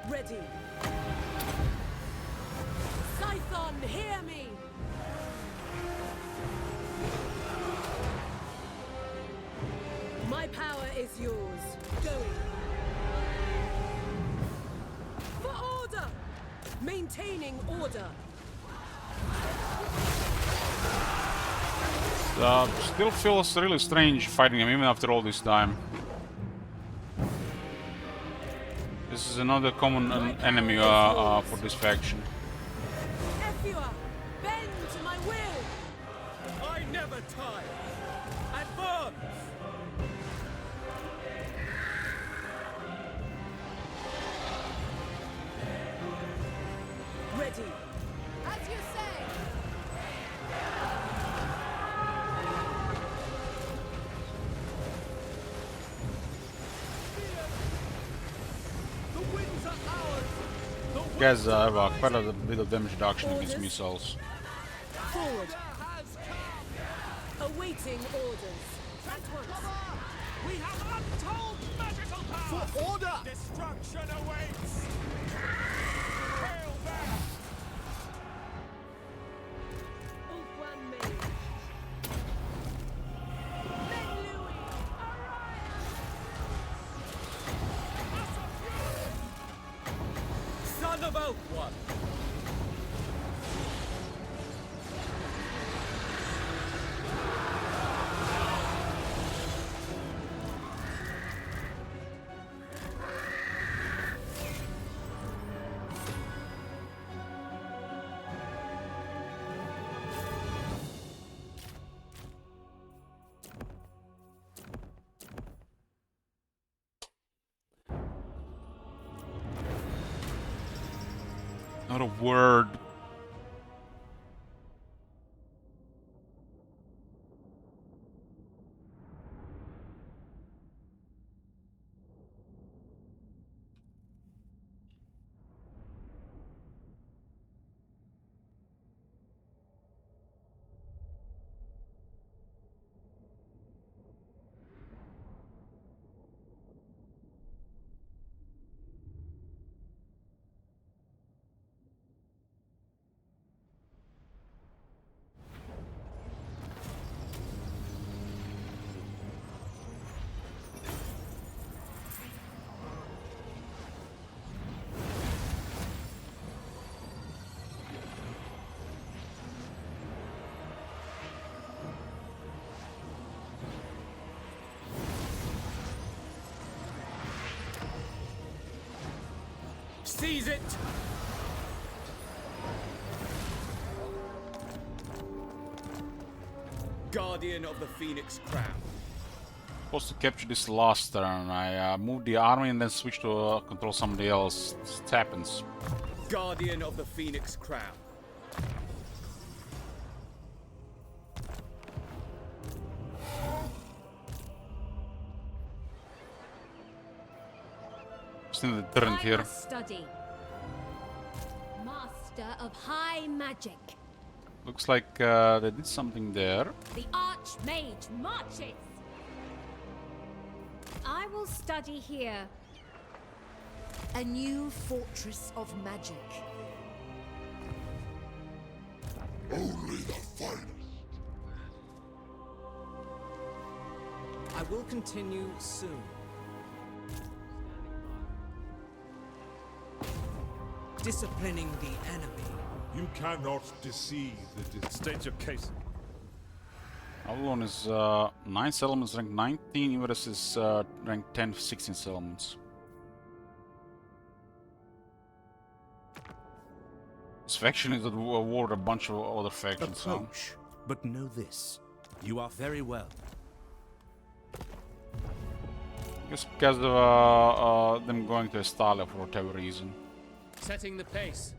Ready. Scython, hear me! My power is yours. Going. For order! Maintaining order. Still feels really strange fighting him even after all this time. This is another common enemy for this faction. Ephua, bend to my will! I never tire! Advance! Ready. As you say. The winds are ours! The Guys have quite a bit of damage reduction against missiles. Forward. Awaiting orders. At once. We have untold magical power! For order! Destruction awaits! Hail there! Ulfwan Mage. Men Louis, Son of Ulfwan! Not a word. it! Guardian of the Phoenix Crown. Supposed to capture this last turn. I moved the army and then switched to control somebody else. It happens. Guardian of the Phoenix Crown. Still the turn I here. must study. Master of high magic. Looks like they did something there. The Archmage marches. I will study here. A new fortress of magic. Only the finest. I will continue soon. Disciplining the enemy. You cannot deceive the State your case. Avalon is 9 settlements, rank 19. Everest is rank 10, 16 settlements. This faction is at war with a bunch of other factions. Approach, but know this. You are very well. I guess because of them going to Estalia for whatever reason. Setting the pace.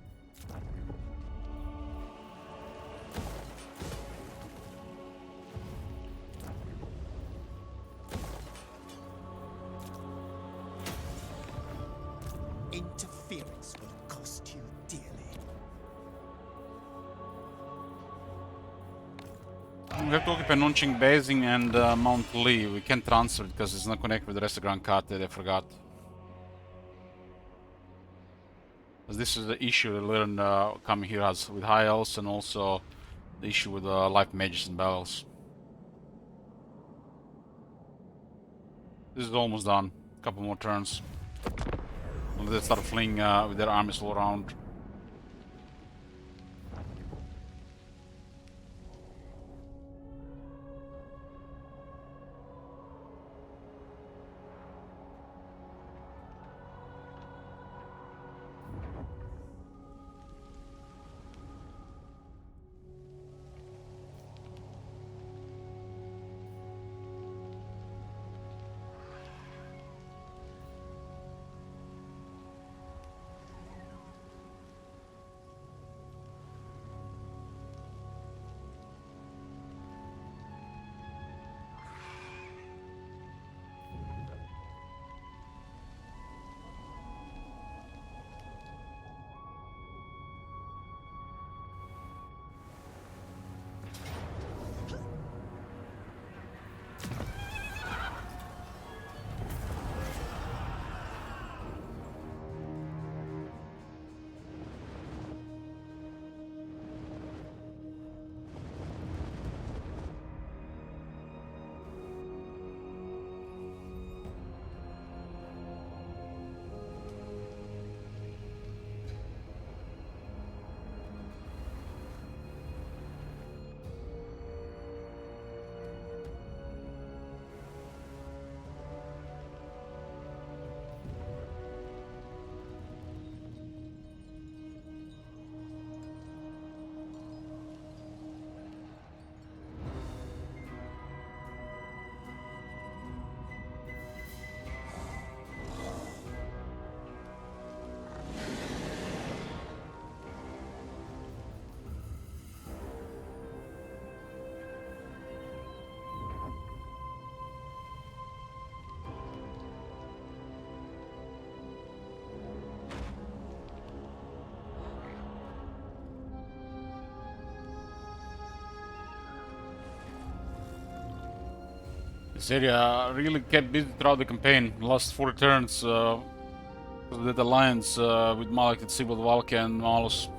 Interference will cost you dearly. We have to occupy Nonching Basing and Mount Lee. We can't transfer it because it's not connected with the rest of Grand Carte. I forgot. This is the issue we learned coming here as with high elves, and also the issue with life mages and battles. This is almost done. A couple more turns. Unless they start fleeing with their armies all around. This area really kept busy throughout the campaign. Last 4 turns that alliance with Malek, Tsibil, Valke and Malus.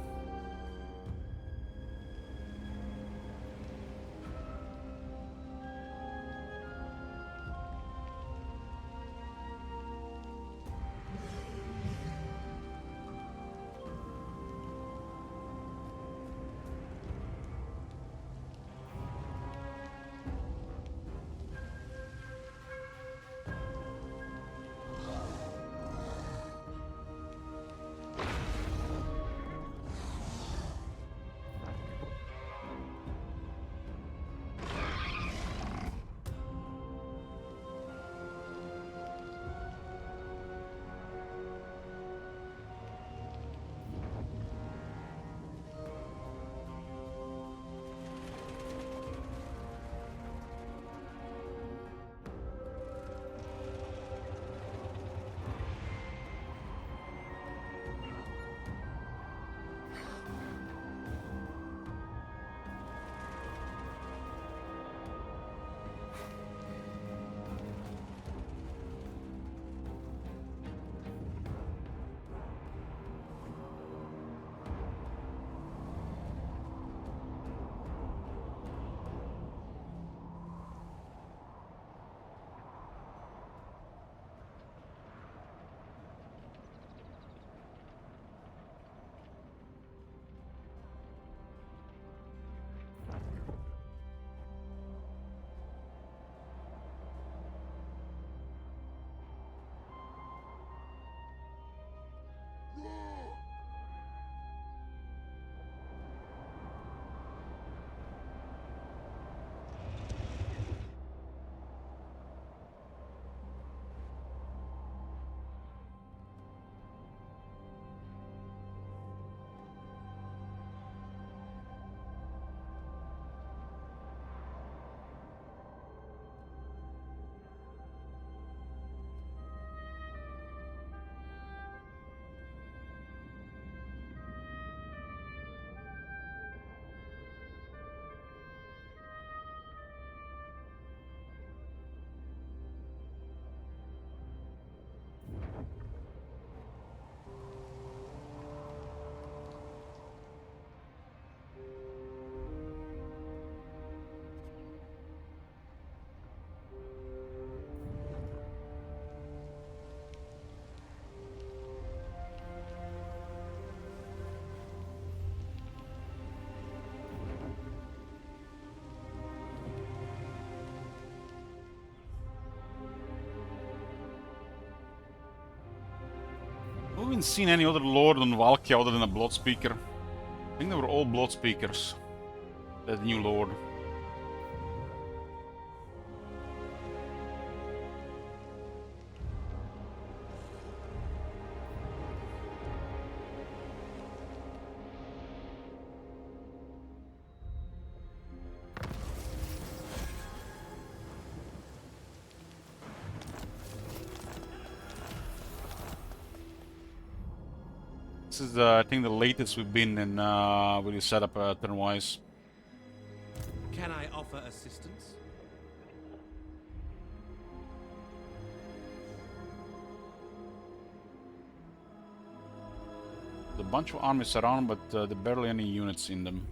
didn't see any other lord on Valkia other than a blood speaker. I think they were all blood speakers. That new lord. This is, I think, the latest we've been in with the setup turn-wise. Can I offer assistance? There's a bunch of armies around, but there are barely any units in them.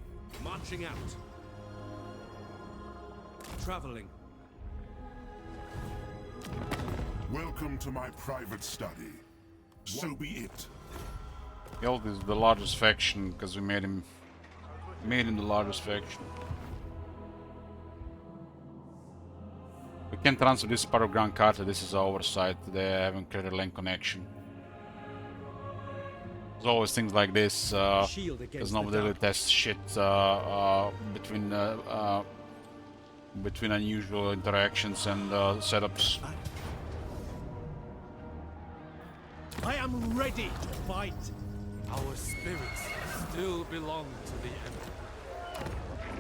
Marching out. Traveling. Welcome to my private study. So be it. Geld is the largest faction because we made him the largest faction. We can transfer this part of Grand Carta. This is our oversight. They haven't created a lane connection. There's always things like this because nobody really tests shit between unusual interactions and setups. I am ready to fight. Our spirits still belong to the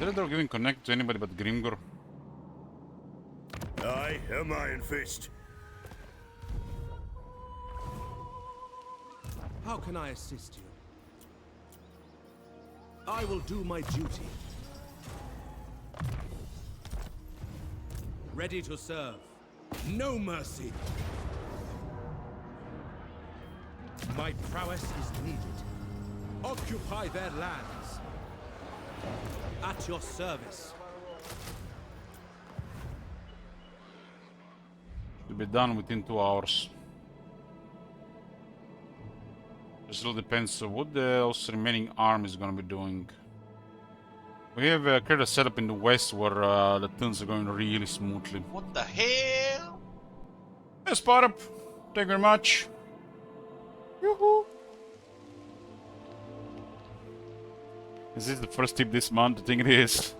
enemy. They're giving connect to anybody but Grimgor. I am Iron Fist. How can I assist you? I will do my duty. Ready to serve. No mercy. My prowess is needed. Occupy their lands. At your service. To be done within 2 hours. It still depends on what else remaining army is gonna be doing. We have created a setup in the west where the turns are going really smoothly. What the hell? Yes, Sparta. Thank you very much. Yoo-hoo. Is this the first tip this month? I think it is.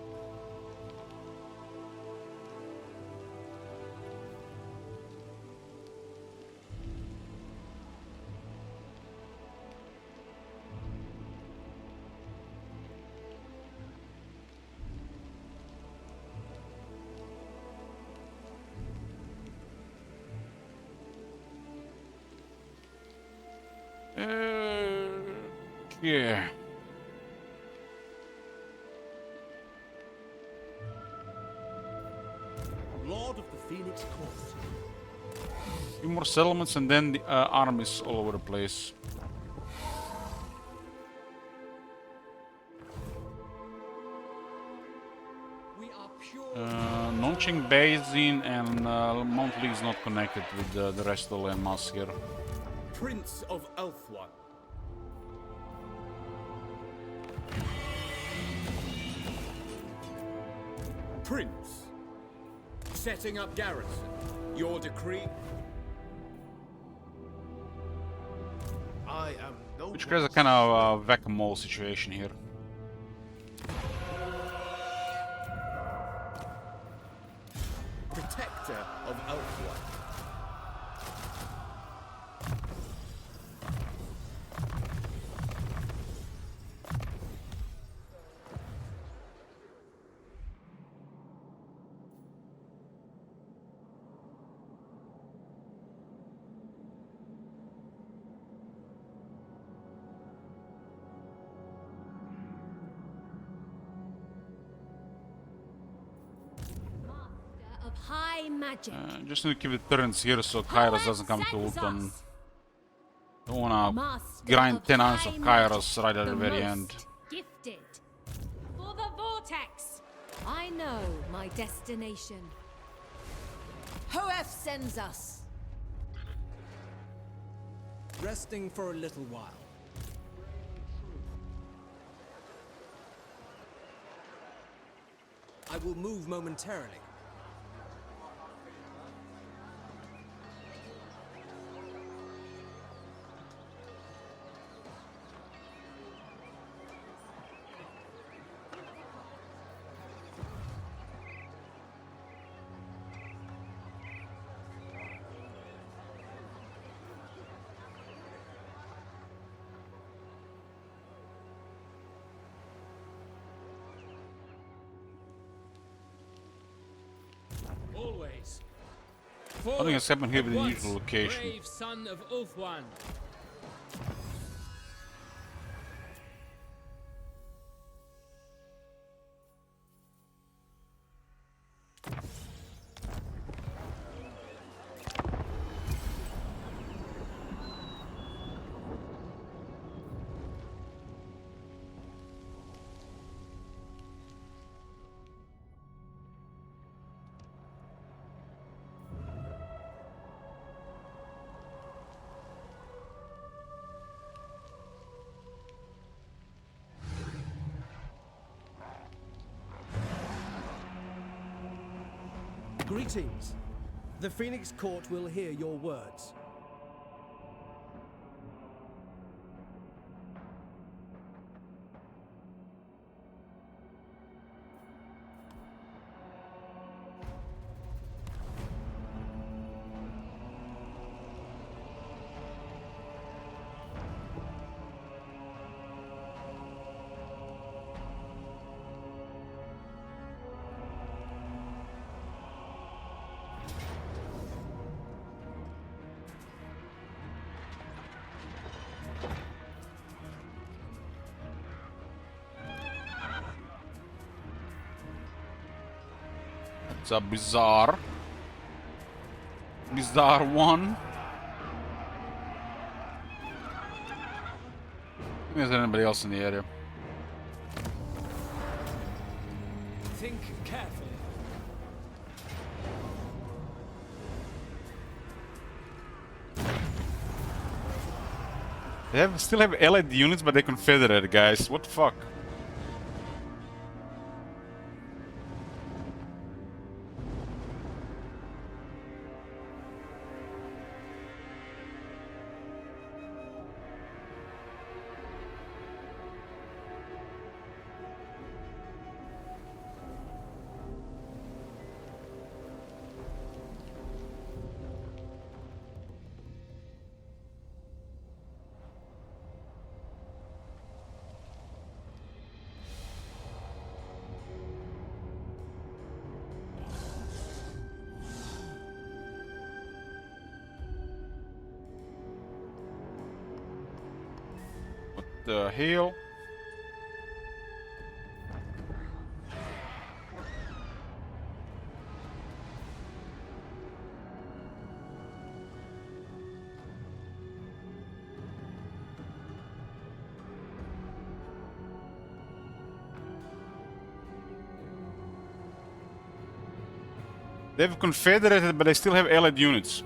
Yeah. Lord of the Phoenix Course. Few more settlements and then the armies all over the place. Nonching Basin and Mount Lee is not connected with the rest of the landmass here. Prince of Elfwan. Prince. Setting up garrison. Your decree? I am no Which creates a kind of whack-a-mole situation here. Protector of Elfwan. Of high magic. Just need to keep the turrets here so Kairos doesn't come to Ultan. Don't wanna grind 10 hours of Kairos right at the very end. Gifted. For the vortex. I know my destination. Hoef sends us. Resting for a little while. I will move momentarily. always. Nothing has happened here At with the once, usual location. brave son of Ulthuan. Greetings. The Phoenix Court will hear your words. It's a bizarre one. Is there anybody else in the area? Think carefully. They still have allied units, but they're Confederate, guys. What the fuck? The hell? They've confederated, but they still have allied units.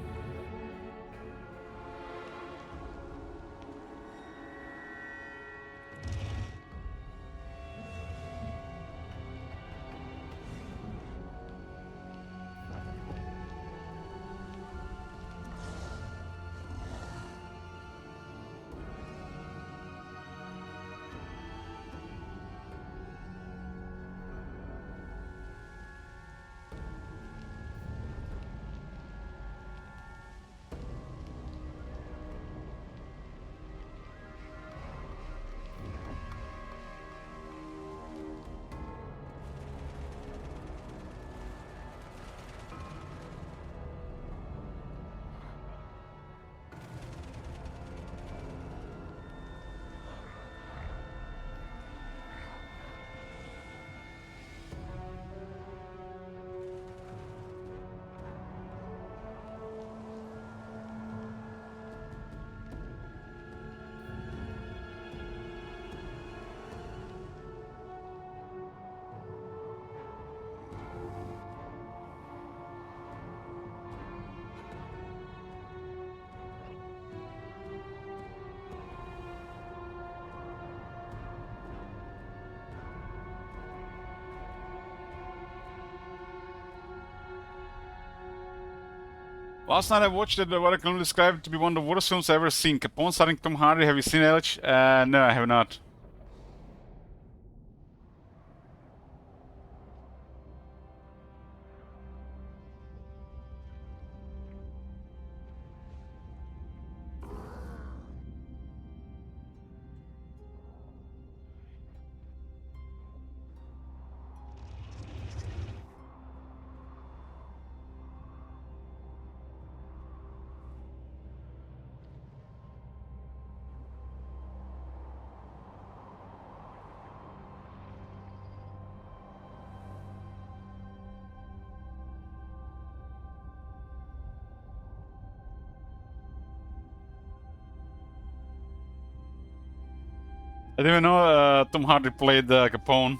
Last night I watched what I can only describe to be one of the worst films I've ever seen. Capone starring Tom Hardy. Have you seen it, Elch? No, I have not. I didn't even know Tom Hardy played Capone.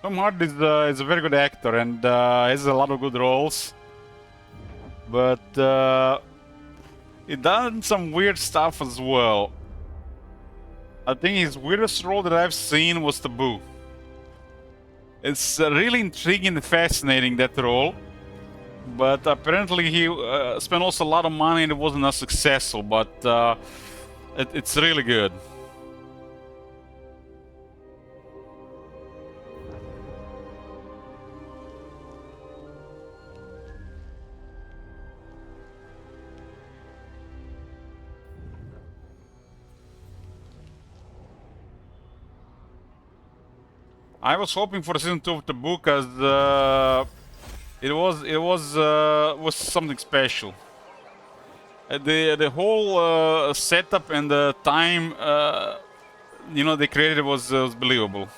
Tom Hardy is a very good actor and has a lot of good roles. But he done some weird stuff as well. I think his weirdest role that I've seen was Taboo. It's really intriguing and fascinating, that role. But apparently he spent also a lot of money and it wasn't as successful, but it's really good. I was hoping for season 2 of Taboo because was something special. The whole setup and the time you know they created was believable.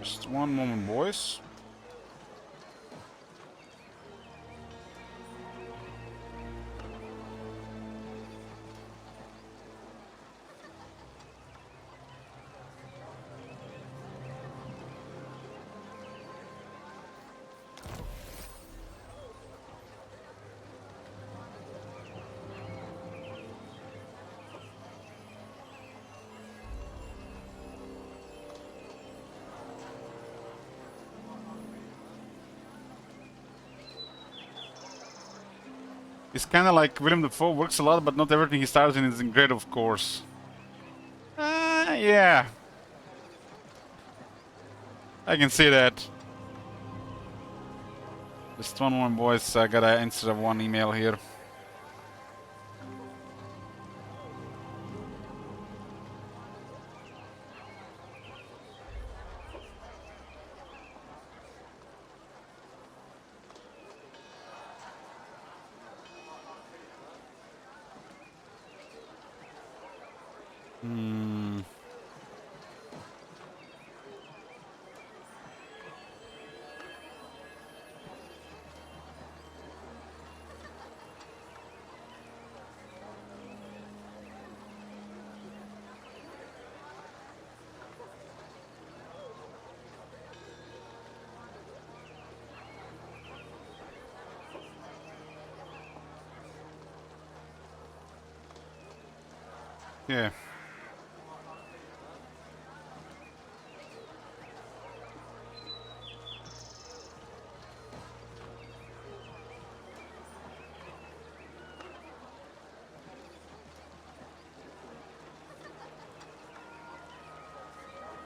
Just one moment, boys. It's kind of like Willem Dafoe, works a lot, but not everything he stars in is great, of course. Yeah. I can see that. Just one more, boys. I gotta answer one email here. Yeah.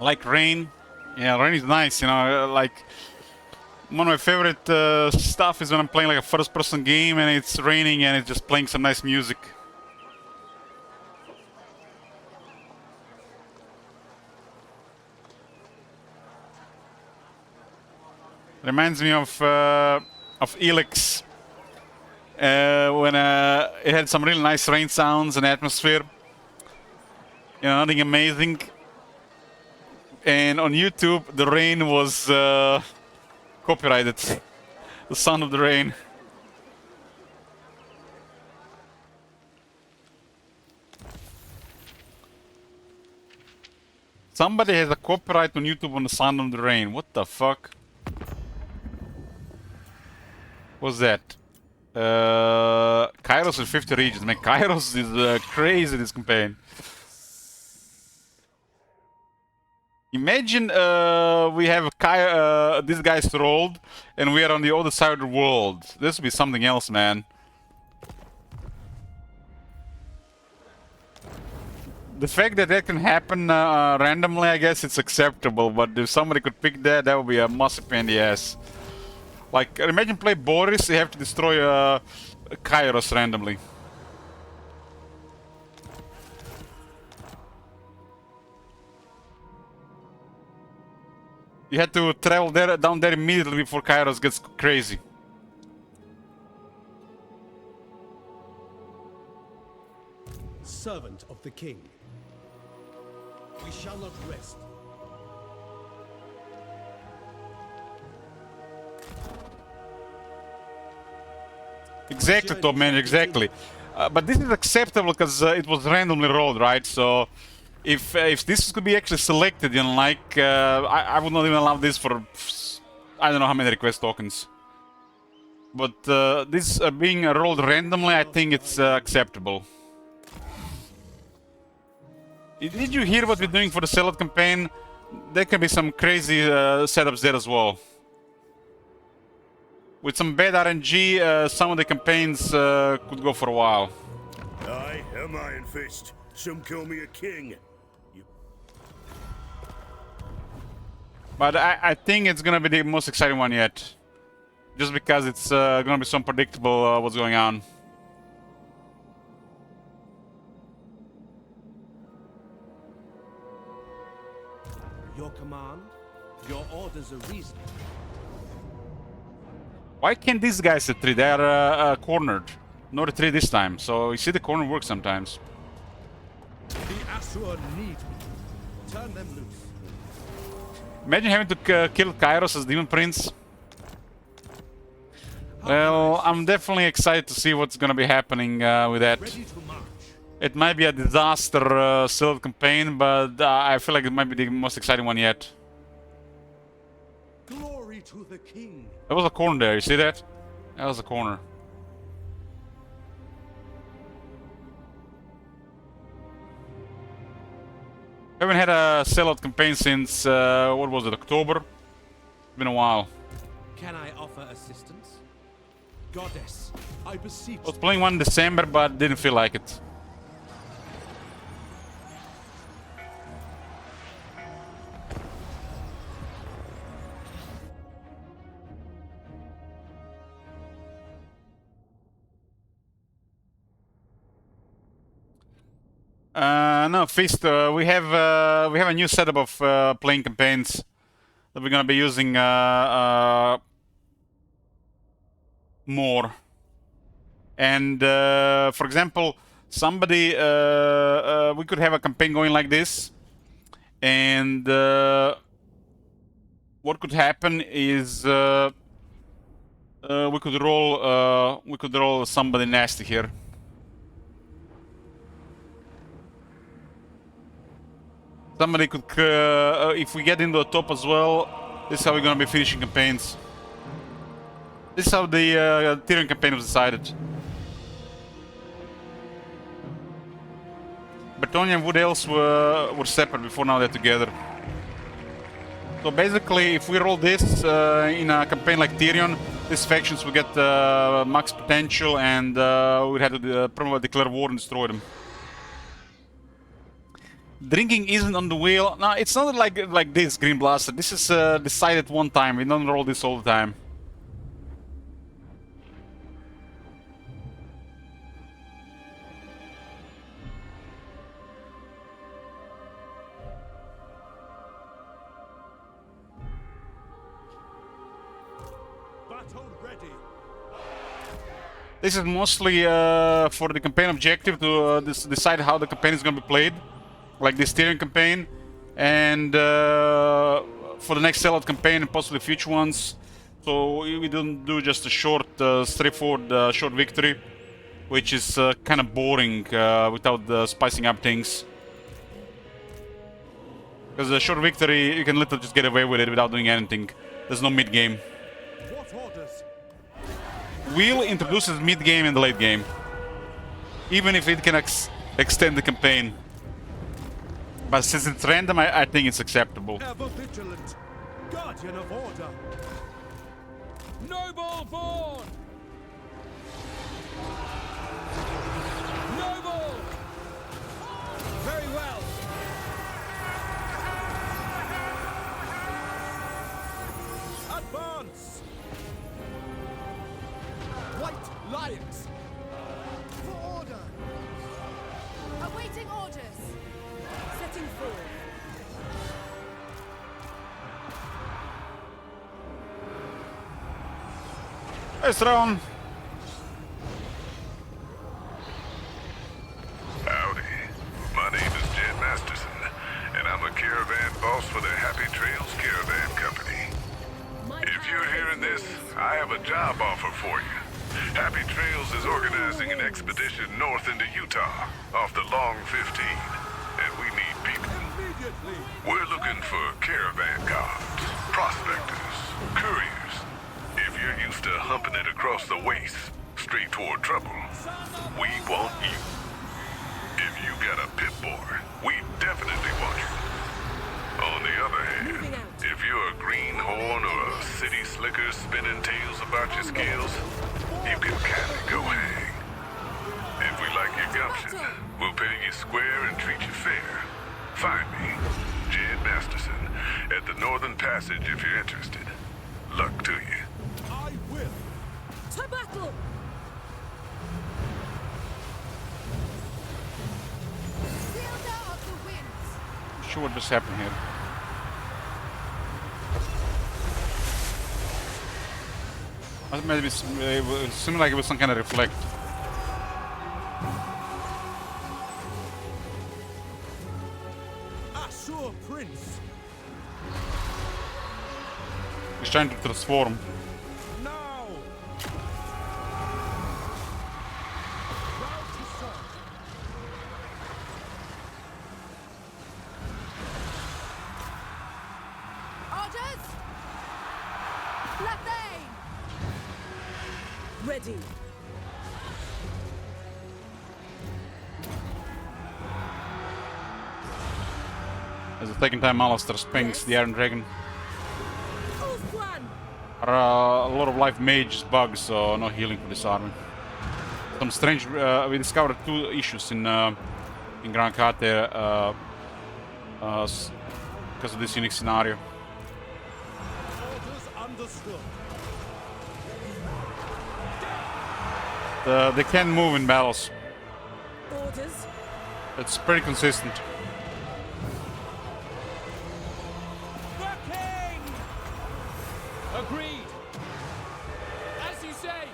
Like Rain. Yeah, Rain is nice, you know, like one of my favorite stuff is when I'm playing like a first-person game and it's raining and it's just playing some nice music. Reminds me of Elix when it had some really nice rain sounds and atmosphere. You know, nothing amazing. And on YouTube, the rain was copyrighted. The sound of the rain. Somebody has a copyright on YouTube on the sound of the rain. What the fuck? What's that? Kairos in 50 regions. Man, Kairos is crazy this campaign. Imagine we have these guys rolled and we are on the other side of the world. This would be something else, man. The fact that that can happen randomly, I guess it's acceptable, but if somebody could pick that, that would be a massive pain in the ass. Like, imagine play Boris, you have to destroy Kairos randomly. You had to travel there, down there immediately before Kairos gets crazy. Servant of the king. We shall not rest. Exactly, Top Man, exactly. But this is acceptable because it was randomly rolled, right? So if this could be actually selected, you know, like I would not even allow this for I don't know how many request tokens. But this being rolled randomly, I think it's acceptable. Did you hear what we're doing for the Sellout campaign? There can be some crazy setups there as well. With some bad RNG, some of the campaigns could go for a while. I am Iron Fist. Some call me a king. But I think it's gonna be the most exciting one yet. Just because it's gonna be so unpredictable what's going on. Your command, your orders are reasonable. Why can't these guys retreat? They are cornered. No retreat this time. So you see the corner works sometimes. The Asur need me. Turn them loose. Imagine having to kill Kairos as Demon Prince. Well, I'm definitely excited to see what's gonna be happening with that. It might be a disaster Sellout campaign, but I feel like it might be the most exciting one yet. Glory to the king. There was a corner there, you see that? That was a corner. Haven't had a Sellout campaign since, what was it, October? It's been a while. Can I offer assistance? Goddess, I beseech. I was playing one in December, but didn't feel like it. No, Feast. We have a new setup of playing campaigns that we're gonna be using more. And for example, somebody we could have a campaign going like this, and what could happen is we could roll somebody nasty here. Somebody could, if we get into the top as well, this is how we're gonna be finishing campaigns. This is how the Tyrion campaign was decided. Bretonia and Wood Elves were separate before, now they're together. So basically, if we roll this in a campaign like Tyrion, these factions will get max potential, and we'd have to probably declare war and destroy them. Drinking isn't on the wheel. No, it's not like this, Green Blaster. This is decided one time. We don't roll this all the time. Battle ready. This is mostly for the campaign objective to decide how the campaign is going to be played. Like this Tyrion campaign, and for the next Sellout campaign and possibly future ones. So we don't do just a short, straightforward short victory, which is kind of boring without spicing up things. Because a short victory, you can literally just get away with it without doing anything. There's no mid-game. What orders? Wheel introduces mid-game and late game, even if it can extend the campaign. But since it's random, I think it's acceptable. Ever vigilant, guardian of order. Noble born! Noble! Very well. defiance. For order. Awaiting orders. Setting forth. Hey, Thrawn. Howdy. My name is Jed Masterson, and I'm a caravan boss for the Happy Trails Caravan Company. If you're hearing this, I have a job offer for you. Happy Trails is organizing an expedition north into Utah, off the Long 15, and we need people. We're looking for caravan guards, prospectors, couriers. If you're used to humping it across the waste, straight toward trouble, we want you. If you got a pit boy, we definitely want you. On the other hand, if you're a greenhorn or a city slicker spinning tales about your skills, you can kinda go hang. If we like your gumption, we'll pay you square and treat you fair. Find me, Jed Masterson, at the Northern Passage if you're interested. Luck to you. I will. To battle! Wielder of the winds. Sure what just happened here. Maybe it seemed like it was some kind of reflect. Asur Prince. He's trying to transform. Now. Round to serve. Orders. Eataine. Ready. As the second time Alistair spanks the Iron Dragon. Ulfwan. A lot of life mages bugs, so no healing for this army. Some strange. We discovered two issues in Grand Kate because of this unique scenario. Orders understood. They can move in battles. Orders. It's pretty consistent. Agreed. As you say.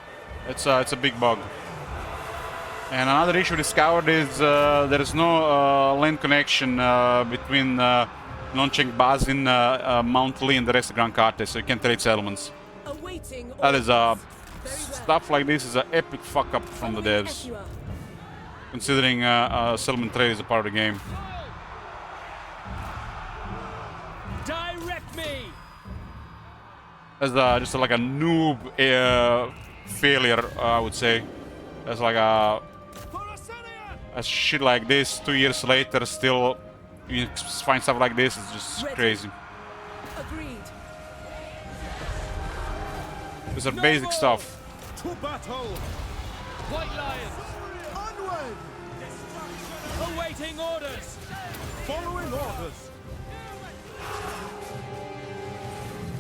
It's a big bug. And another issue discovered is there is no land connection between Noncheng Bazin, Mount Lee, and the rest of Grand Kate, so you can trade settlements. Awaiting That is stuff like this is an epic fuck up from the devs, considering settlement trade is a part of the game. Direct me. That's just like a noob failure, I would say. That's like a shit like this 2 years later, still you find stuff like this. It's just crazy. Agreed. These are basic stuff. To battle. White Lions. Onward. Awaiting orders. Following orders.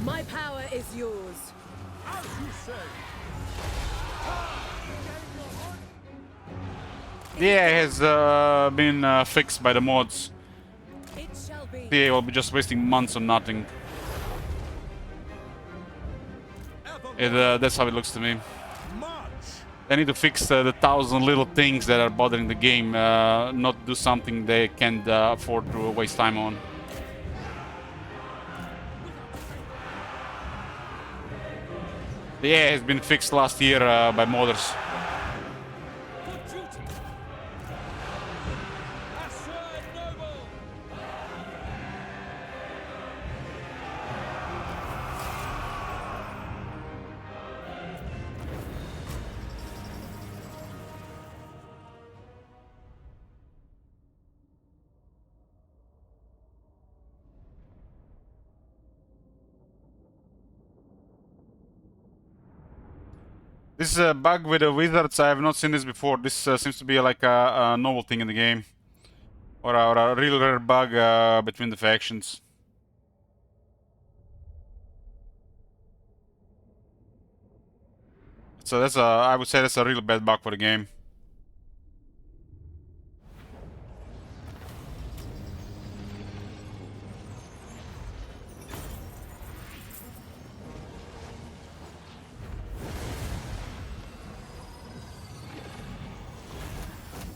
My power is yours. As you say. Yeah, it has been fixed by the mods. It shall be. Yeah, will be just wasting months on nothing. That's how it looks to me. They need to fix the 1,000 little things that are bothering the game, not do something they can't afford to waste time on. Yeah, it's been fixed last year by modders. This is a bug with the wizards. I have not seen this before. This seems to be like a novel thing in the game. Or a real rare bug between the factions. So that's I would say that's a really bad bug for the game.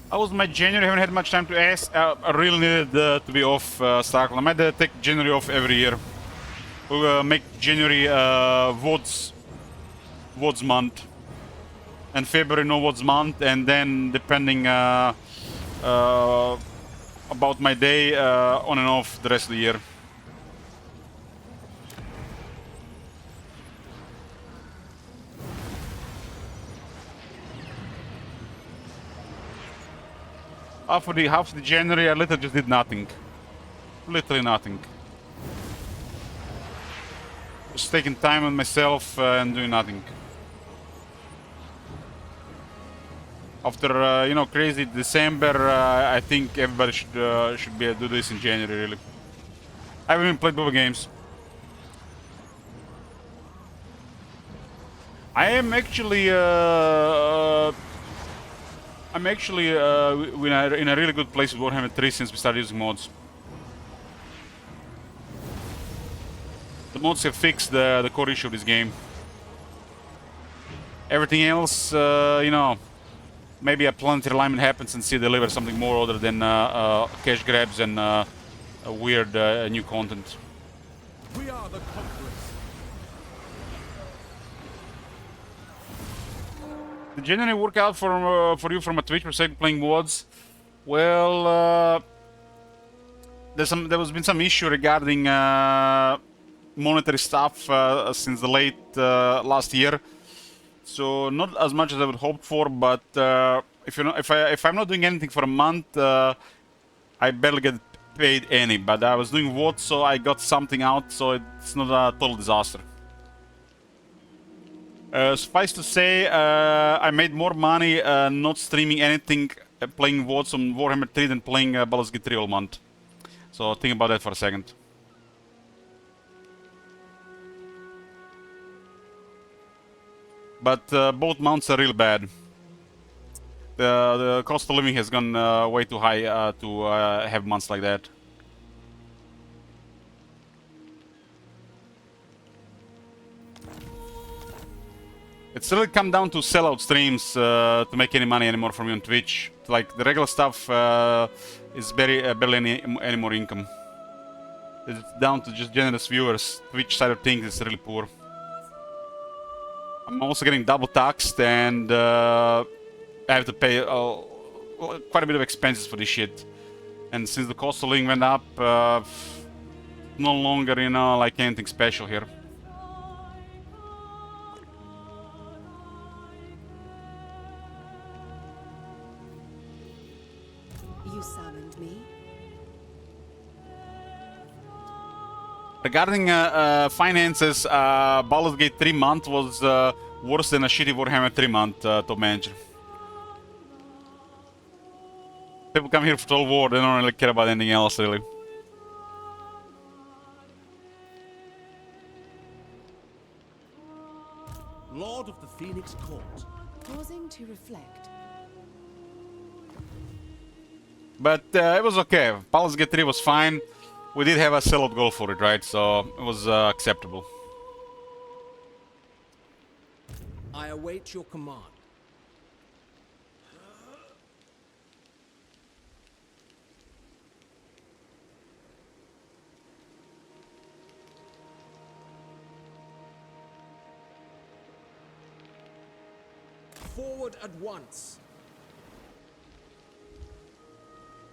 How was my January? I haven't had much time to ask. I really needed to be off Starkland. I might take January off every year. We'll make January WODS month. And February no WODS month. And then depending about my day, on and off the rest of the year. Half of the January, I literally just did nothing. Literally nothing. Just taking time on myself and doing nothing. After you know, crazy December, I think everybody should do this in January. Really, I haven't even played mobile games. I am actually in a really good place with Warhammer 3 since we started using mods. The mods have fixed the core issue of this game. Everything else, you know, maybe a planetary alignment happens and see deliver something more other than cash grabs and weird new content. We are the conquerors. Did January work out for you from a Twitch perspective playing WODs? Well, there has been some issue regarding monetary stuff since the late last year. So not as much as I would hope for, but if I'm not doing anything for a month, I barely get paid any. But I was doing WODs, so I got something out, so it's not a total disaster. Suffice to say, I made more money not streaming anything, playing WODs on Warhammer 3 than playing Baldur's Gate 3 all month. So think about that for a second. But both mounts are real bad. The cost of living has gone way too high to have months like that. It's really come down to sellout streams to make any money anymore from you on Twitch. Like the regular stuff is barely any more income. It's down to just generous viewers. Twitch side of things is really poor. I'm also getting double taxed and I have to pay quite a bit of expenses for this shit. And since the cost of living went up, no longer, you know, like anything special here. You summoned me? Regarding finances, Baldur's Gate 3 month was worse than a shitty Warhammer 3 month, Top Manager. People come here for Total War, they don't really care about anything else, really. Lord of the Phoenix Court. Pausing to reflect. But it was okay. Baldur's Gate 3 was fine. We did have a sellout goal for it, right? So it was acceptable. I await your command. Forward at once.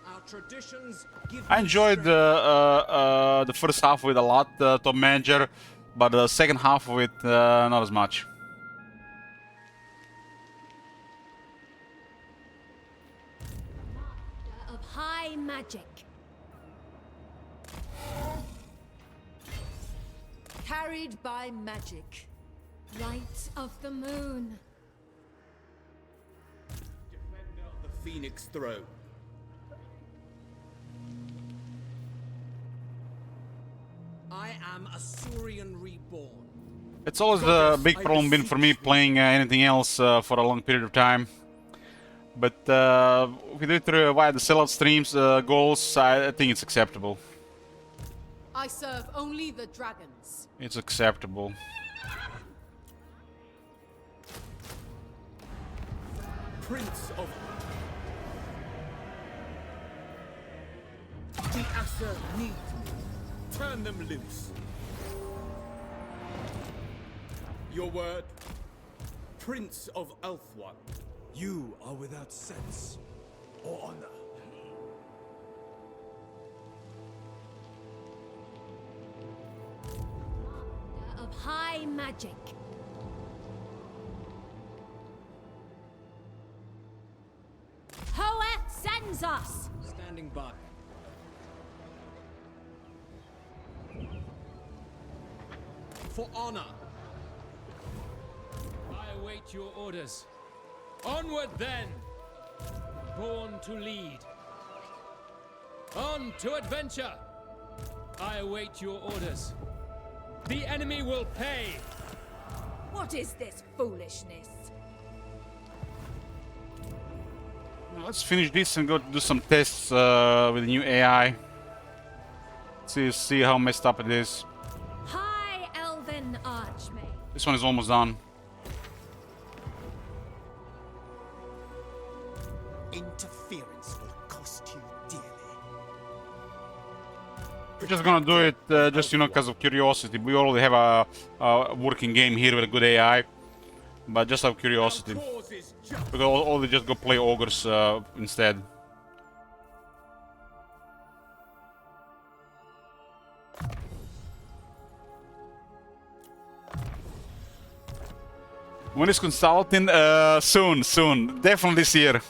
Our traditions give I enjoyed the first half of it a lot, Top Manager, but the second half of it not as much. Of high magic. Carried by magic. Light of the moon. Defender of the Phoenix throne. I am a Saurian reborn. It's always a big problem been for me playing anything else for a long period of time. But if we do it through via the sellout streams goals, I think it's acceptable. I serve only the dragons. It's acceptable. Prince of... The Asher need me. Turn them loose. Your word, Prince of Elfwan. You are without sense or honor. Of high magic. Hoeth sends us! Standing by. For honor. I await your orders. Onward then! Born to lead. On to adventure! I await your orders. The enemy will pay! What is this foolishness? Let's finish this and go do some tests with the new AI. See how messed up it is. High Elven Archmage. This one is almost done. Interference will cost you dearly. We're just gonna do it just, you know, because of curiosity. We already have a working game here with a good AI. But just out of curiosity. Because all they just go play ogres instead. When is consulting? Soon. Definitely this year.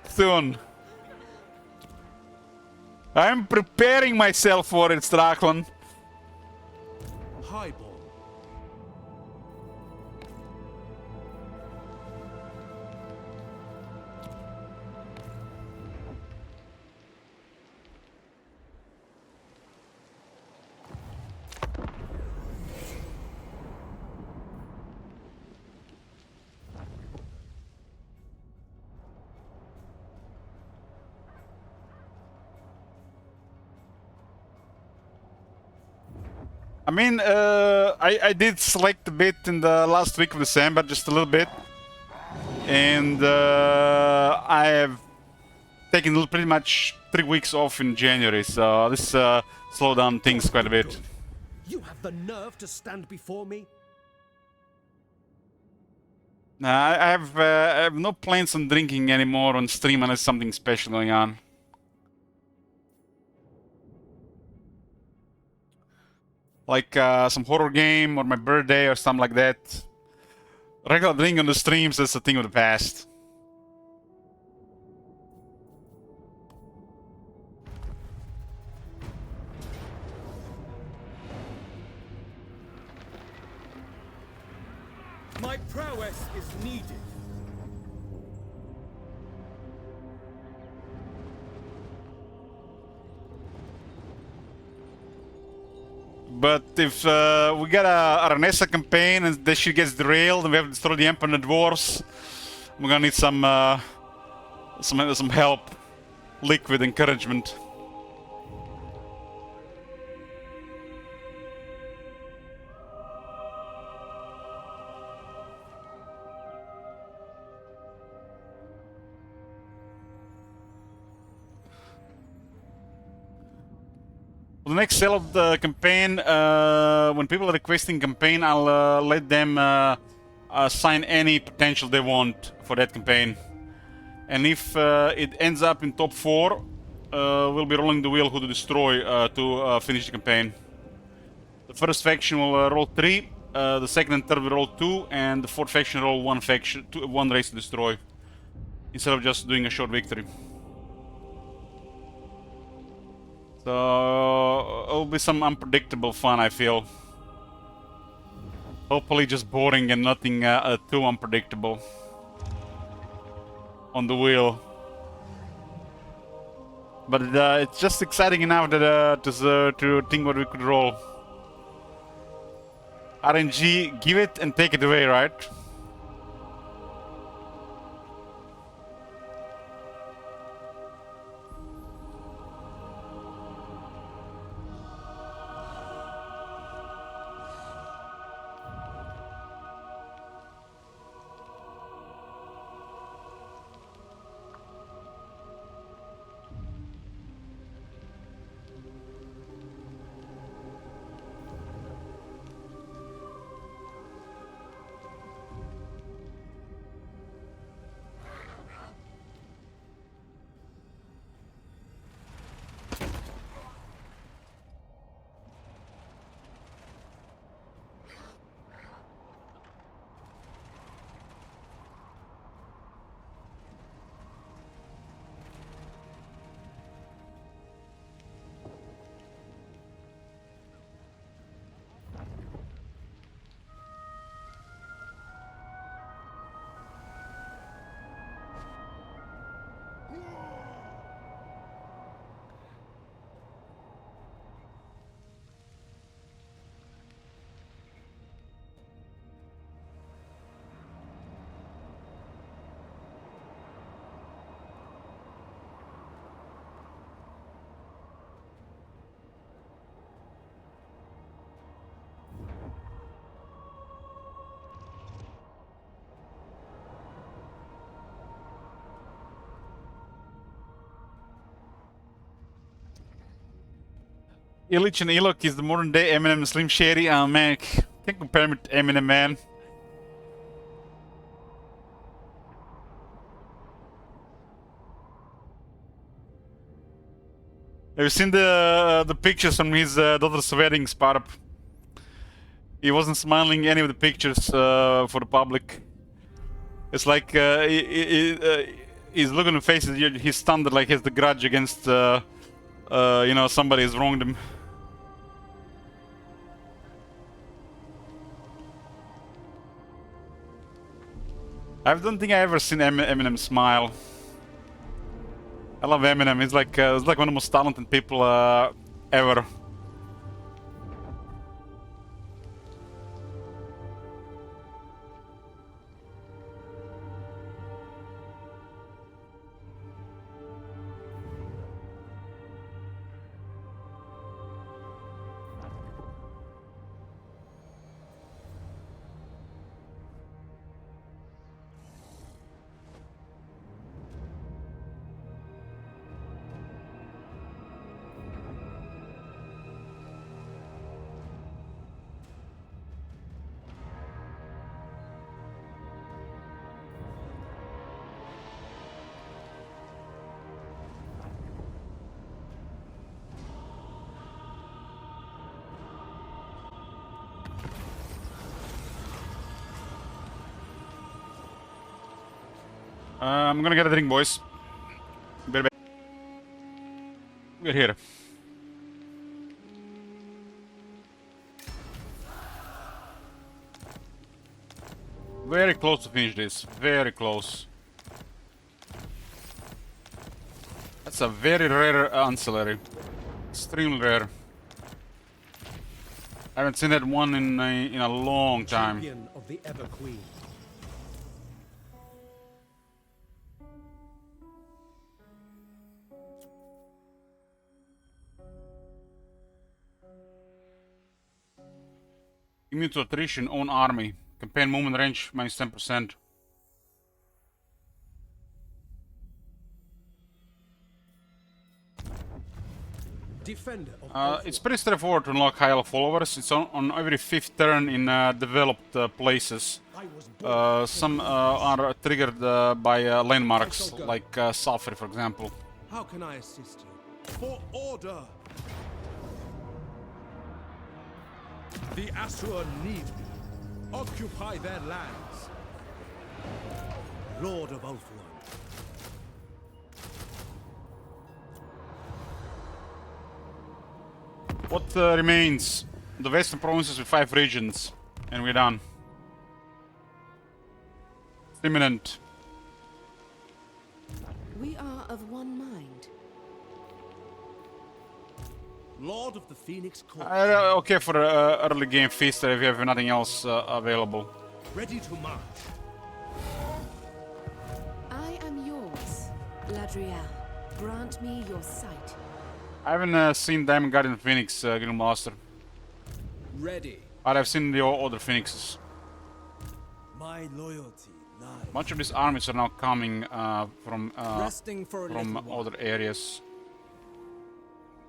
Soon. I'm preparing myself for it, Strachan. Highborn. I mean, I did select a bit in the last week of December, just a little bit. And I have taken pretty much 3 weeks off in January, so this slowed down things quite a bit. You have the nerve to stand before me? I have no plans on drinking anymore on stream unless something special going on. Like some horror game or my birthday or something like that. Regular drinking on the streams, that's a thing of the past. My prowess is needed. But if we get a Aranessa campaign and this shit gets derailed and we have to destroy the Emperor and the Dwarves, we're gonna need some help. Liquid encouragement. For the next sale of the campaign, when people are requesting campaign, I'll let them assign any potential they want for that campaign. And if it ends up in top 4, we'll be rolling the wheel who to destroy to finish the campaign. The first faction will roll 3, the second and third will roll 2, and the fourth faction roll 1 race to destroy, instead of just doing a short victory. So it'll be some unpredictable fun, I feel. Hopefully just boring and nothing too unpredictable on the wheel. But it's just exciting enough that to think what we could roll. RNG, give it and take it away, right? Illich and Ilok is the modern day Eminem Slim Shady. Man, can't compare him to Eminem, man. Have you seen the pictures from his daughter's wedding, Sparp? He wasn't smiling any of the pictures for the public. It's like he's looking at faces. He's stunned, like he has the grudge against you know, somebody has wronged him. I don't think I ever seen Eminem smile. I love Eminem. He's like one of the most talented people ever. I'm gonna get a drink, boys. We're here. Very close to finish this. Very close. That's a very rare ancillary. Extremely rare. I haven't seen that one in a long time. Champion of the Ever Queen. Immune to attrition, own army. Campaign movement range minus 10%. Defender of it's pretty straightforward to unlock high level followers. It's on every 5th turn in developed places. Some are triggered by landmarks, like Sulphur, for example. How can I assist you? For order! The Asur need me. Occupy their lands. Lord of Ulthuan. What remains? The western provinces with 5 regions. And we're done. It's imminent. We are of one mind. Lord of the Phoenix Court. Okay for early game feast if you have nothing else available. Ready to march. I am yours, Ladriel. Grant me your sight. I haven't seen Diamond Guardian Phoenix, Guildmaster. Ready. But I've seen the other Phoenixes. My loyalty lies. Much of these armies are now coming from other areas.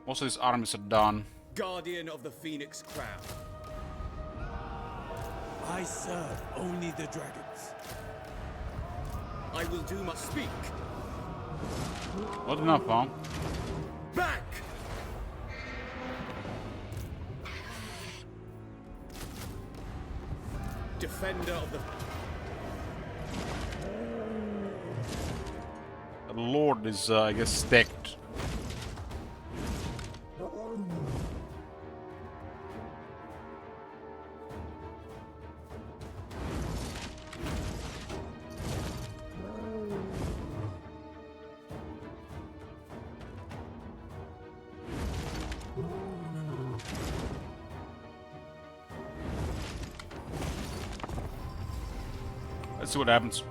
Most of these armies are done. Guardian of the Phoenix Crown. I serve only the dragons. I will do my speak. Not enough, huh? Back! Defender of the... The Lord is, I guess, stacked. Let's see what happens.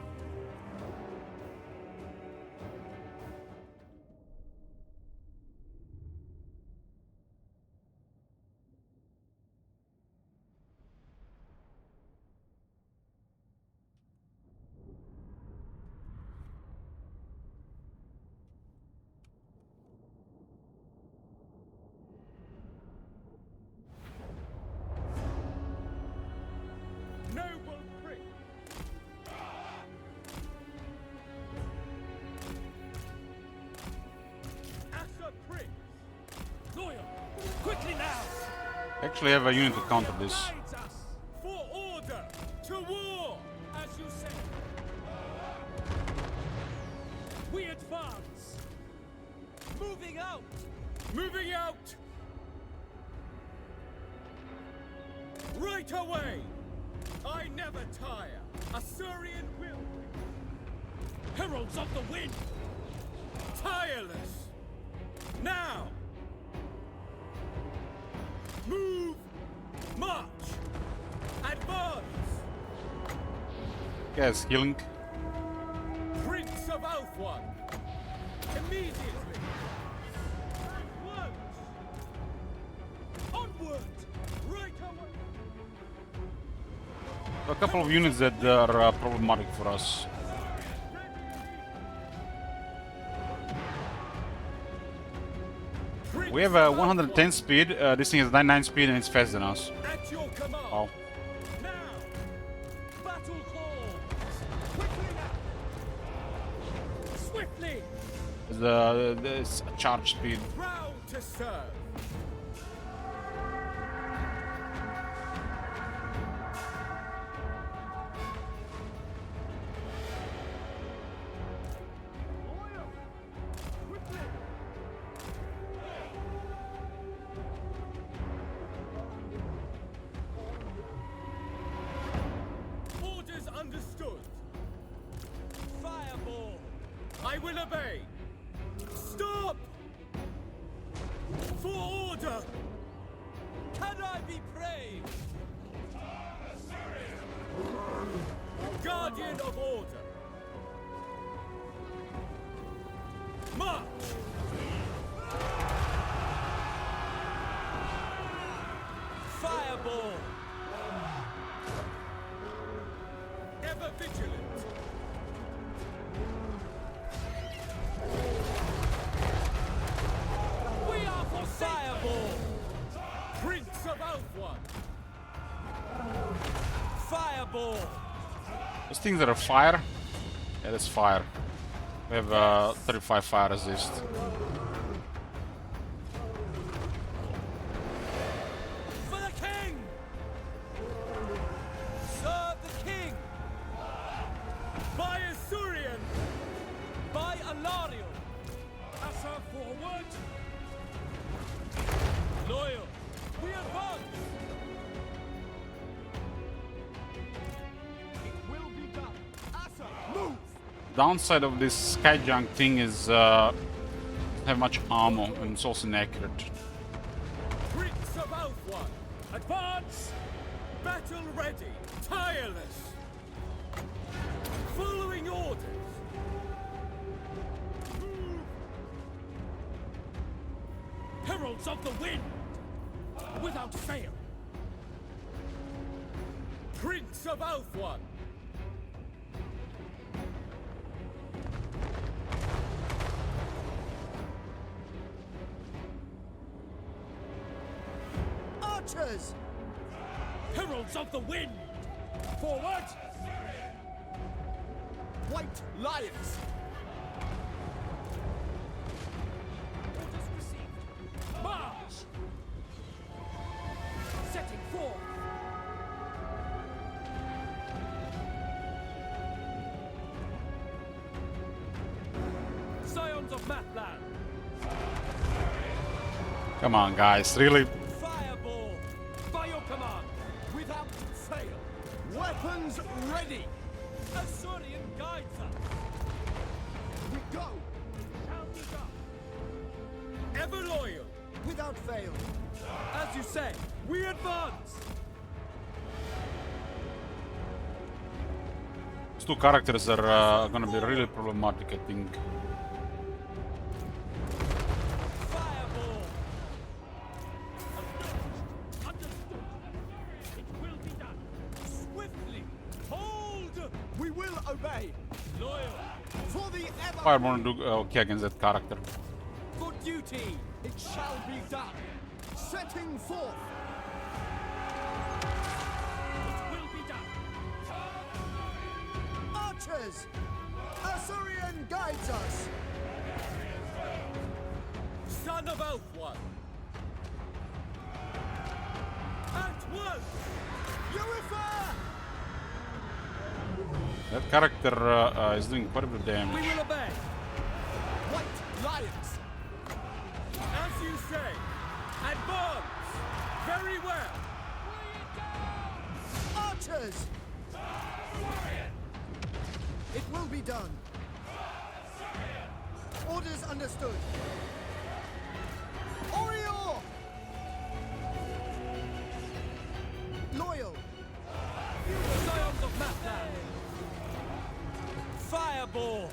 Noble prince. Asa prince. Loyal. Quickly now. Actually, I have a unit to counter this. Guides us for order to war, as you say. We advance. Moving out. Moving out. Right away. I never tire. Assyrian will. Heralds of the wind. Tireless. Now. Move. March. Advance. Yes, healing. Prince of Alfwan. Immediately. Once. Onward. Right away. A couple of units that are problematic for us. We have a 110 speed, this thing has 99 speed and it's faster than us. At your command. Oh. Now. Battle call. Quickly now. Swiftly. It's a charge speed. Proud to serve. Orders understood. Fireball. I will obey. Stop! For order! Can I be brave? Guardian of order. March! Fireball! Ever vigilant. We are for Fireball! Prince of Alfwan! Fireball! Those things that are fire? Yeah, that's fire. We have 35 fire resist. For the king! Serve the king! By Assyrian! By Alarion! Asa forward! Loyal! We advance! It will be done! Asa, move! Downside of this skyjunk thing is have much ammo and it's also inaccurate. Advance! Battle ready! Tireless! Following orders! Heralds of the wind! Without fail! Prince of Alfwan! Archers! Heralds of the wind! Forward! White lions! Orders received. March! Setting forth! Scions of Matland! Come on, guys, really? Fireball! By your command! Without fail! Weapons ready! Asurian guides us! We go! Shall we go? Ever loyal! Without fail! As you say, we advance! These two characters are gonna be really problematic, I think. Fireball! Understood! It will be done! Swiftly! Hold! We will obey! Loyal! For the ever... I want to do okay against that character. For duty! It shall be done! Setting forth! It will be done! Archers! Asurian guides us! Son of Alfwan! At once! Urifer! That character is doing quite a bit of We damage. will obey! White lions! As you say! Advance! Very well! Archers! It will be done. Orders understood. Oriole! Loyal! Scions of Matland! Fireball!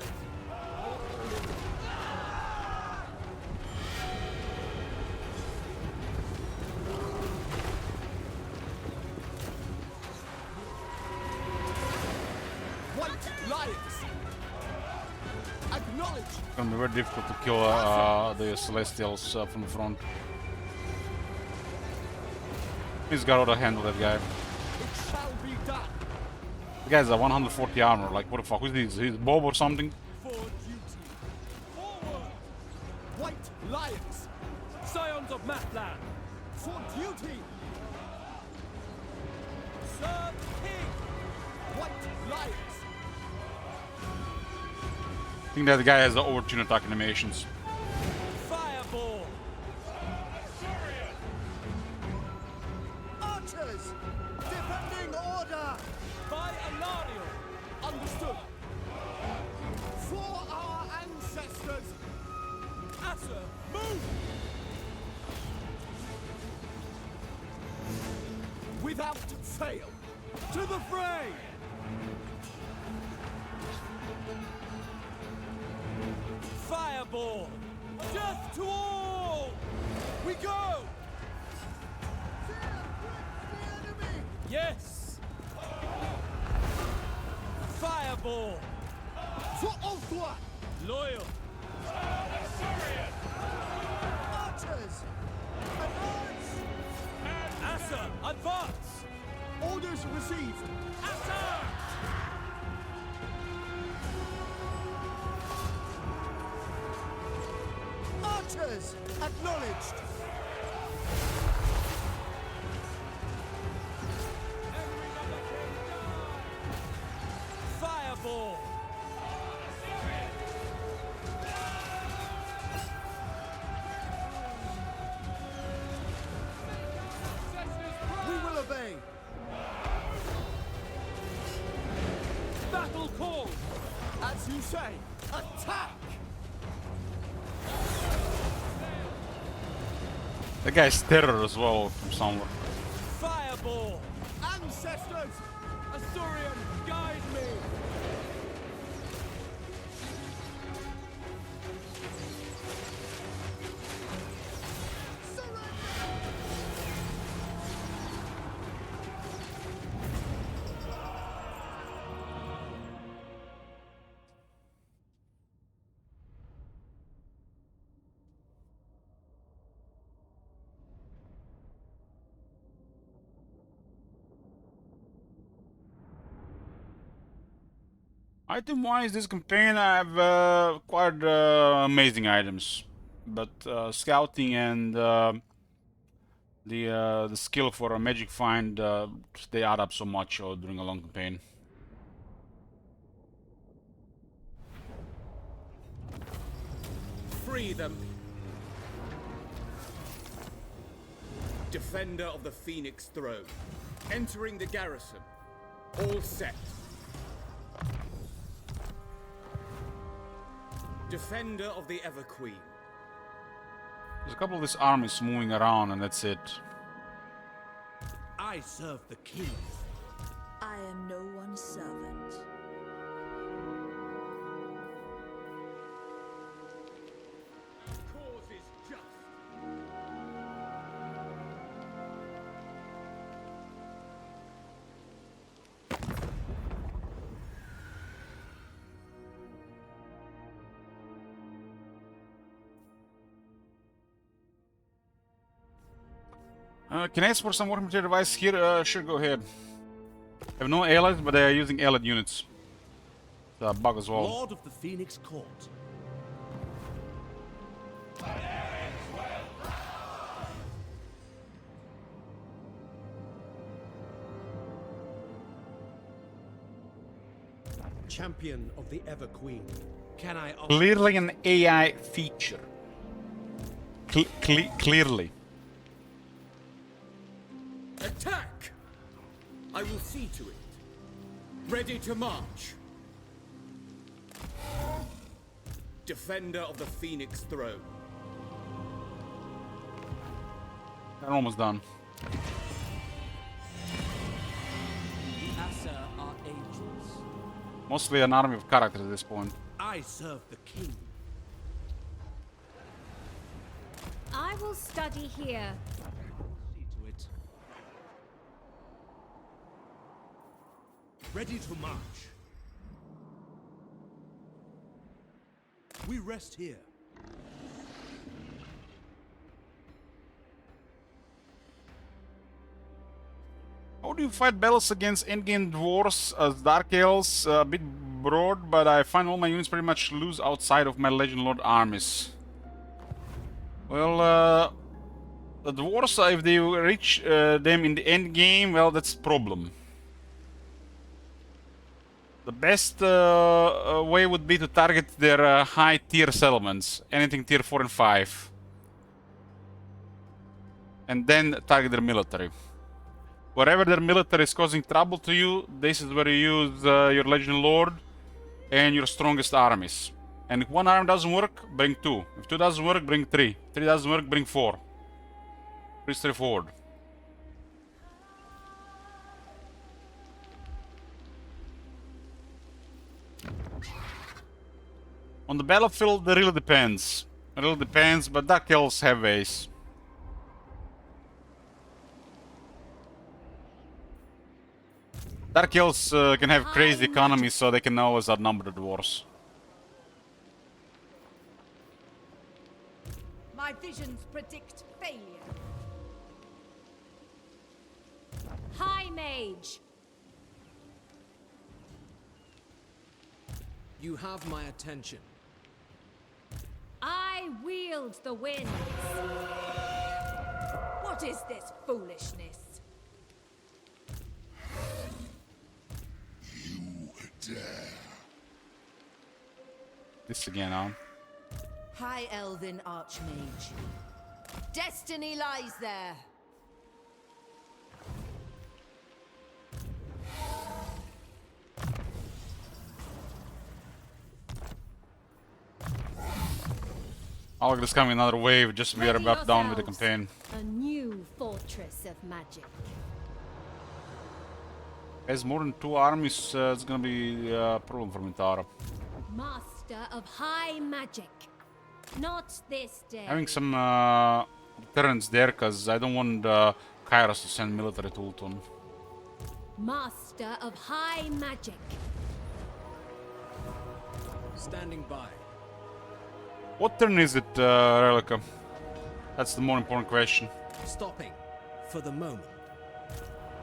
White lions! Acknowledge! It's gonna be very difficult to kill the Celestials from the front. He's got to handle that guy. It shall be done! The guy's at 140 armor, like what the fuck, who's this? He's Bob or something? For duty! Forward! White lions! Scions of Matland! For duty! Serve King! White lions! I think that guy has the overtune attack animations. Fireball! Archers! Defending order! By Alario! Understood! For our ancestors! Asser, move! Without fail! To the fray! Fireball! Death to all! We go! Yes! Fireball! For Alfwa! Loyal! Archers! Advance! Asser, advance! Orders received! Asser! Archers! Acknowledged! Fireball! We will obey! Battle call! As you say, attack! That guy's terror as well from somewhere. ball! Ancestors! Azurian, guide me! Item-wise, this campaign I've acquired amazing items, but scouting and the skill for a magic find they add up so much during a long campaign. Free them! Defender of the Phoenix Throne. Entering the garrison. All set. Defender of the Ever Queen. There's a couple of these armies moving around, and that's it. I serve the king. I am no one's servant. Cause is just. Can I ask for some work material advice here? Sure, go ahead. I have no allies, but they are using allied units. It's a bug as well. Lord of the Phoenix Court. Champion of the Ever Queen. Can I offer... Clearly an AI feature. Clearly. Attack! I will see to it. Ready to march. Defender of the Phoenix Throne. I'm almost done. Asa are angels. Mostly an army of characters at this point. I serve the king. I will study here. See to it. Ready to march. We rest here. How do you fight battles against endgame dwarves as Dark Elves? A bit broad, but I find all my units pretty much lose outside of my Legend Lord armies. Well, the dwarves, if they reach them in the end game, well, that's a problem. The best way would be to target their high tier settlements, anything tier 4 and 5. And then target their military. Wherever their military is causing trouble to you, this is where you use your Legend Lord and your strongest armies. And if one arm doesn't work, bring 2. If 2 doesn't work, bring 3. If 3 doesn't work, bring 4. Pretty straightforward. On the battlefield, it really depends. It really depends, but Dark Elves have ways. Dark Elves can have crazy economies, so they can always outnumber the dwarves. My visions predict failure. High Mage. You have my attention. I wield the winds. What is this foolishness? You dare. This again, huh? High Elven Archmage. Destiny lies there. Oh, look, there's coming another wave, just we are about done with the campaign. A new fortress of magic. Has more than 2 armies, it's gonna be a problem for Mintara. Master of high magic. Not this day. Having some deterrence there, because I don't want Kairos to send military to Ultron. Master of high magic. Standing by. What turn is it, Relica? That's the more important question. Stopping. For the moment.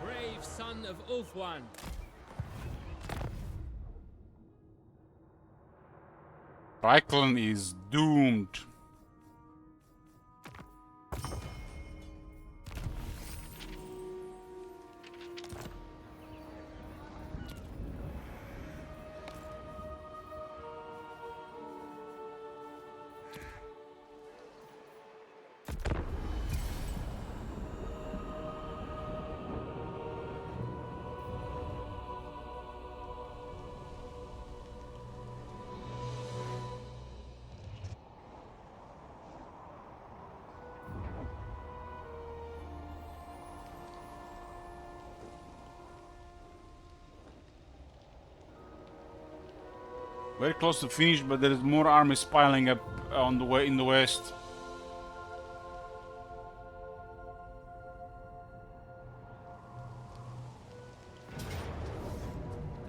Brave son of Ulthuan. Reichland is doomed. Very close to finish, but there is more armies piling up on the way in the west.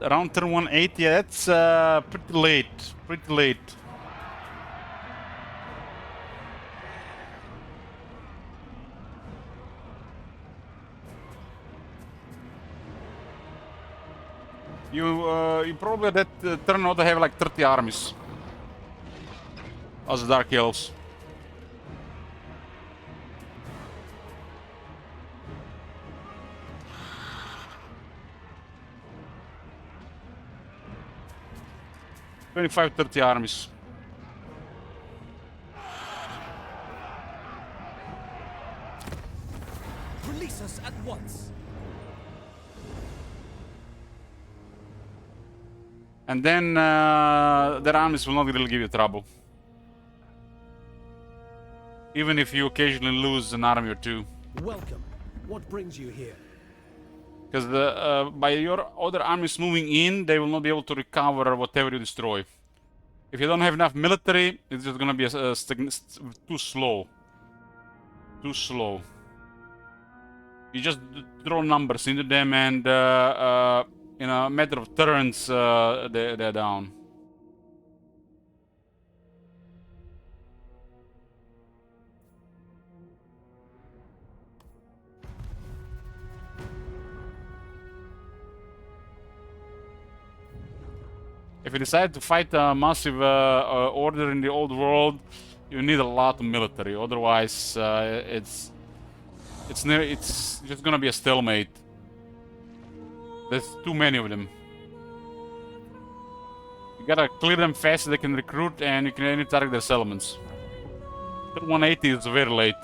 Around turn 180, yeah, that's pretty late. Pretty late. You probably that turn ought to have like 30 armies. As the Dark Elves. $25-30 armies. Release us at once. And then their armies will not really give you trouble. Even if you occasionally lose an army or two. Welcome. What brings you here? Because by your other armies moving in, they will not be able to recover whatever you destroy. If you don't have enough military, it's just gonna be too slow. Too slow. You just throw numbers into them and in a matter of turns, they're down. If you decide to fight a massive order in the old world, you need a lot of military. Otherwise, it's just gonna be a stalemate. There's too many of them. You gotta clear them fast so they can recruit, and you can only target their settlements. 180 is very late.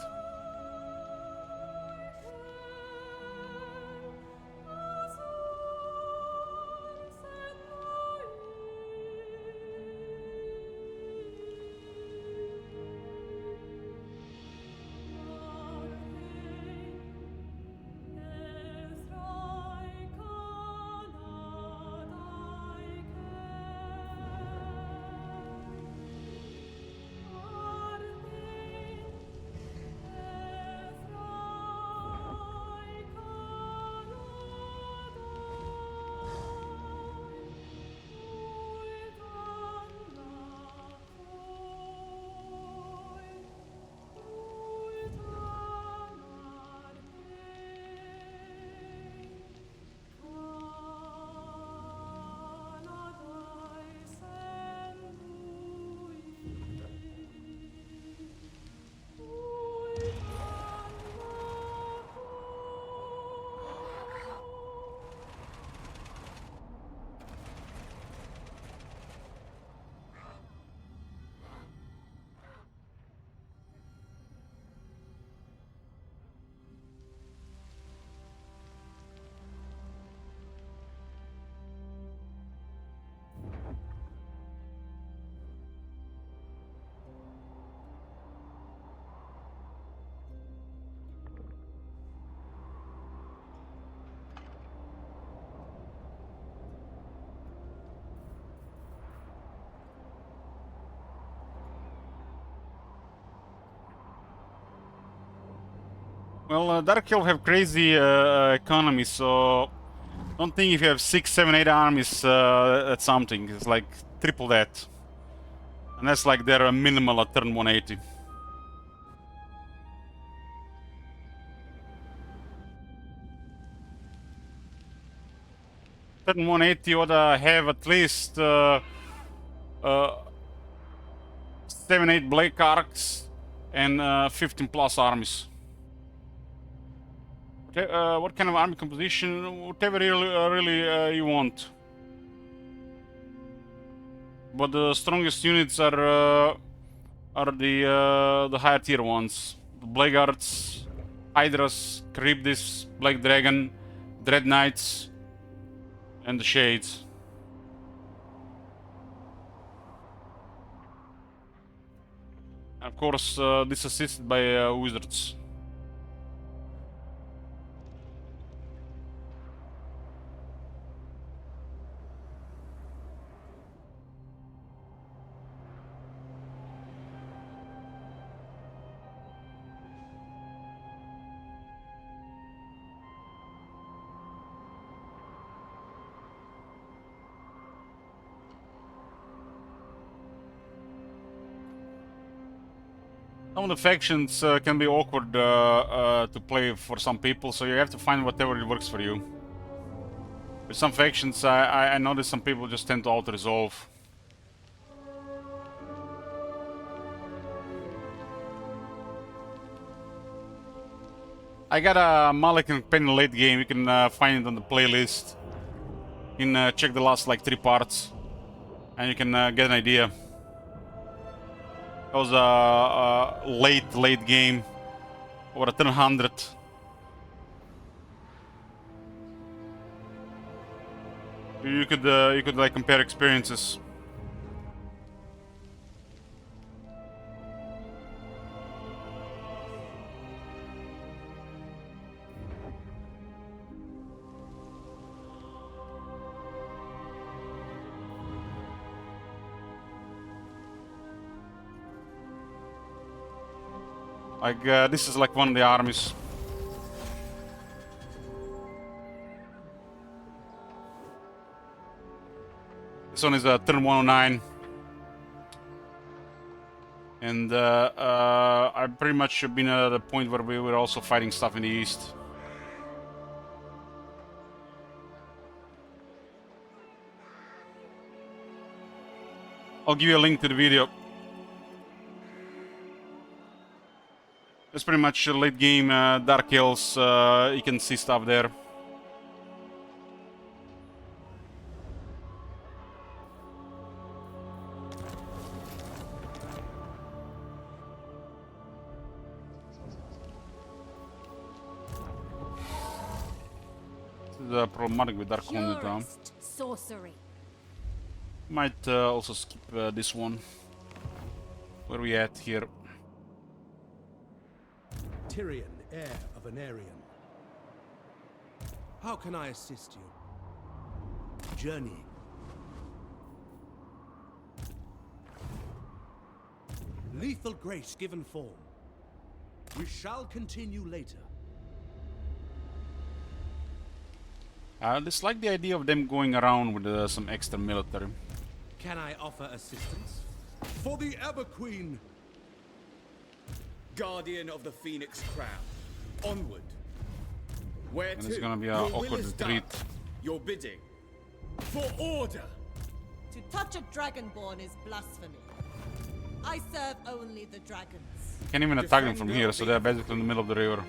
Well, Dark Elf have crazy economy, so don't think if you have 6, 7, 8 armies, that's something. It's like triple that. And that's like their minimal at turn 180. Turn 180 ought to have at least 7, 8 Blake Arcs and 15 plus armies. What kind of army composition? Whatever really you want. But the strongest units are the higher tier ones. The Blackguards, Hydras, Charybdis, Black Dragon, Dread Knights, and the Shades. And of course, this assisted by Wizards. Some of the factions can be awkward to play for some people, so you have to find whatever works for you. With some factions, I notice some people just tend to auto-resolve. I got a Malik pen late game, you can find it on the playlist. You can check the last like 3 parts, and you can get an idea. That was a late game, over a turn 100. You could like compare experiences. Like, this is like one of the armies. This one is a turn 109. And I've pretty much been at the point where we were also fighting stuff in the east. I'll give you a link to the video. It's pretty much a late game Dark Hills, you can see stuff there. This is problematic with Dark Conduit now. Sorcery. Might also skip this one. Where are we at here? Tyrion, heir of an Aryan. How can I assist you? Journeying. Lethal grace given form. We shall continue later. I dislike the idea of them going around with some extra military. Can I offer assistance? For the Ever Queen! Guardian of the Phoenix Crown. Onward. Where And to? it's gonna be an Your will awkward is done. retreat. Your bidding. For order! To touch a dragonborn is blasphemy. I serve only the dragons. Can't even attack them from here, so they're basically in the middle of the river.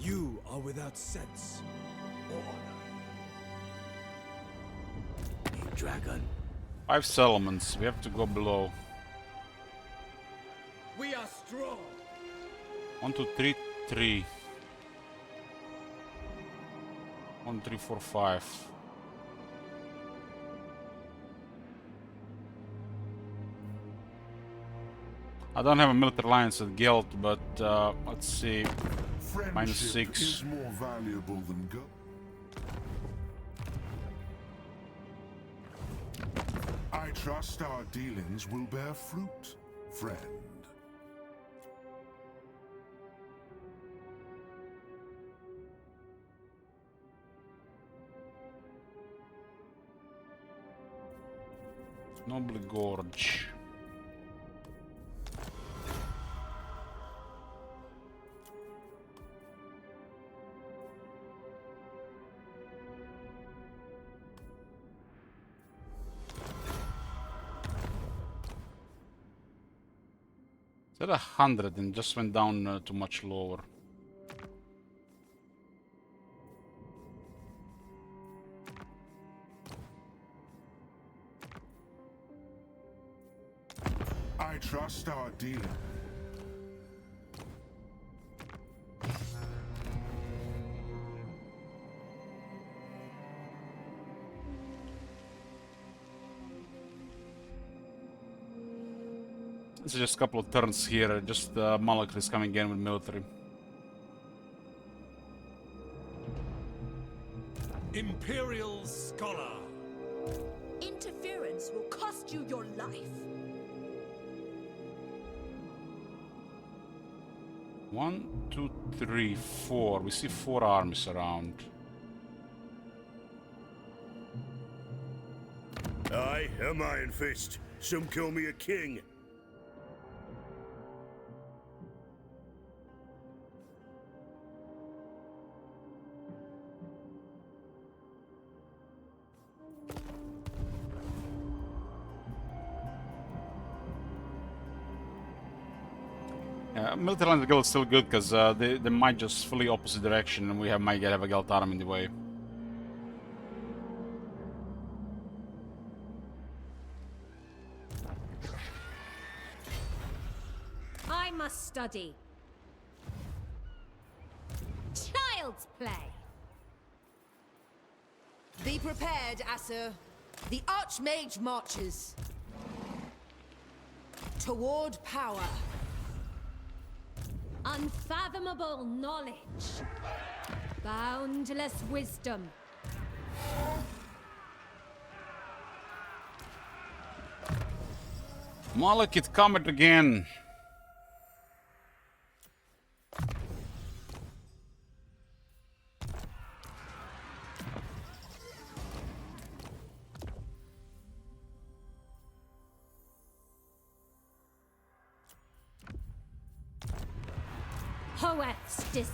You are without sense or honor. A dragon. 5 settlements, we have to go below. We are strong. 1, 2, 3, 3. 1, 3, 4, 5. I don't have a military alliance at Guild, but let's see. Friendship -6. is more valuable than gold. I trust our dealings will bear fruit, friend. Noble Gorge. Said 100 and just went down to much lower. I trust our dealer. This is just a couple of turns here, just Malak is coming in with military. Imperial Scholar. Interference will cost you your life. 1, 2, 3, 4. We see 4 armies around. I am Iron Fist. Some call me a king. Military line of the guild is still good because they might just fully opposite direction and we might have a Galtarum in the way. I must study. Child's play. Be prepared, Asur. The Archmage marches. Toward power. Unfathomable knowledge. Boundless wisdom. Malak, it cometh again. Hoeth's dis.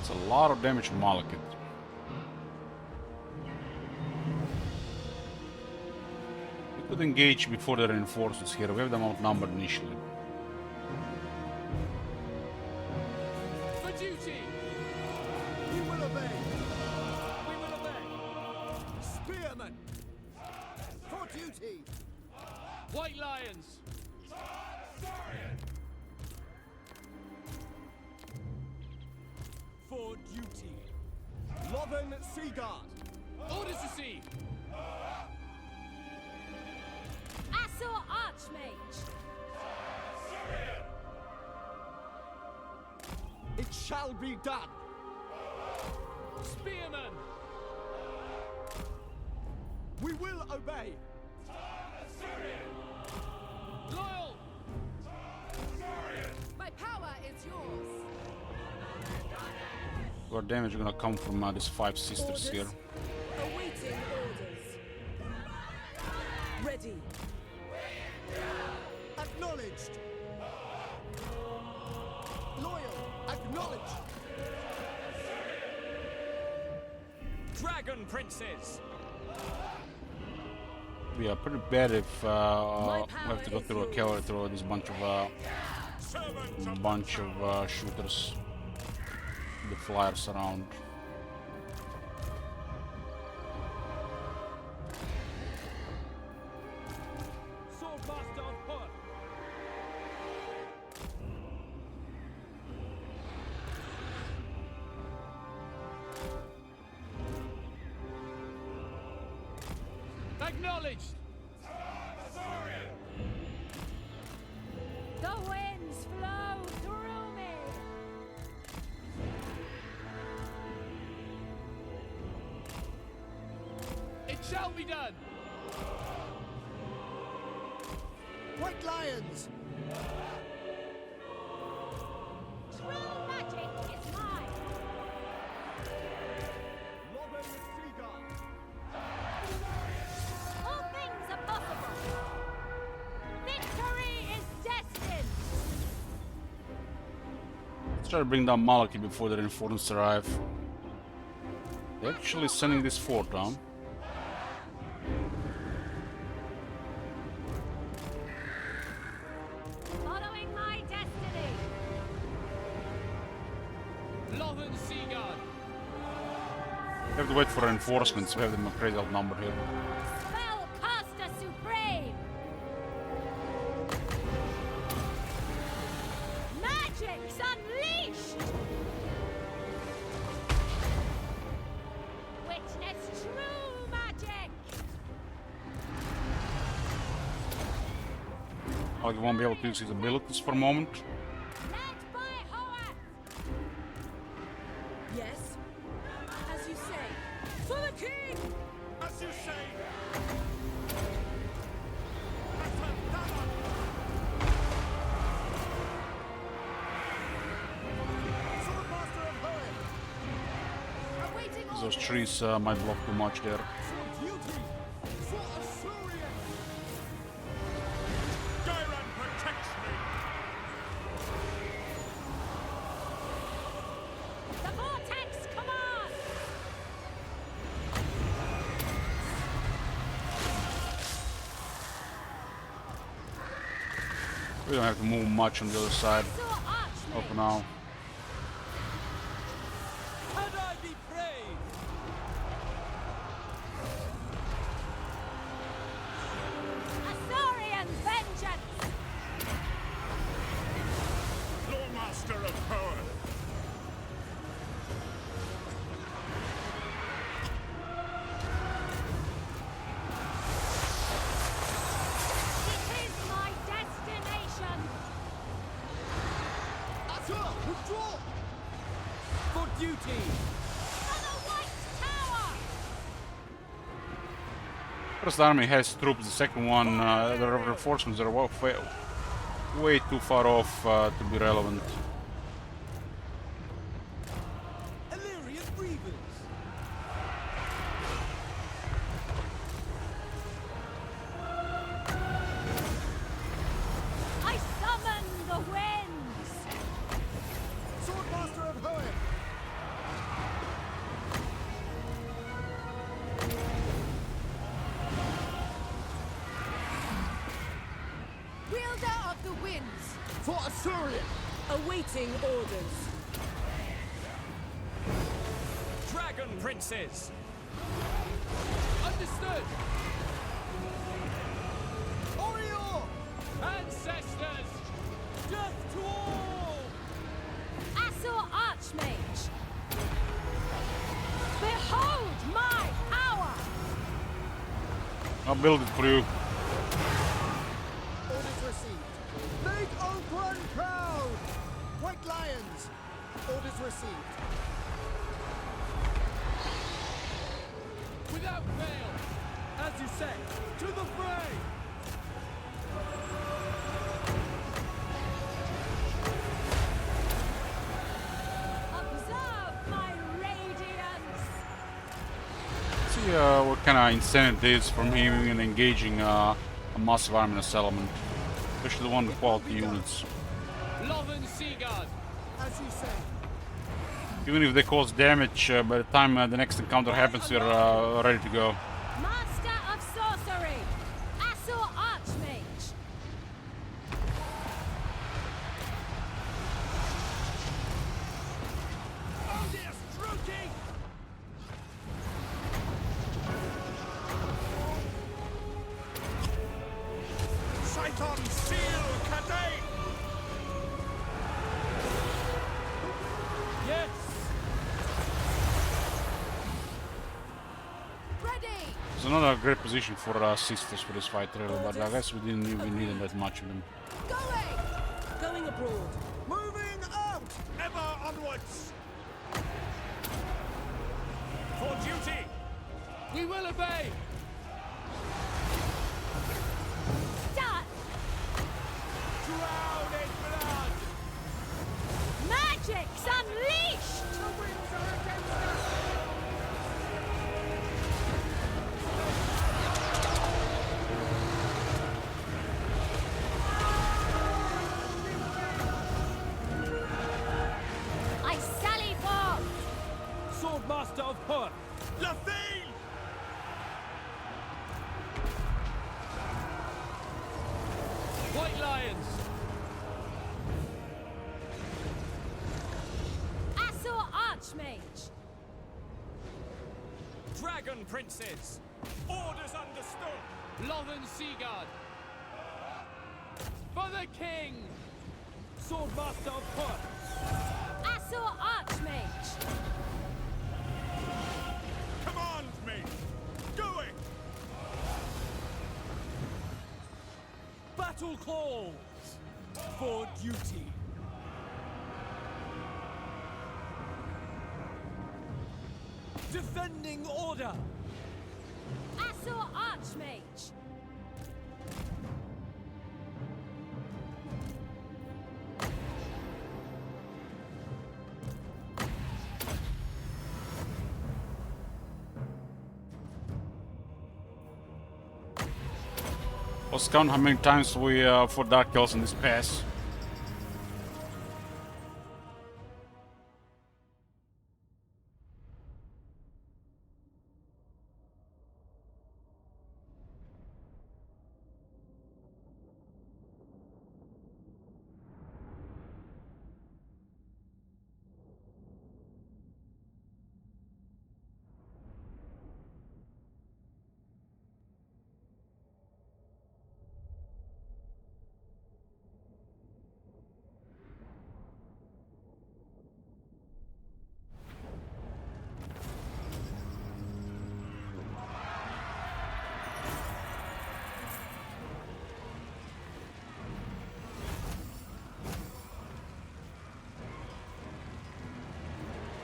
It's a lot of damage from Malak. We could engage before the reinforcements here. We have them outnumbered initially. For duty! We will obey! We will obey! Spearmen! For duty! White Lions! For duty! Loven Seaguard! Orders received! Asur Archmage! It shall be done! Spearmen! We will obey! Loyal! My power is yours! Our damage is gonna come from these 5 sisters here. Awaiting orders. Ready. Acknowledged! Loyal! Acknowledged! Dragon Princes! Yeah, pretty bad if we have to go through a cavalry through this bunch of shooters, the flyers around. Acknowledged! The winds flow through me! It shall be done! White lions! True magic is mine! All things are possible! Victory is destined! Let's try to bring down Malaki before the reinforcements arrive. They're actually sending this fort down. Following my destiny! Lothern Seaguard! We have to wait for reinforcements. We have them a crazy outnumbered here. Spellcaster Supreme! Magic's unleashed! Witness true magic! Malaki won't be able to use his abilities for a moment. Led by Hoath! Yes? As you say. For the king! As you say! Swordmaster of Hoenn! Awaiting Those trees might block too much there. for duty! For Assyrian! Gyran protects me! The Vortex command! We don't have to move much on the other side. Oh, for now. Can I be praised? Assyrian vengeance! Lawmaster of Hoenn! It is my destination! Assur, withdraw! For duty! For the White Tower! First army has troops, the second one, the reinforcements are way too far off to be relevant. Illyrian Reavers! I summon the winds! Swordmaster of Hoenn! Wielder of the winds! For Assyrian! Awaiting orders. Dragon Princes! Understood! Orior! Ancestors! Death to all! Assur Archmage! Behold my power! I'll build it for you. Orders received. Make Oakland proud! White lions! Orders received. Without fail! As you say, to the fray! Observe my radiance! See what kind of insanity it is from him in engaging a massive army in a settlement. Especially the one with quality units. Lothern Seaguard! As you say. Even if they cause damage, by the time the next encounter happens, we're ready to go. Master of sorcery! Asur Archmage! Odious Druki! Saiton Seal Kadain! Yes! Ready! It's another great position for sisters for this fight, really, but I guess we didn't even need that much of them. Going abroad. Moving out! Ever onwards! For duty! We will obey! Done! Drown in blood! Magic's unleashed! The winds are against us! I sally forth! Swordmaster of Hur! Lathine! White Lions! Asur Archmage! Dragon Princes! Orders understood! Lothern Seaguard! For the King! Swordmaster of Hur! Asur Archmage! Command me! Going! Battle calls! For duty! Defending order! Asur Archmage! Let's count how many times we fought Dark Elves in this pass.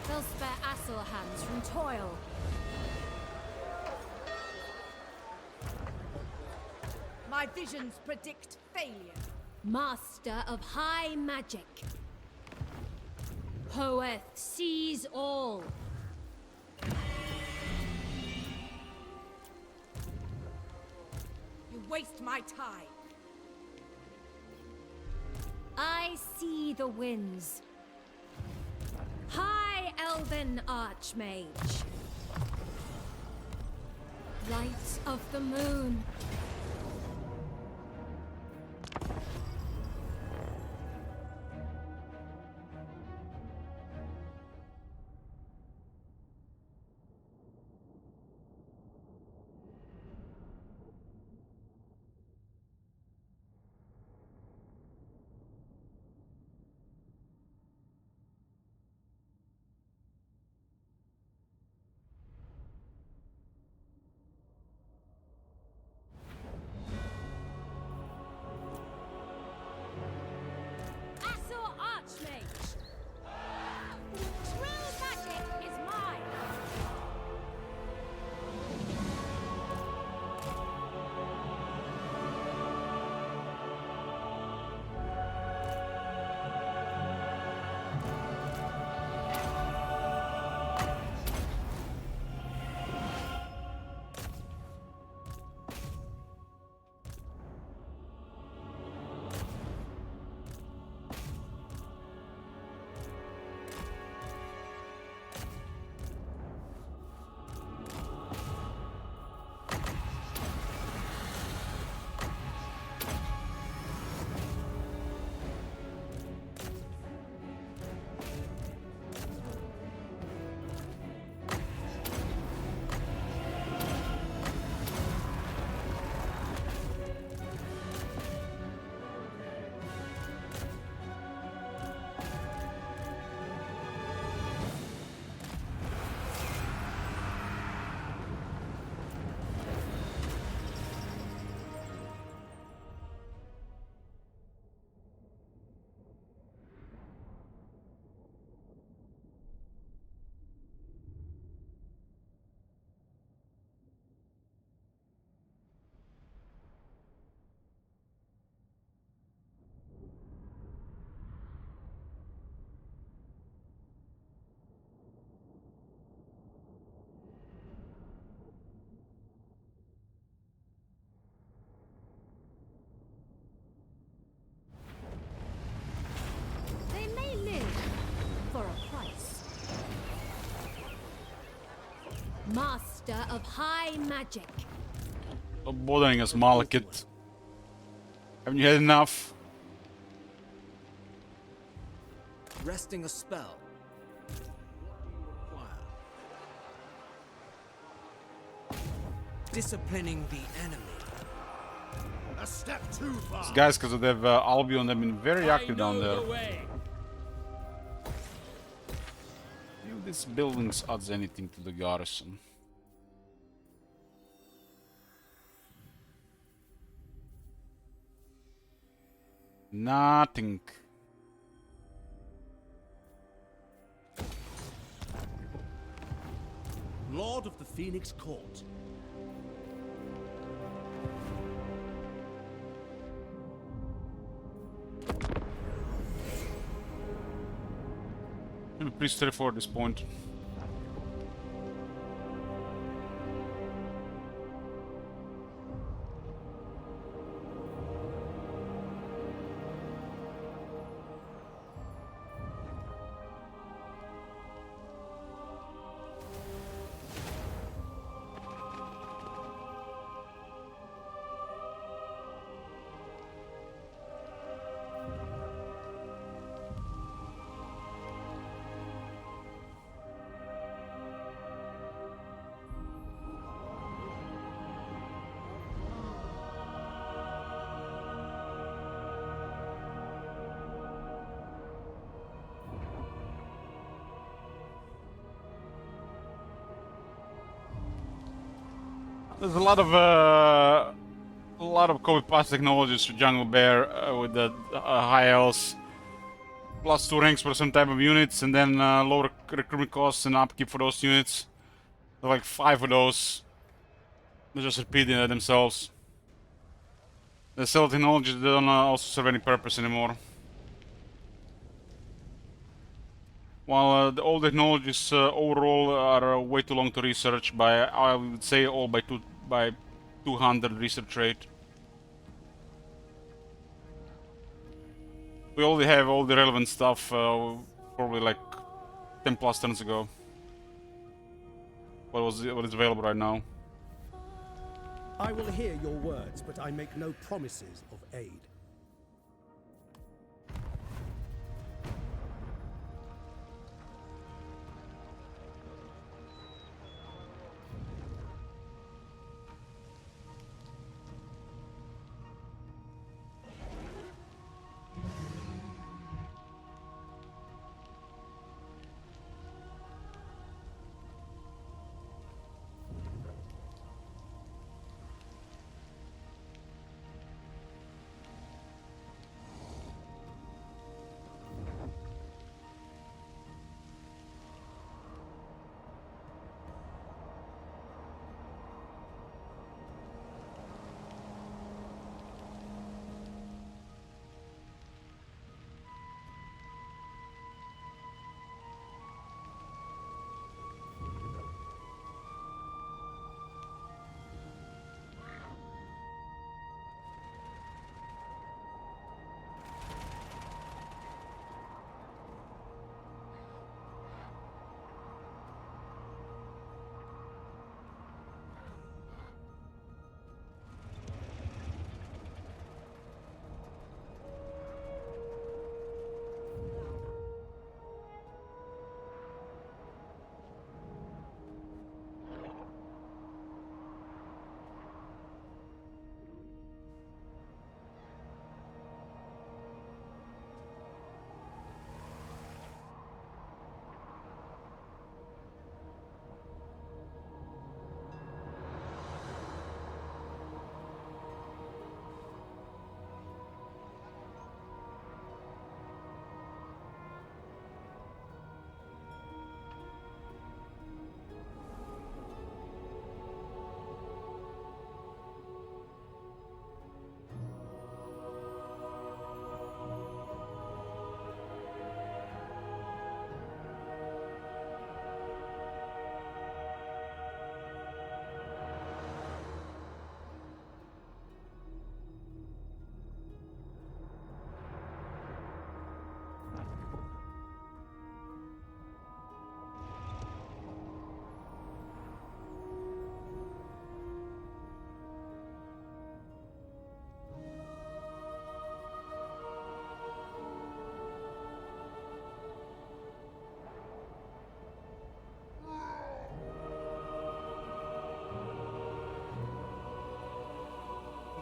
They'll spare Asur hands from toil. My visions predict failure. Master of high magic. Hoeth sees all. You waste my time. I see the winds. High Elven Archmage. Light of the moon. Master of high magic. Stop bothering us, Malekith. Haven't you had enough? Resting a spell. Disciplining the enemy. A step too far. These guys, because of their Albion, they've been very active down there. If this buildings adds anything to the garrison. Nothing. Lord of the Phoenix Court. Should be pretty straightforward at this point. There's a lot of copy paste technologies for Jungle Bear with the high health, +2 ranks for some type of units, and then lower recruitment costs and upkeep for those units. There are like 5 of those. They're just repeating it themselves. The cell technologies don't also serve any purpose anymore. While the old technologies overall are way too long to research by, I would say, all by 200 research rate. We already have all the relevant stuff probably like 10 plus turns ago. What is available right now? I will hear your words, but I make no promises of aid.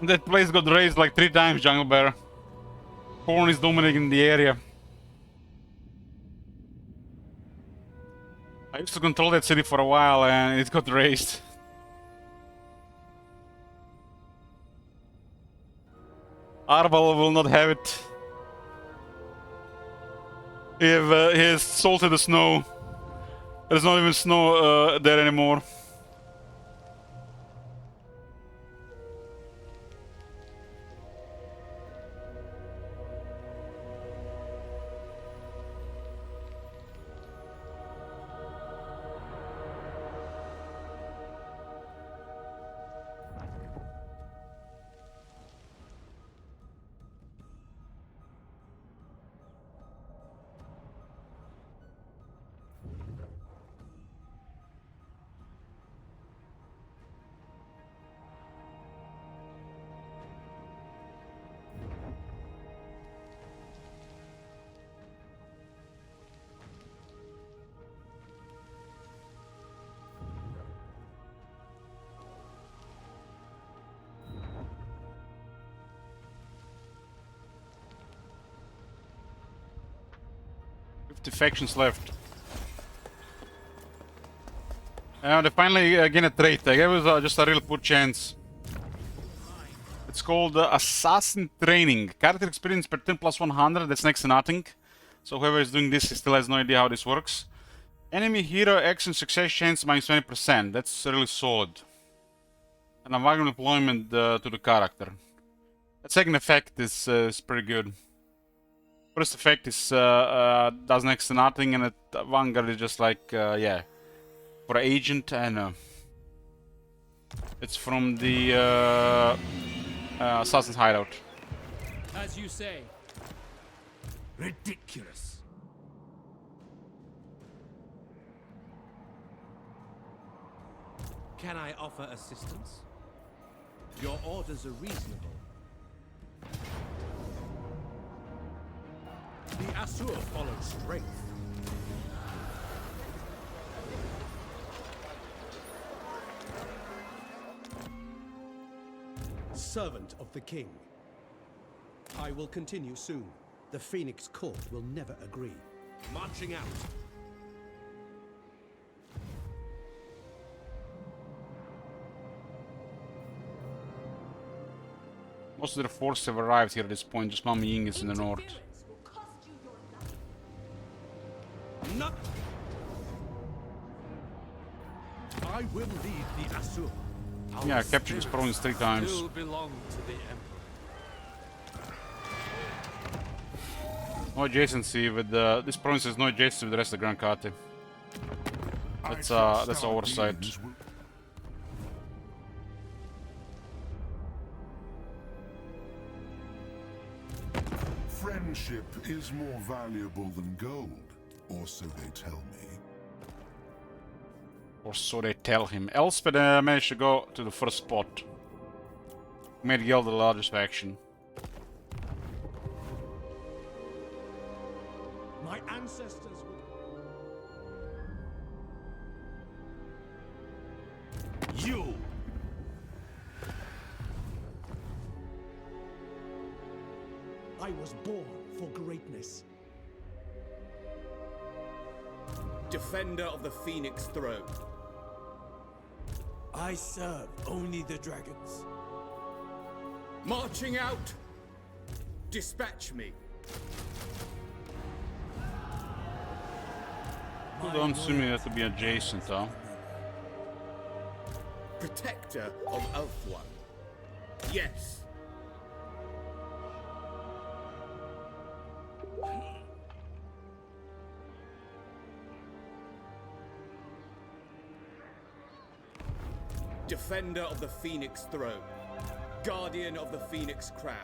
That place got raised like 3 times, Jungle Bear. Corn is dominating the area. I used to control that city for a while and it got raised. Arval will not have it. He has salted the snow. There's not even snow there anymore. The factions left. They finally gain a trait. I gave it just a real poor chance. It's called Assassin Training. Character experience per turn plus 100. That's next to nothing. So whoever is doing this still has no idea how this works. Enemy hero action success chance minus 20%. That's really solid. And a valuable employment to the character. The second effect is pretty good. First effect is does next to nothing, and Vanguard is just like yeah, for agent, and it's from the Assassin's Hideout. As you say. Ridiculous. Can I offer assistance? Your orders are reasonable. The Asur follow strength. Servant of the king. I will continue soon. The Phoenix Court will never agree. Marching out. Most of their forces have arrived here at this point. Just Mami Ying is in the north. Not. I will lead the Asur. Yeah, I captured this province 3 times. Still belong to the Emperor. No adjacency with this province is no adjacency with the rest of the Grand Kate. That's oversight. Friendship is more valuable than gold, or so they tell me. Or so they tell him. Elspeth managed to go to the first spot. Made Geld the largest faction. My ancestors would... You! I was born for greatness. Defender of the Phoenix Throne. I serve only the dragons. Marching out! Dispatch me. You don't see me have to be adjacent, huh? Protector of Elfwan. Yes. Defender of the Phoenix Throne. Guardian of the Phoenix Crown.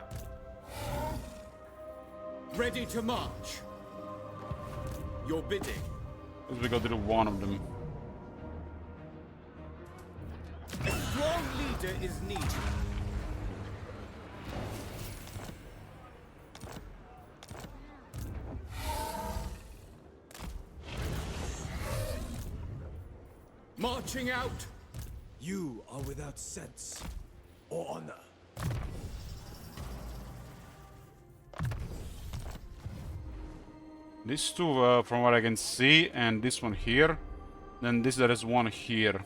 Ready to march. Your bidding. We got to do one of them. A strong leader is needed. Marching out. You are without sense or honor. These two, from what I can see, and this one here. Then there is one here.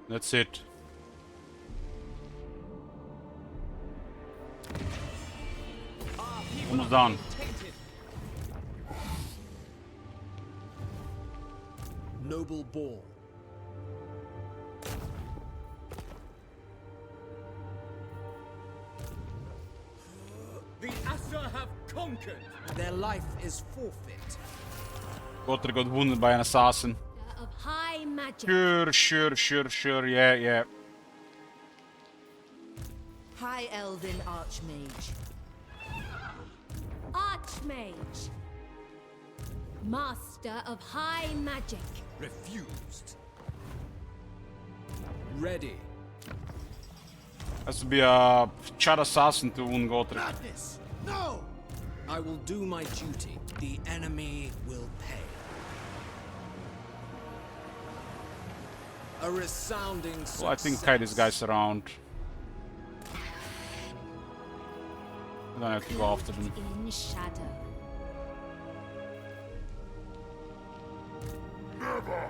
That's it. Almost done. Noble born. The Asa have conquered. Their life is forfeit. Gotrek got wounded by an assassin. Of high magic. Sure, yeah. High Elven Archmage. Archmage. Master of high magic. Refused. Ready. Has to be a chat assassin to wound Gotrek. Madness! No! I will do my duty. The enemy will pay. A resounding success. Well, I think kite these guys around. I don't have to go after them. In shadow. Never!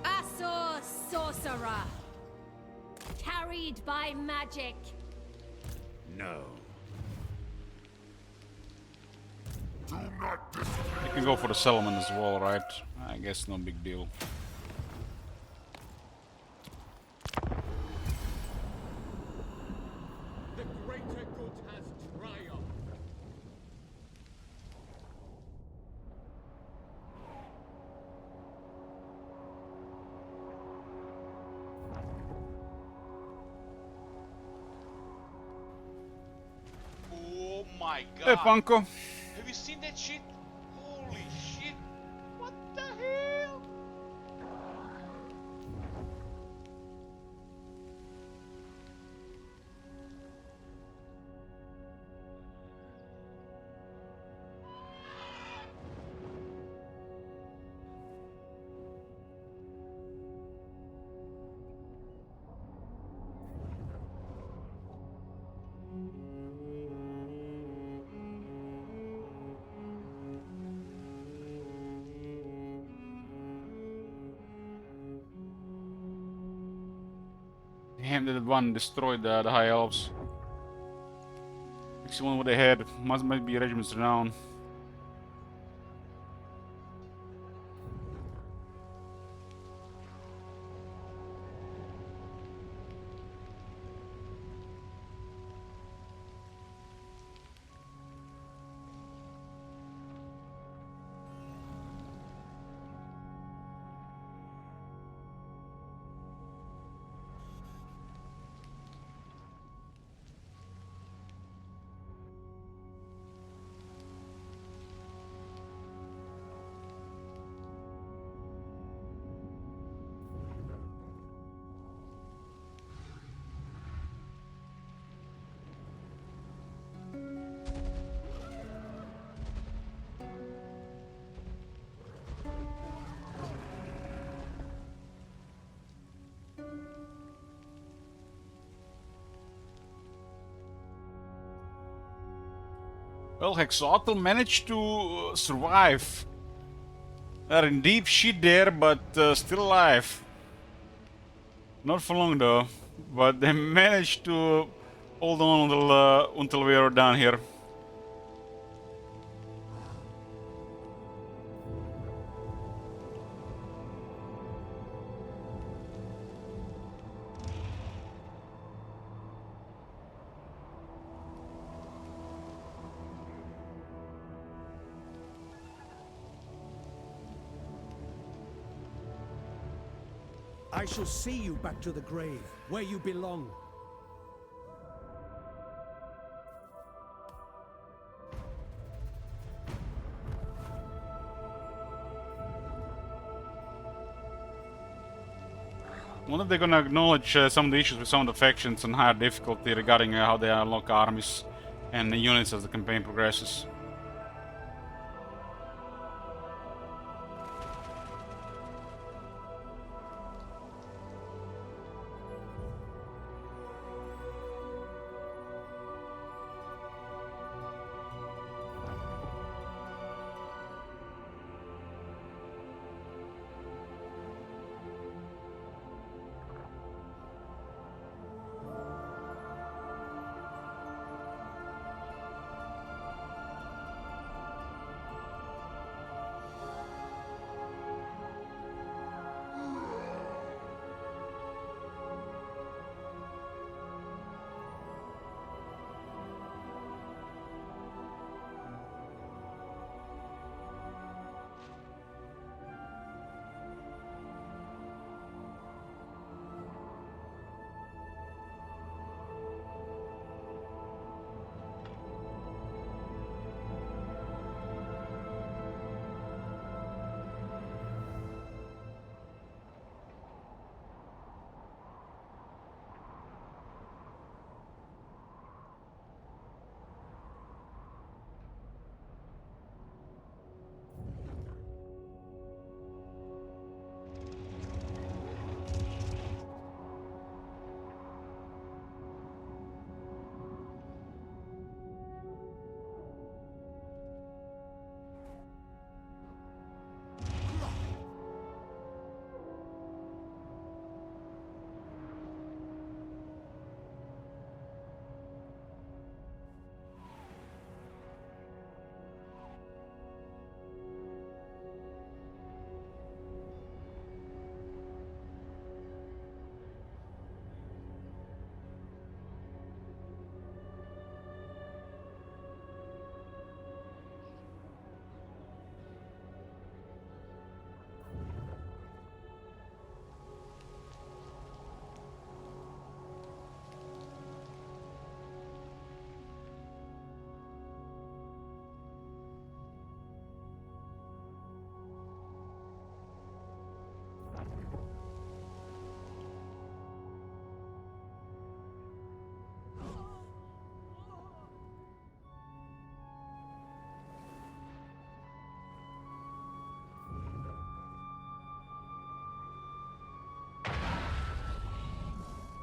Asur sorcerer. Carried by magic. No. Do not You can go for the settlement as well, right? I guess no big deal. The greater good has triumphed. Oh my god. Hey, Panko. Have you seen that shit? Holy shit. What the hell? Damn, that one destroyed the High Elves. Actually, one what they had might be regiments renowned. Well, Hexatl managed to survive. They're in deep shit there, but still alive. Not for long though, but they managed to hold on until we are down here. I shall see you back to the grave, where you belong. I wonder if they're gonna acknowledge some of the issues with some of the factions and higher difficulty regarding how they unlock armies and units as the campaign progresses.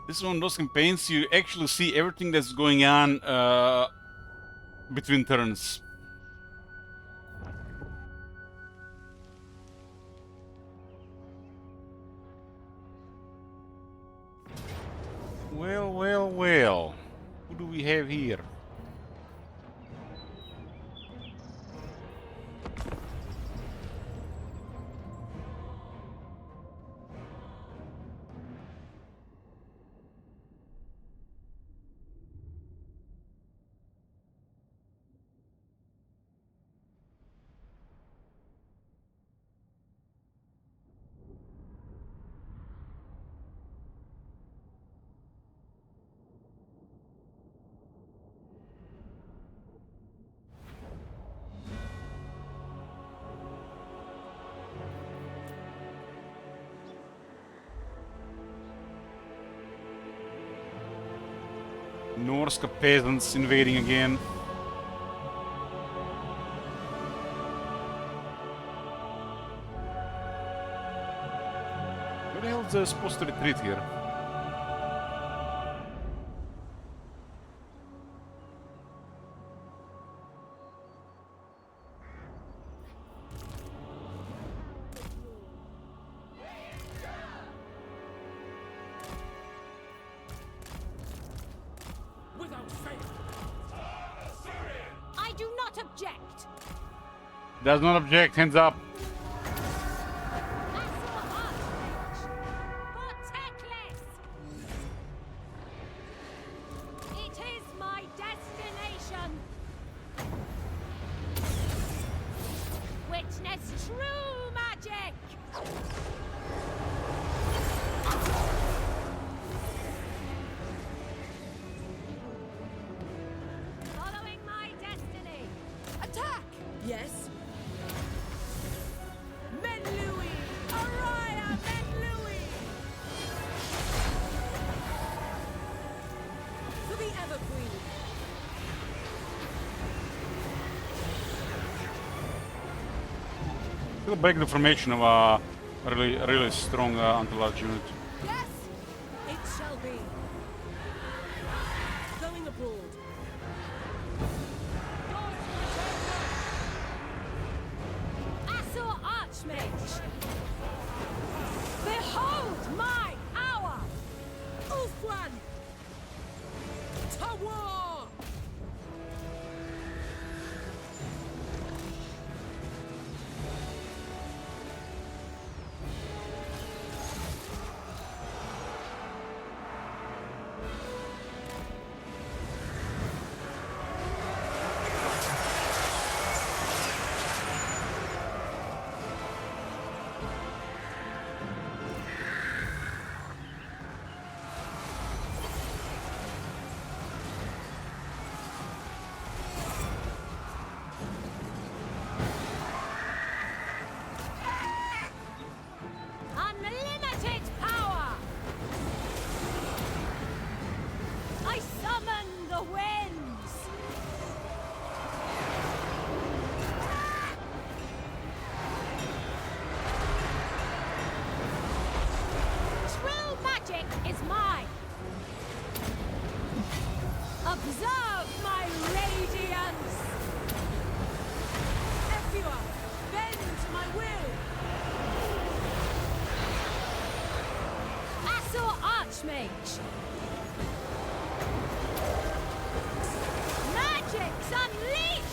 This is one of those campaigns you actually see everything that's going on between turns. Well, well, well. Who do we have here? Norse peasants invading again. Where the hell is they supposed to retreat here? I do not object. Does not object, hands up. It is my destination. Witness true magic. Following my destiny. Attack! Yes. Men Louis! Araya Men Louis! For the Evergreen! We'll break the formation of a really strong anti-large unit. Yes! It shall be. Going abroad. Asur Archmage. Behold my hour. Ulfwan! To war! Unlimited power. I summon the winds. True magic is mine. Observe my radiance. Everyone, bend to my will! Asur Archmage. Magic's unleashed.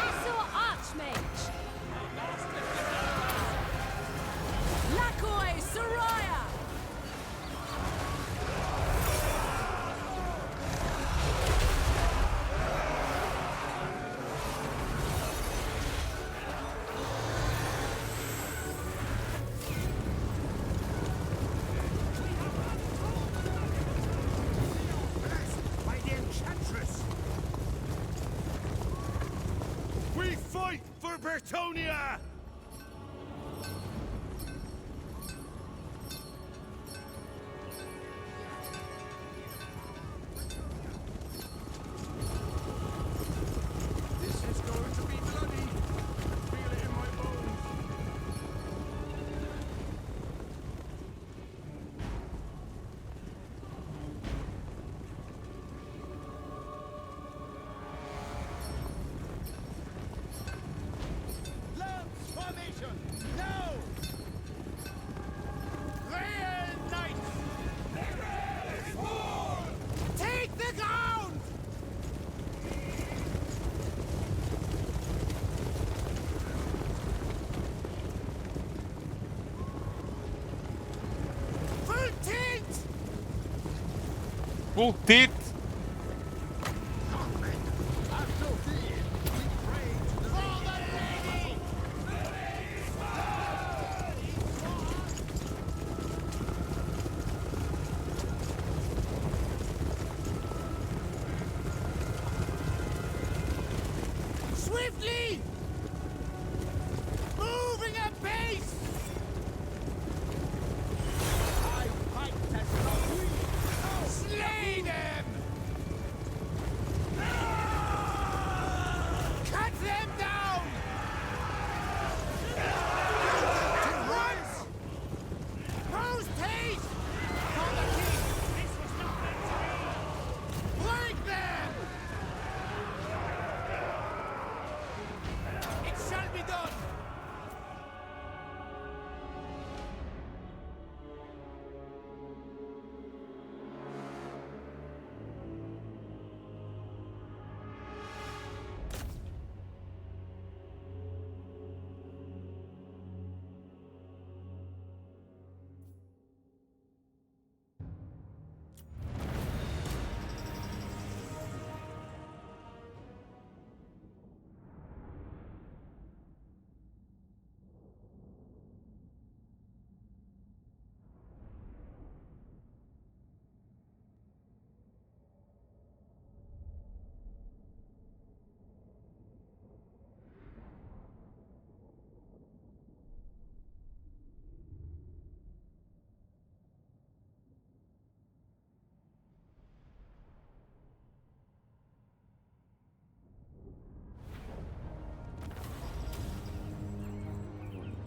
Asur Archmage. Lakoi Soraya! By the Enchantress! We fight for Bertonia! Full teeth. Swiftly! Moving at pace! I fight as we slay them! Cut them down! At once! Post haste! For the king! This was not meant to be! Break them! It shall be done!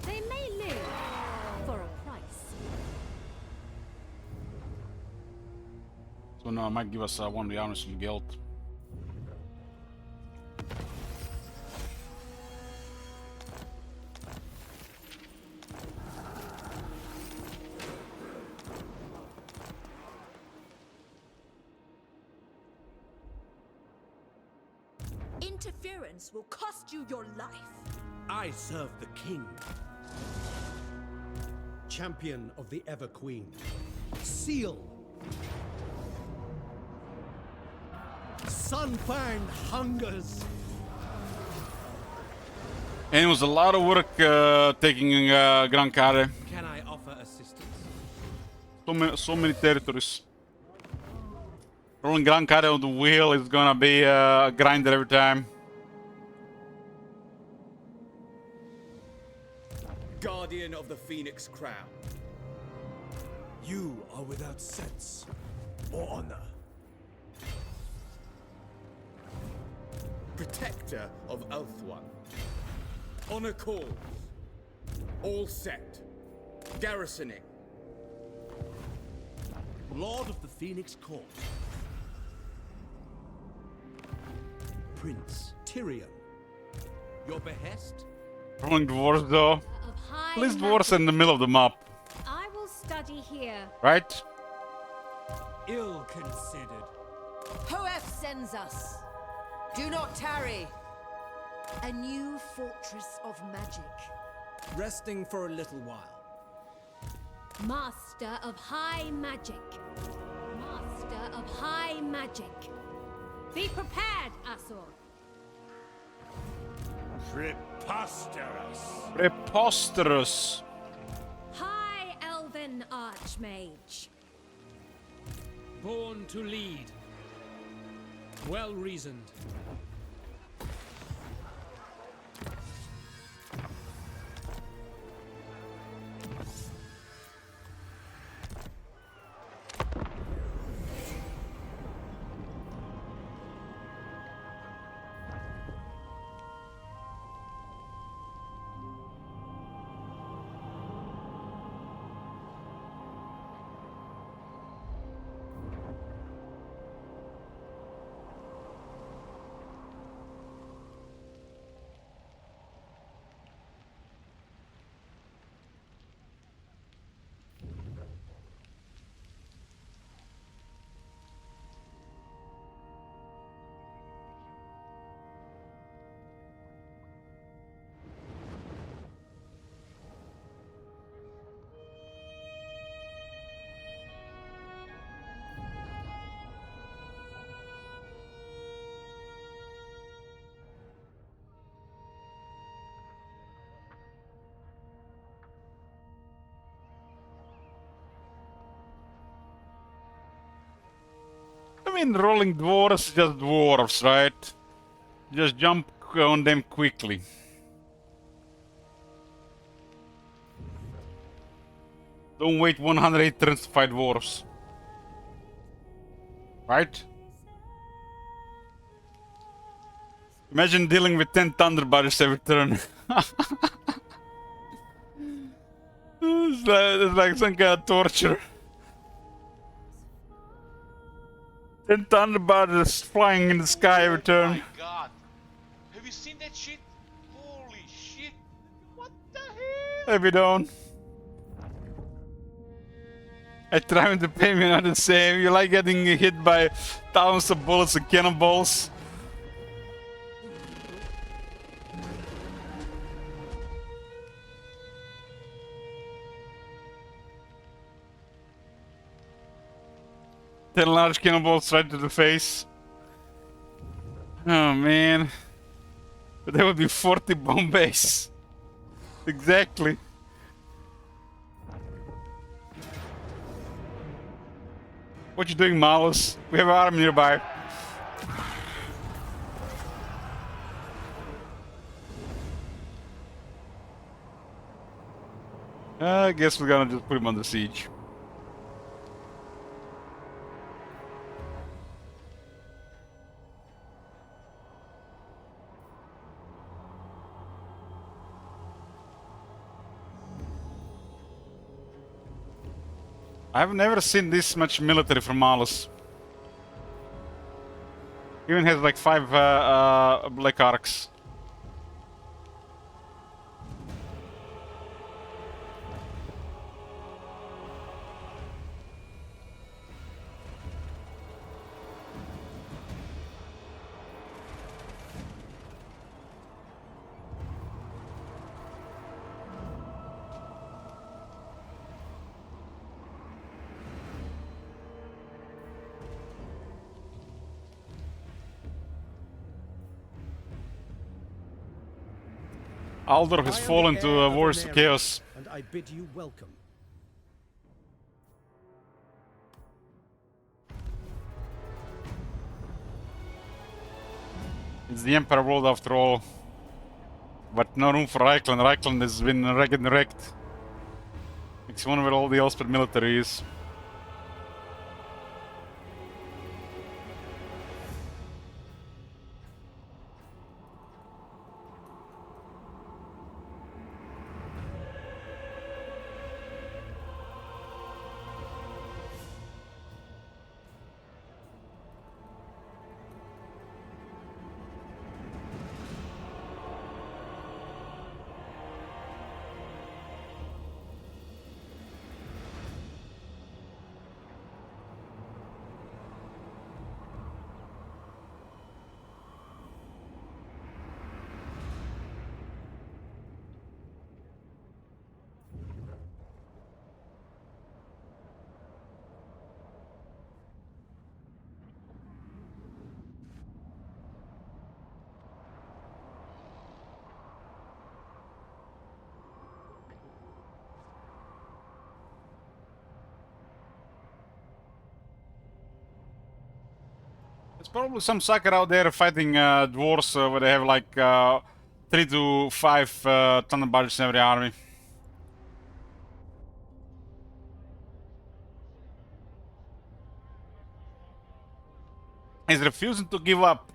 They may live for a price. So now it might give us one of the honest guild. Interference will cost you your life. I serve the king. Champion of the Ever Queen. Seal. Sunfang hungers. And it was a lot of work taking Gran Care. Can I offer assistance? So many territories. Rolling Gran Care on the wheel is gonna be a grinder every time. Guardian of the Phoenix Crown. You are without sense or honor. Protector of Ulthuan. Honor calls. All set. Garrisoning. Lord of the Phoenix Court. Prince Tyrion. Your behest? Rolling dwarves though. Please dwarves in the middle of the map, I will study here. right? Ill considered. Hoef sends us. Do not tarry. A new fortress of magic. Resting for a little while. Master of high magic. Master of high magic. Be prepared, Asor. Preposterous. Preposterous. High Elven Archmage. Born to lead. Well reasoned. mean rolling dwarves? Just dwarves, right? Just jump on them quickly. Don't wait 108 turns to fight dwarves. Right? Imagine dealing with 10 thunder bodies every turn. It's like some kind of torture. 10 thunder bodies flying in the sky every turn. Oh my god. Have you seen that shit? Holy shit. What the hell? Maybe don't. I trying to pay me not the same. You like getting hit by thousands of bullets and cannonballs. Ten large cannonballs right to the face. Oh man. But that would be 40 bomb bays. Exactly. What you doing, Malus? We have an army nearby. I guess we're gonna just put him under siege. I've never seen this much military from Malus. Even has like 5 black arcs. Aldor has fallen to Wars to Chaos. And I bid you welcome. It's the Emperor world after all. But no room for Reichland. Reichland has been wrecked. It's one where all the Elspeth military is. There's probably some sucker out there fighting dwarves where they have like 3 to 5 thunder bodies in every army. He's refusing to give up.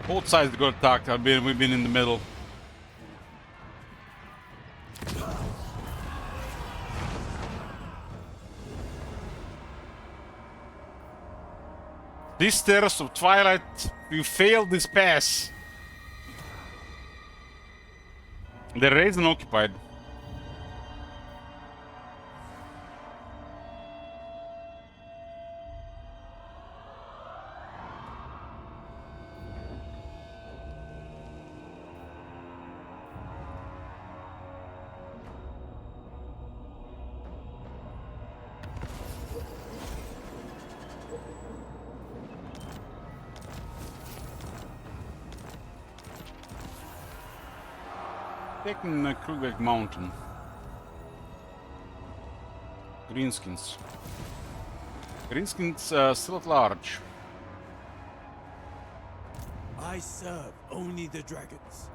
Both sides got attacked. We've been in the middle. Sisters of Twilight, you failed this pass. The raised and occupied. Taking Krugbeck Mountain. Greenskins. Greenskins still at large. I serve only the dragons.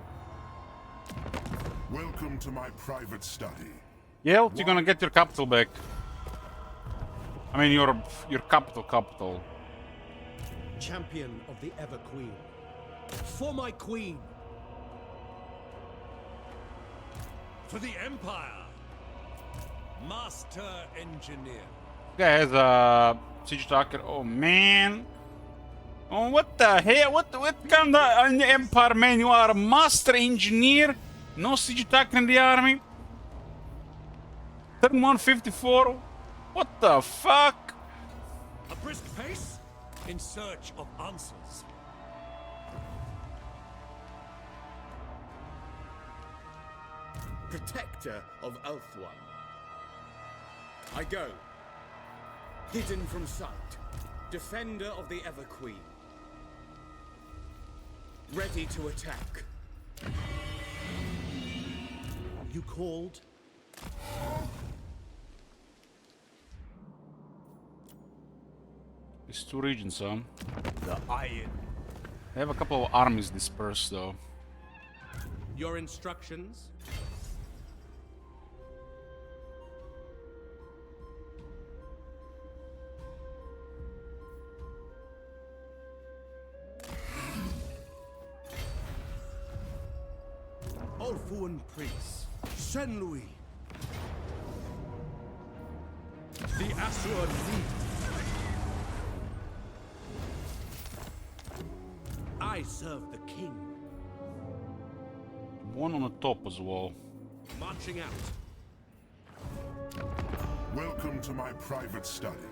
Welcome to my private study. Yelt, you're gonna get your capital back. I mean your capital. Champion of the Ever Queen. For my queen. For the Empire! Master Engineer. Guy has a siege attacker. Oh man. Oh, what the hell? What kind of Empire man you are? A master engineer? No siege attacker in the army? Turn 154? What the fuck? A brisk pace in search of answers. Protector of Ulthuan. I go. Hidden from sight. Defender of the Ever Queen. Ready to attack. You called? It's two regions, huh? The Iron. They have a couple of armies dispersed, though. Your instructions? Ulthuan Prince, Shen-Louis. The Asur lead. I serve the king. One on the top as well. Marching out. Welcome to my private study.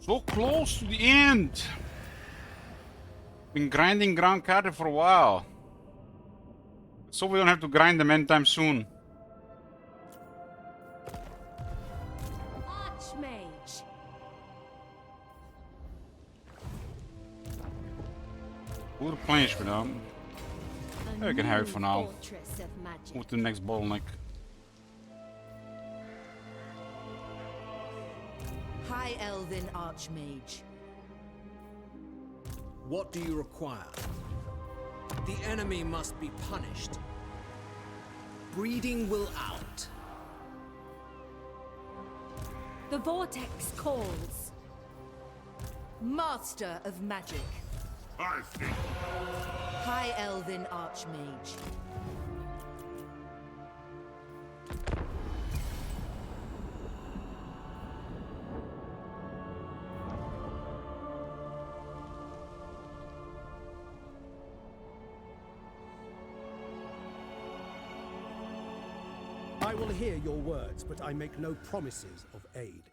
So close to the end. Been grinding Grand Carter for a while. So we don't have to grind them anytime soon. Archmage. We'll replenish for now. We can have it for now. Fortress of magic. Move to the next bottleneck. High Elven Archmage. What do you require? The enemy must be punished. Breeding will out. The vortex calls. Master of Magic. I think. High Elven Archmage. I will hear your words, but I make no promises of aid.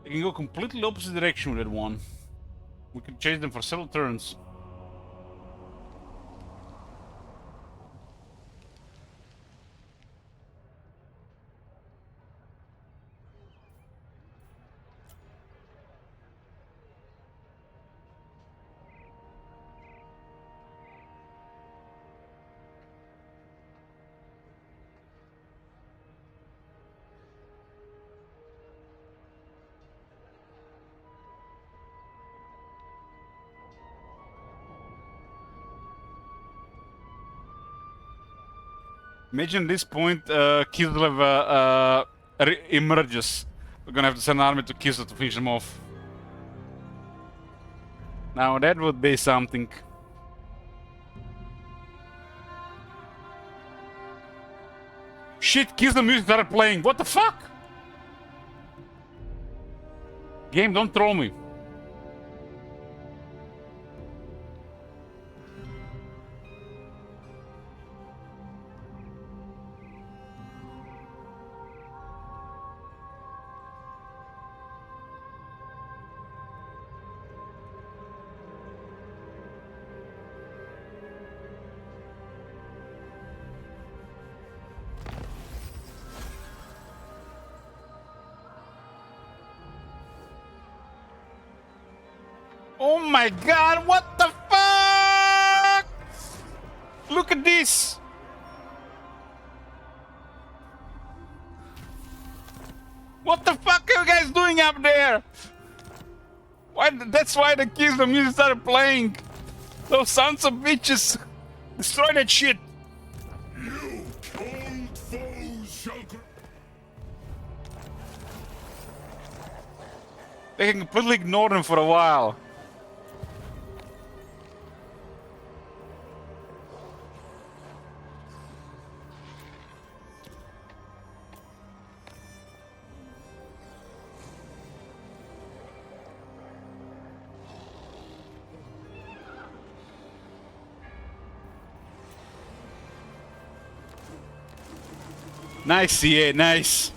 They can go completely opposite direction with that one. We can chase them for several turns. Imagine at this point, Kislev emerges. We're gonna have to send an army to Kislev to finish him off. Now that would be something. Shit, Kislev music started playing. What the fuck? Game, don't troll me. Oh my god, what the fuck? Look at this. What the fuck are you guys doing up there? Why? That's why the kids, the music started playing. Those sons of bitches. Destroy that shit. You cold foes shall... They can completely ignore them for a while. Nice, yeah, nice.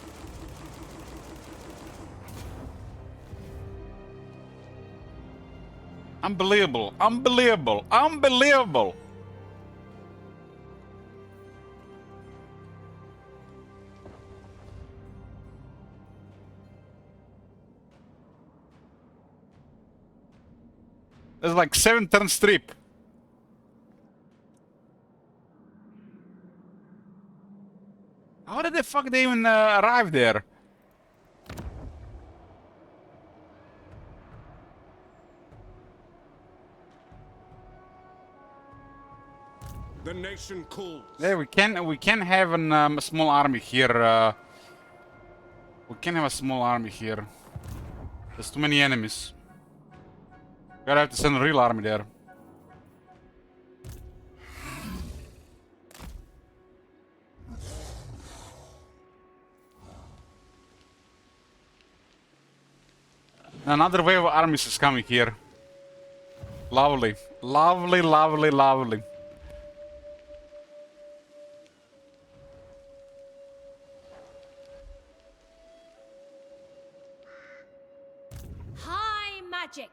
Unbelievable, unbelievable, unbelievable. There's like 7-turn strip. How did the fuck they even arrive there? The nation calls. Yeah, we can have a small army here. We can have a small army here. There's too many enemies. Gotta have to send a real army there. Another wave of armies is coming here. Lovely. Lovely, lovely, lovely. High magic.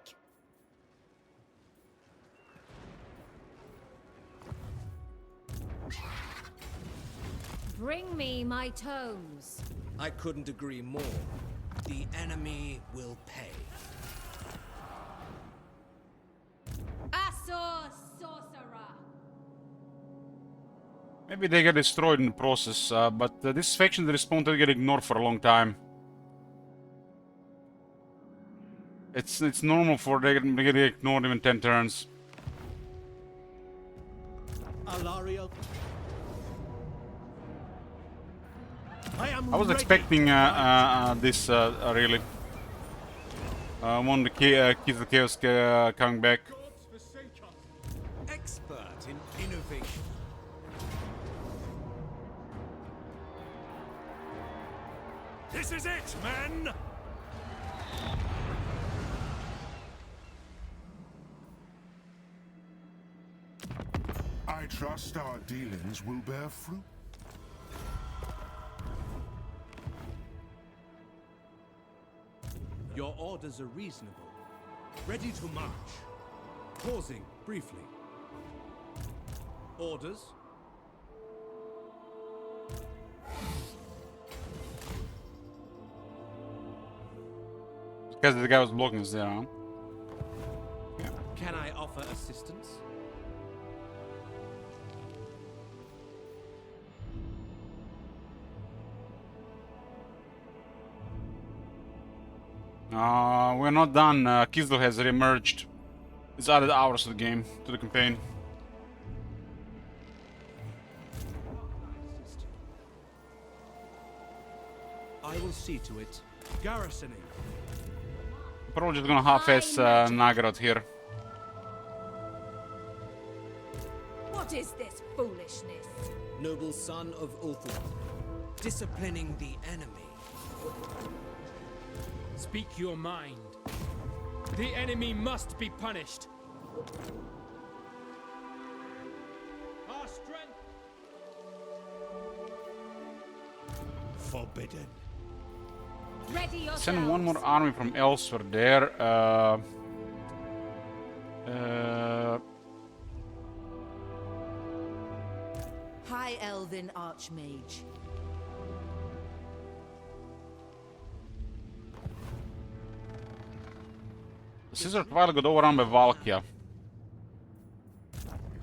Bring me my tomes. I couldn't agree more. The enemy will pay. Asor sorcerer. Maybe they get destroyed in the process, but this faction that respawned will get ignored for a long time. It's normal for them to get ignored even 10 turns. Alario. I was expecting this really. One of the Keys of Chaos coming back. Expert in innovation. This is it, men! I trust our dealings will bear fruit. Your orders are reasonable. Ready to march. Pausing briefly. Orders? Because the guy was blocking us there, huh? Yeah. Can I offer assistance? We're not done. Kislev has re-emerged. It's added hours to the game, to the campaign. will see to it. Garrisoning. Probably just gonna half-ass Nagrod here. What is this foolishness? Noble son of Ulthuan, disciplining the enemy. Speak your mind. The enemy must be punished. Our strength. Forbidden. Ready yourselves. Send one more army from elsewhere there. High Elven Archmage. Scissor Twilight got overrun by Valkia.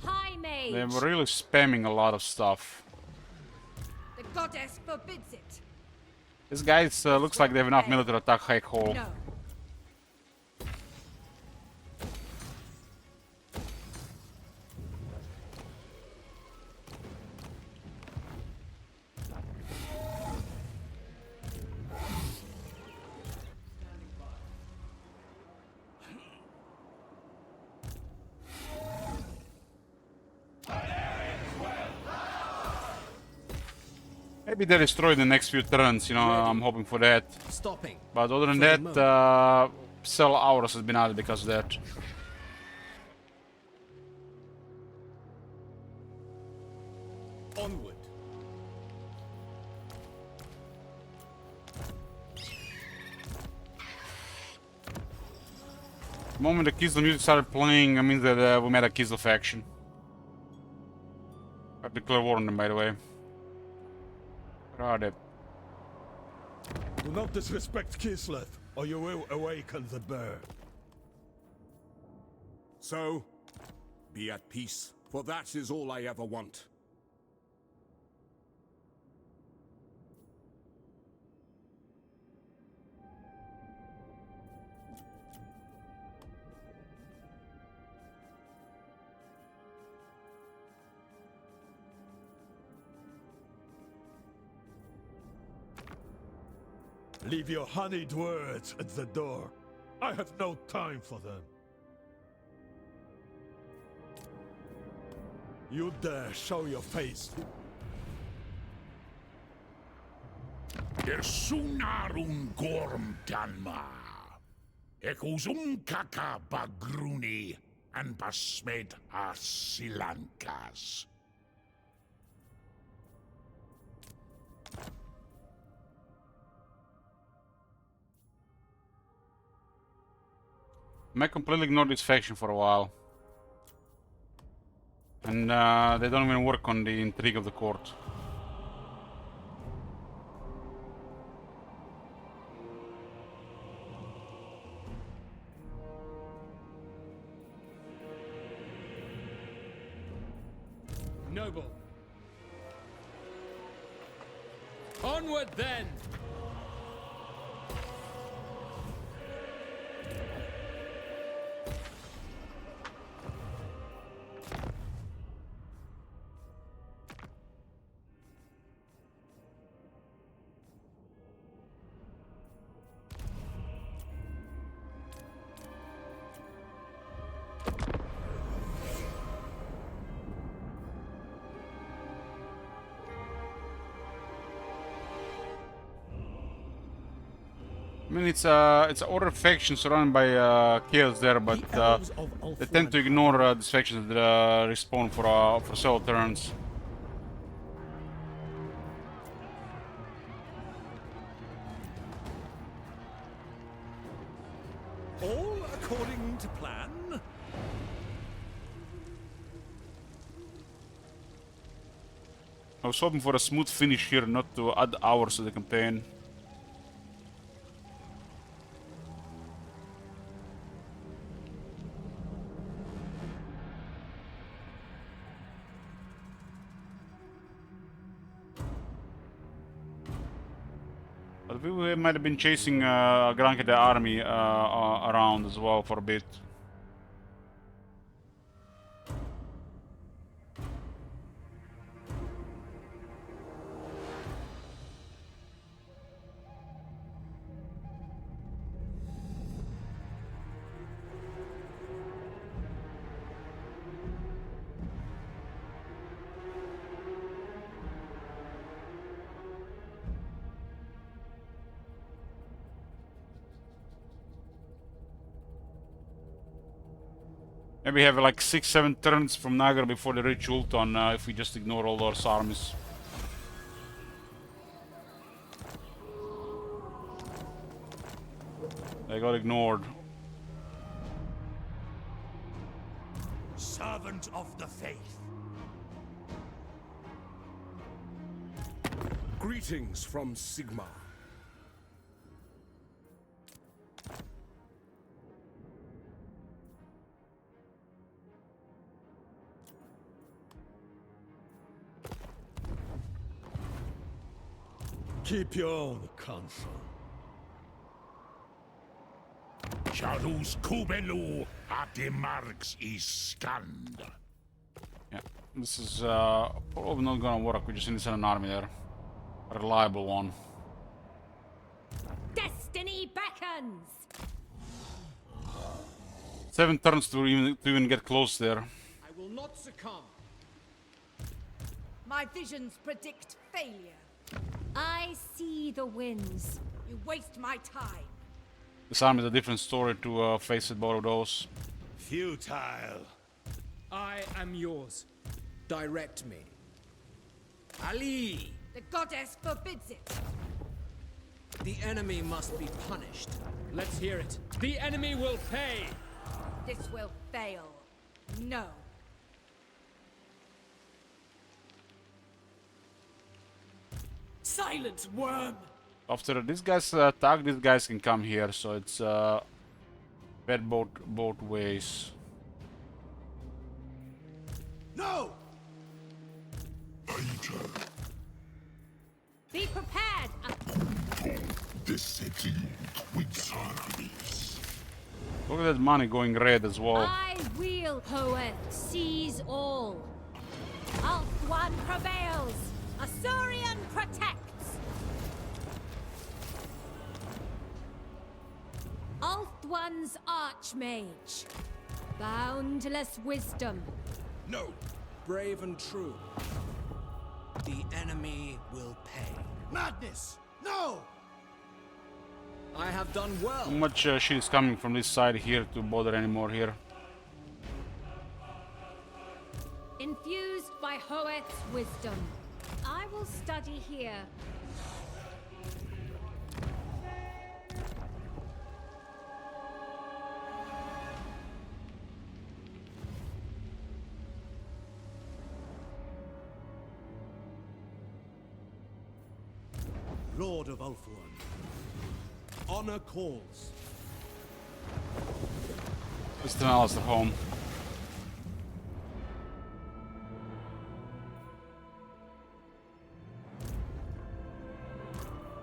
High Mage. They were really spamming a lot of stuff. The goddess forbids it. These guys looks like they have enough military to attack High Hall. No. Maybe they destroy the next few turns, you know, I'm hoping for that. Stopping. But other than For the that, Cell Auros has been added because of that. Onward. The moment the Kislev music started playing, I mean that we made a Kislev faction. I've declared war on them, by the way. Where are they? Do not disrespect Kislev, or you will awaken the bird. So, be at peace, for that is all I ever want. Leave your honeyed words at the door. I have no time for them. You dare show your face? Sunarun gorm danma. Ekuzum kaka bagruni and basmed asilankas. I completely ignored this faction for a while. And they don't even work on the intrigue of the court. Noble. Onward then! I mean, it's an order faction surrounded by chaos there, but they tend to ignore these factions that respawn for several turns. All according to plan? I was hoping for a smooth finish here, not to add hours to the campaign. But we might have been chasing Grankede army around as well for a bit. Maybe have like 6-7 turns from Nagar before they reach Ulton if we just ignore all those armies. They got ignored. Servant of the faith. Greetings from Sigma. Keep your own counsel. Charus Kubelu Atimarx Iskand. Yeah, this is probably not gonna work. We just need to send an army there. A reliable one. Destiny beckons! 7 turns to even get close there. I will not succumb. My visions predict failure. I see the winds. You waste my time. This army is a different story to face with both of those. Futile. I am yours. Direct me. Ali! The goddess forbids it. The enemy must be punished. Let's hear it. The enemy will pay! This will fail. No. Silence, worm! After these guys attack, these guys can come here, so it's bad both ways. No! Be prepared! This city with armies. Look at that money going red as well. I will, Hoeth, seize all. Ulthuan prevails. Asuryan protects. Ulthuan's archmage. Boundless wisdom. No! Brave and true. The enemy will pay. Madness! No! I have done well. Too much shit is coming from this side here to bother anymore here. Infused by Hoeth's wisdom. I will study here. Lord of Ulthuan, honor calls. Let's turn Alistair home.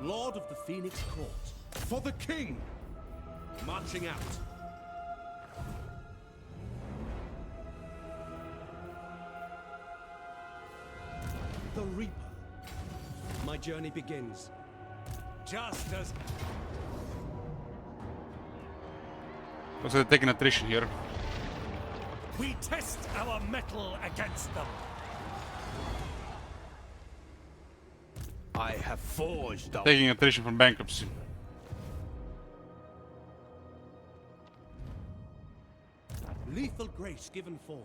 Lord of the Phoenix Court, for the king! Marching out. The Reaper. My journey begins. Just as... Looks like they're taking attrition here. We test our mettle against them. I have forged up. Taking attrition from bankruptcy. Lethal grace given form.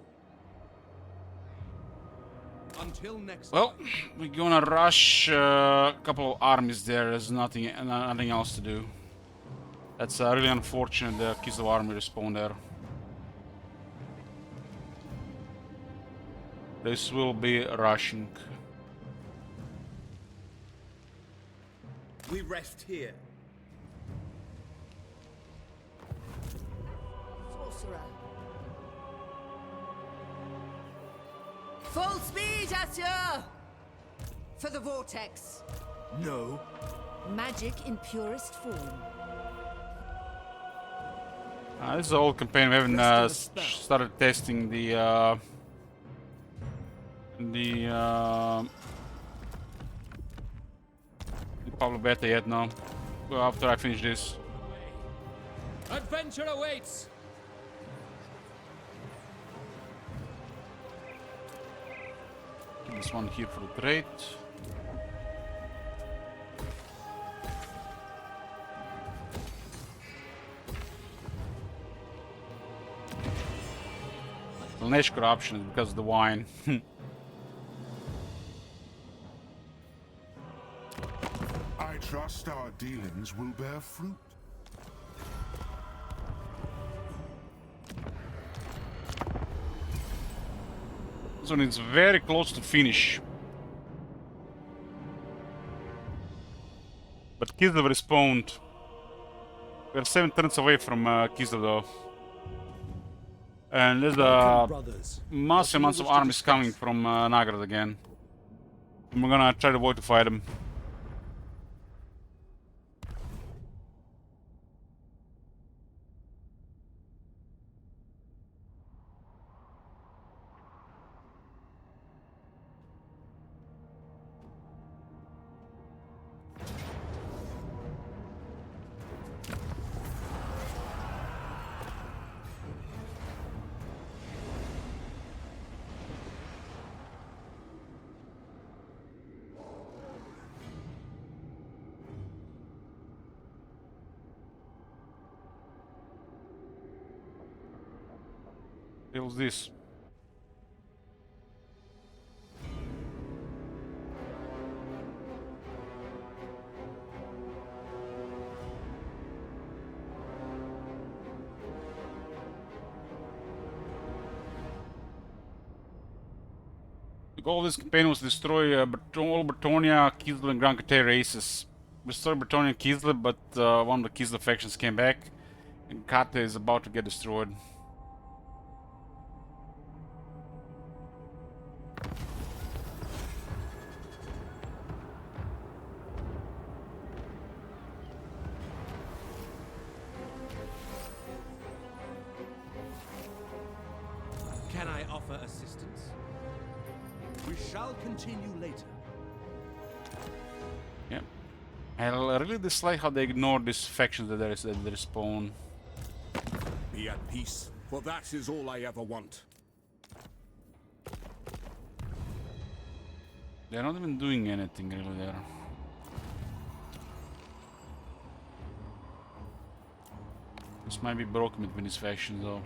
Until next Well, we're gonna rush a couple of armies there. There's nothing else to do. That's really unfortunate. The Kislev army respawned there. This will be rushing. We rest here. Sorcerer. Full speed, Asur! For the vortex. No. Magic in purest form. This is an old campaign. We haven't started testing the public beta yet. No. Well, after I finish this. Adventure awaits! Keep this one here for the trade. Lanesh corruption is because of the wine. I trust our dealings will bear fruit. This one is very close to finish. But Kislev respawned. We're 7 turns away from Kislev though. And there's a massive amounts of armies coming from Nagrad again. And we're gonna try to avoid to fight them. What's this? The goal of this campaign was to destroy all Bretonia, Kislev, and Grand Cathay races. We destroyed Bretonia and Kislev, but one of the Kislev factions came back, and Cathay is about to get destroyed. Can I offer assistance? We shall continue later. Yep. I really dislike how they ignore these factions that they respawn. Be at peace, for that is all I ever want. They're not even doing anything really there. This might be broken between these factions though.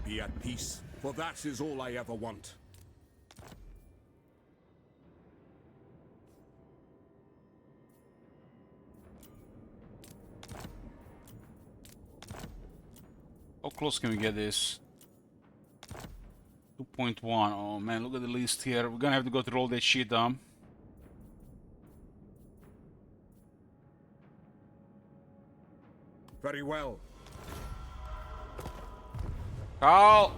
Be at peace, for that is all I ever want. How close can we get this? 2.1. Oh man, look at the list here. We're gonna have to go through all that shit, Very well. Carl!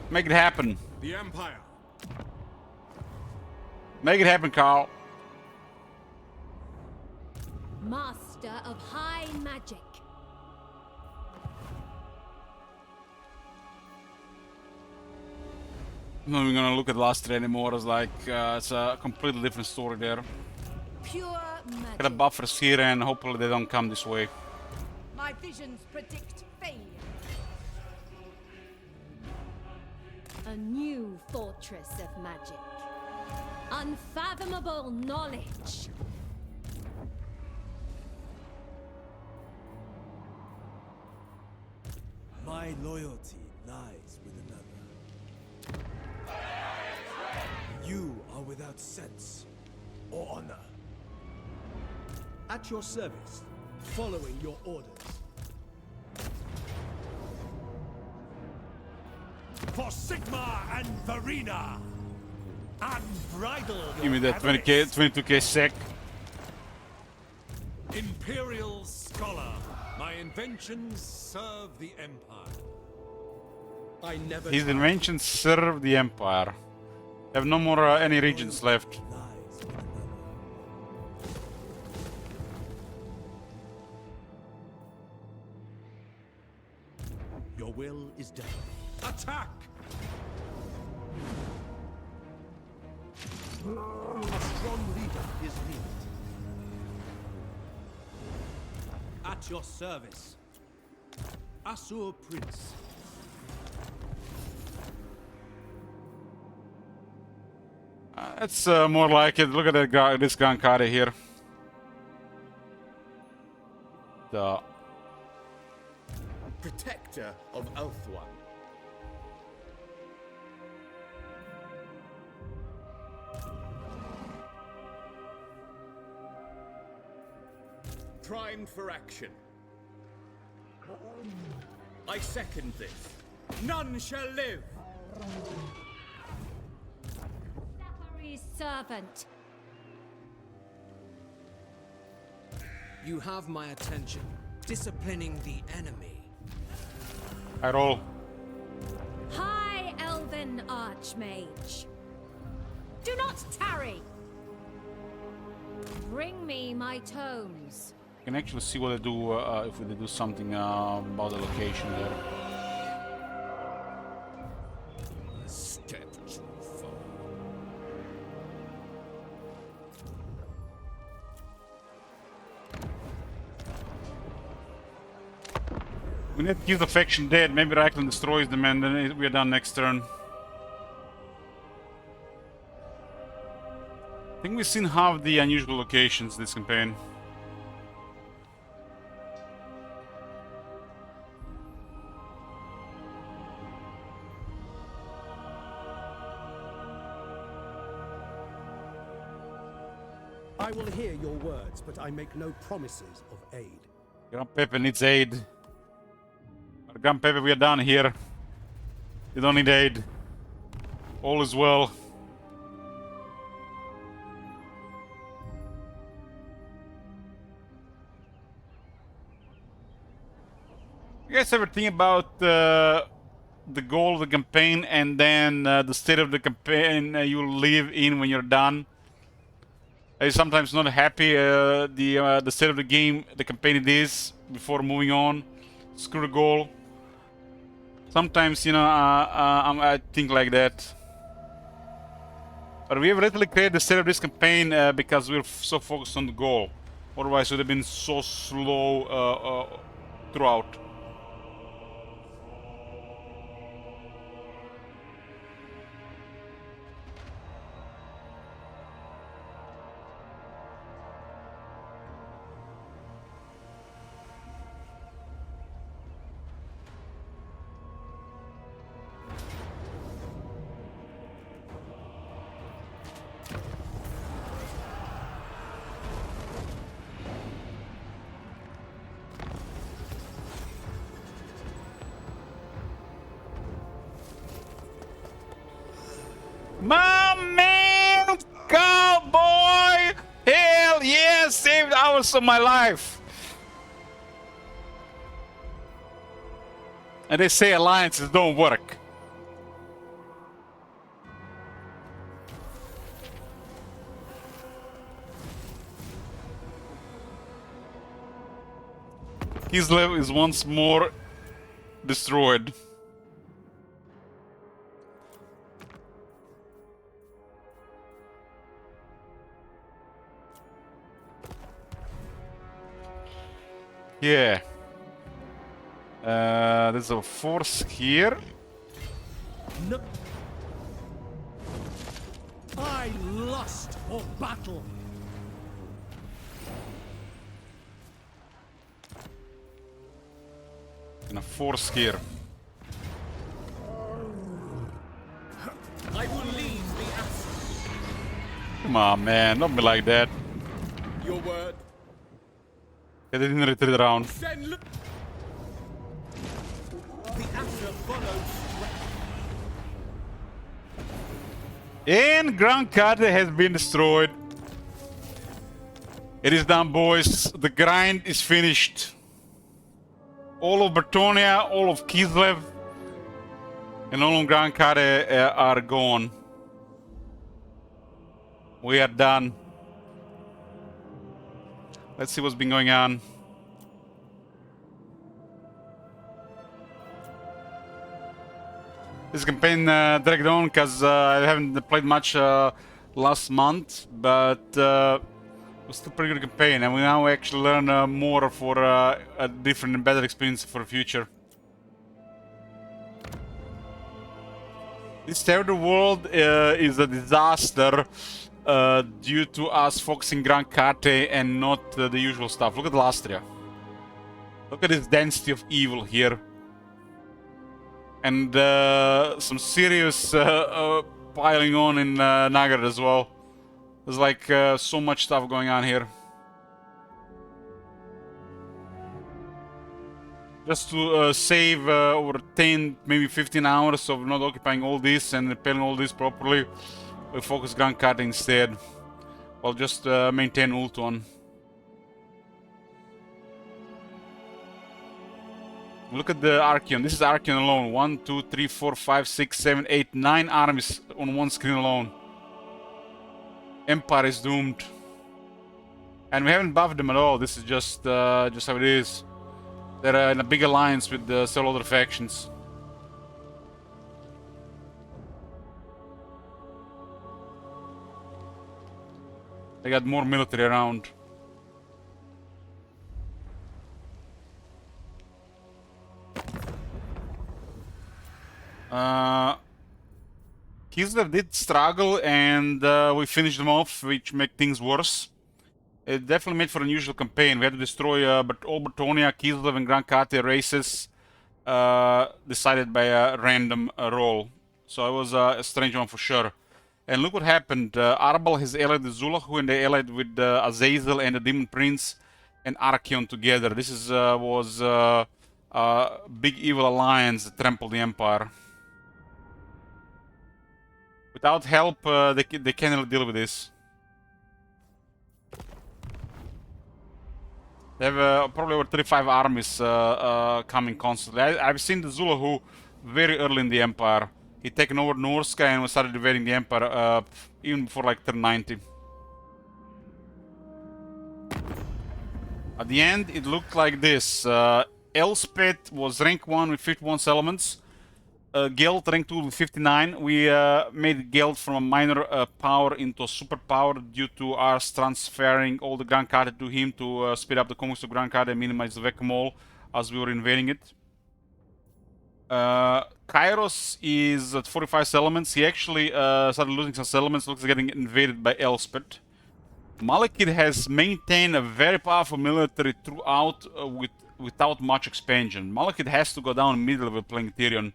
Make it happen. The Empire. Make it happen, Carl. Master of high magic. I'm not even gonna look at last three anymore. It's like it's a completely different story there. Pure magic. Got a buffers here, and hopefully they don't come this way. My visions predict failure. A new fortress of magic. Unfathomable knowledge. My loyalty lies with another. You are without sense or honor. At your service, following your orders. For Sigma and Verena! Unbridled! Give me that 20k, 22k sec. Imperial Scholar. My inventions serve the Empire. I never. His inventions serve the Empire. Have no more any regions left. Your will is done. Attack! A strong leader is needed. At your service. Asur Prince. That's more like it. Look at that guy, this Grand Kade here. The Protector of Ulthuan. Primed for action. I second this. None shall live. Safary's servant. You have my attention. Disciplining the enemy. I roll. High Elven Archmage. Do not tarry. Bring me my tomes. You can actually see what they do if they do something about the location there. A step too far. We need to keep the faction dead. Maybe Reichland destroys them and then we're done next turn. I think we've seen half the unusual locations this campaign. I will hear your words, but I make no promises of aid. Grand Pepe needs aid. But Grand Pepe, we are done here. You don't need aid. All is well. You guys ever think about the goal of the campaign and then the state of the campaign you'll live in when you're done? I'm sometimes not happy the state of the game, the campaign it is, before moving on. Screw the goal. Sometimes, you know, I think like that. But we have literally created the state of this campaign because we're so focused on the goal. Otherwise, it would have been so slow throughout. My man, cowboy! Hell yeah, saved hours of my life. And they say alliances don't work. Kislev is once more destroyed. Yeah. There's a force here. No. I lust for battle. And a force here. I will lead the asses. Come on, man. Don't be like that. Your word. Yeah, they didn't retreat around. Send the Asher follows. And Grand Kade has been destroyed. It is done, boys. The grind is finished. All of Bertonia, all of Kislev, and all of Grand Kade are gone. We are done. Let's see what's been going on. This campaign dragged on because I haven't played much last month, but it was still a pretty good campaign, and we now actually learn more for a different and better experience for the future. This third world is a disaster due to us focusing Grand Carte and not the usual stuff. Look at Lastria. Look at this density of evil here. And some serious piling on in Nagar as well. There's like so much stuff going on here. Just to save over 10, maybe 15 hours of not occupying all this and repairing all this properly, we focus Grand Carte instead. I'll just maintain Ultuan. Look at the Archeon. This is Archeon alone. 1, 2, 3, 4, 5, 6, 7, 8, 9 armies on one screen alone. Empire is doomed. And we haven't buffed them at all. This is just how it is. They're in a big alliance with several other factions. They got more military around. Kislev did struggle and we finished them off, which made things worse. It definitely made for an unusual campaign. We had to destroy all Bretonia, Kislev, and Grand Carte races decided by a random roll. So it was a strange one for sure. And look what happened. Arbal has allied with Zulahu, and they allied with Azazel and the Demon Prince and Archeon together. This is was a big evil alliance that trampled the Empire. Without help, they cannot deal with this. They have probably over 35 armies coming constantly. I've seen the Zulahu very early in the Empire. He'd taken over Norska and we started invading the Empire even before like turn 90. At the end, it looked like this. Elspeth was rank 1 with 51 settlements. Geld rank 2 with 59. We made Geld from a minor power into a superpower due to us transferring all the Grand Carte to him to speed up the conquest of Grand Carte and minimize the Vecamol as we were invading it. Kairos is at 45 settlements. He actually started losing some settlements. Looks like getting invaded by Elspeth. Malekith has maintained a very powerful military throughout without much expansion. Malekith has to go down mid-level playing Tyrion.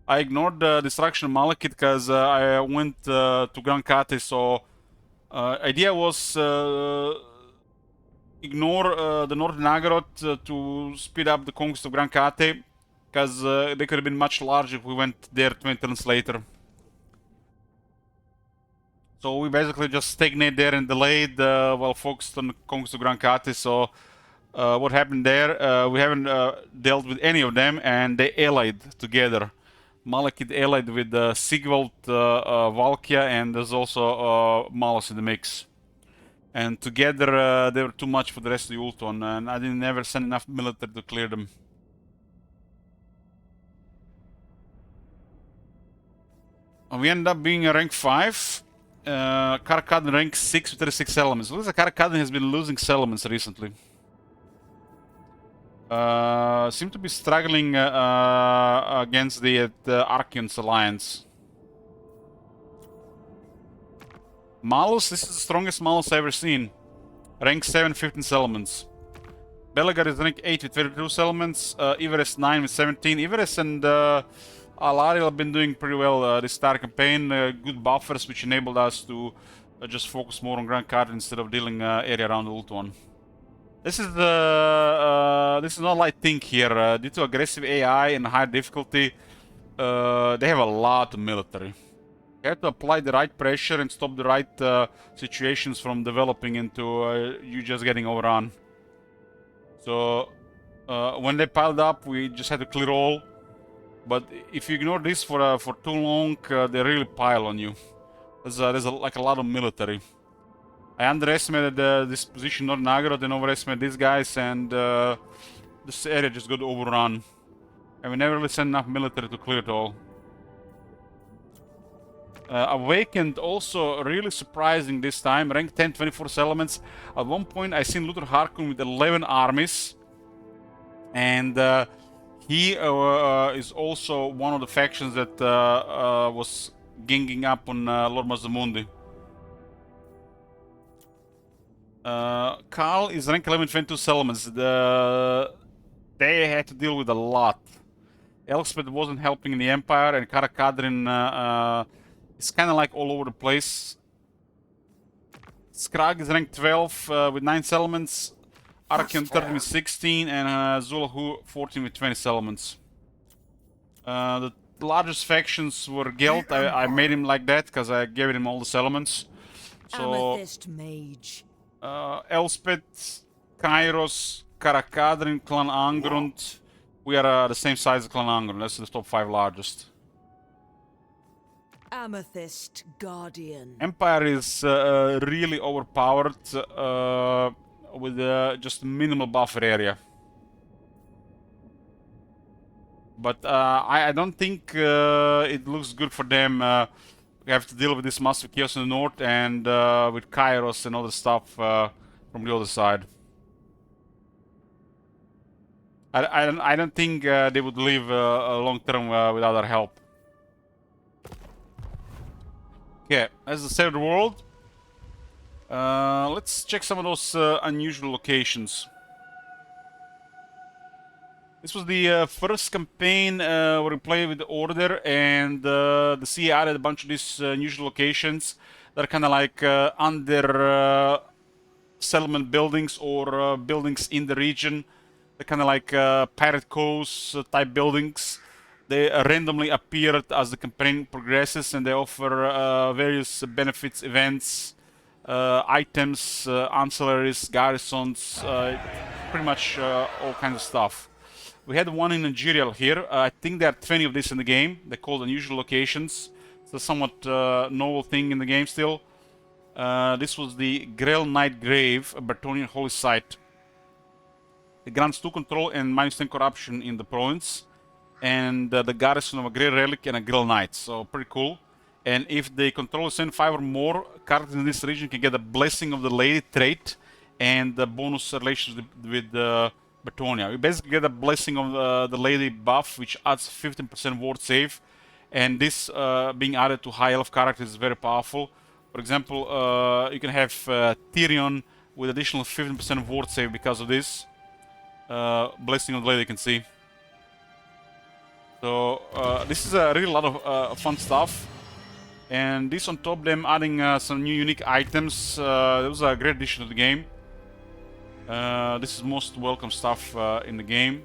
I ignored the destruction of Malekith because I went to Grand Carte, so idea was ignore the Northern Nagaroth to speed up the conquest of Grand Carte, because they could have been much larger if we went there 20 turns later. So we basically just stagnated there and delayed while focused on the conquest of Grand Carte. So what happened there, we haven't dealt with any of them, and they allied together. Malekith allied with Sigvald, Valkia, and there's also Malus in the mix. And together they were too much for the rest of the Ultron, and I didn't never send enough military to clear them. And we ended up being a rank 5. Karkadan rank 6 with 36 settlements. Looks like Karkadan has been losing settlements recently. Seem to be struggling against the Archeon's alliance. Malus, this is the strongest Malus I've ever seen. Rank 7, 15 settlements. Belagar is rank 8 with 32 settlements. Iveres 9 with 17. Iveres and Alariel have been doing pretty well this entire campaign. Good buffers, which enabled us to just focus more on Grand Carte instead of dealing area around Ultuan. This is not light thing here. Due to aggressive AI and high difficulty, they have a lot of military. You have to apply the right pressure and stop the right situations from developing into you just getting overrun. So when they piled up, we just had to clear all. But if you ignore this for too long, they really pile on you. There's like a lot of military. I underestimated this position Northern Nagaroth and overestimated these guys, and this area just got overrun. And we never really sent enough military to clear it all. Awakened also really surprising this time. Rank 10, 24 settlements. At one point I seen Luther Harkon with 11 armies. And He is also one of the factions that was ganging up on Lord Mazamundi. Karl is rank 11 22 settlements. They had to deal with a lot. Elspeth wasn't helping in the Empire, and Karakadrin is kind of like all over the place. Skrag is rank 12 with 9 settlements. Archeon 13 with 16, and Zulahu 14 with 20 settlements. The largest factions were Gelt. I made him like that because I gave him all the settlements. So, Amethyst Mage. Elspeth, Kairos, Karakadrin, Clan Angrund. We are the same size as Clan Angrund. That's the top 5 largest. Amethyst Guardian. Empire is really overpowered with just minimal buffer area. But I don't think it looks good for them. We have to deal with this massive chaos in the north and with Kairos and other stuff from the other side. I don't think they would live long term without our help. Okay, as the state of the world, let's check some of those unusual locations. This was the first campaign where we played with the Order, and the CA added a bunch of these unusual locations that are kind of like under settlement buildings or buildings in the region. They're kind of like pirate coves type buildings. They randomly appeared as the campaign progresses, and they offer various benefits, events, items, ancillaries, garrisons, pretty much all kinds of stuff. We had one in Nigeria here. I think there are 20 of these in the game. They're called unusual locations. It's a somewhat novel thing in the game still. This was the Grail Knight Grave, a Bretonnian holy site. It grants 2 control and -10 corruption in the province. And the garrison of a Grey Relic and a Grail Knight. So pretty cool. And if they control the same 5 or more, characters in this region can get a Blessing of the Lady trait and the bonus relations with Bretonnia. You basically get a Blessing of the Lady buff, which adds 15% ward save. And this being added to high elf characters is very powerful. For example, you can have Tyrion with additional 15% ward save because of this. Blessing of the Lady, you can see. So this is a really lot of fun stuff, and this on top them adding some new unique items. It was a great addition to the game. This is most welcome stuff in the game.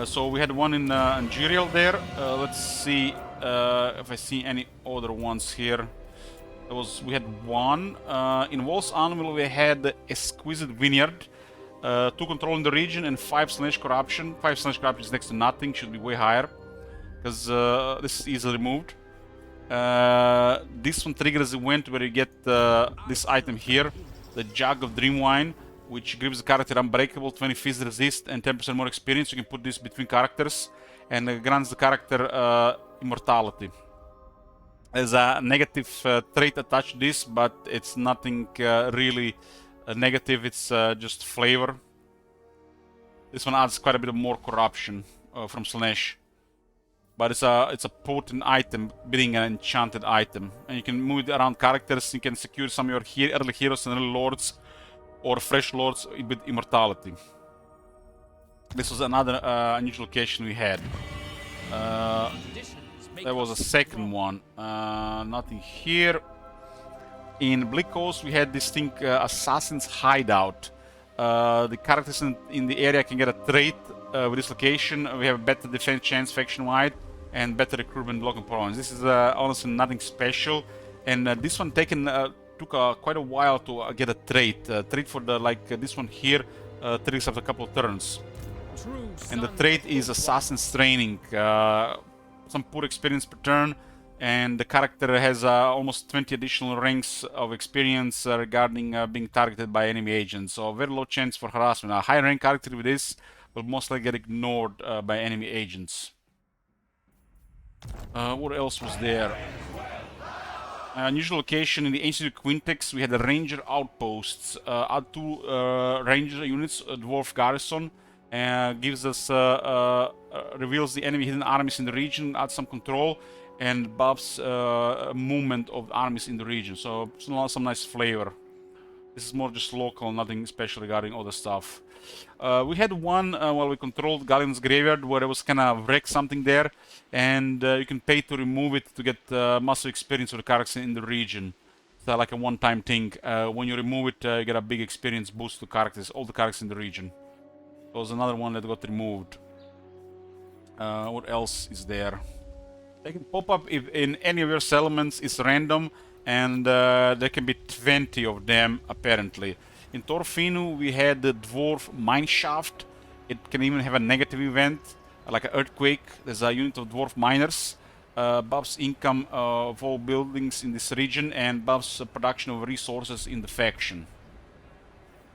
So we had one in Angerial there. Let's see if I see any other ones here. We had one in Walls Anvil. We had the Exquisite Vineyard. 2 control in the region and 5 / corruption. 5 / corruption is next to nothing, should be way higher. Because this is easily removed. This one triggers an event where you get this item here. The Jug of Dream Wine, which gives the character unbreakable, 20 fizz resist and 10% more experience. You can put this between characters. And grants the character immortality. There's a negative trait attached to this, but it's nothing really negative, it's just flavor. This one adds quite a bit of more corruption from Slanesh. But it's a potent item, being an enchanted item. And you can move it around characters, you can secure some of your early heroes and early lords, or fresh lords with immortality. This was another unusual location we had. There was a second one. Nothing here. In Bleak Coast, we had this thing, Assassin's Hideout. The characters in the area can get a trait with this location. We have a better defense chance faction-wide and better recruitment blocking points. This is honestly nothing special. And this one took quite a while to get a trait. Trait for this one here triggers after a couple of turns. And the trait is Assassin's Training. Some poor experience per turn. And the character has almost 20 additional ranks of experience regarding being targeted by enemy agents. So very low chance for harassment. A high rank character with this will most likely get ignored by enemy agents. What else was there? Unusual location in the ancient Quintex. We had the Ranger Outposts. Add 2 Ranger units, a Dwarf Garrison. gives us reveals the enemy hidden armies in the region, adds some control, and buffs movement of armies in the region. So some nice flavor. This is more just local, nothing special regarding other stuff. We had one while we controlled Galleon's Graveyard where I was kind of wreck something there, and you can pay to remove it to get massive experience for the characters in the region. It's like a one-time thing. When you remove it, you get a big experience boost to characters, all the characters in the region. There was another one that got removed. What else is there? They can pop up if in any of your settlements. It's random, and there can be 20 of them apparently. In Torfinu we had the Dwarf Mineshaft. It can even have a negative event, like an earthquake. There's a unit of Dwarf Miners. Buffs income of all buildings in this region, and buffs production of resources in the faction.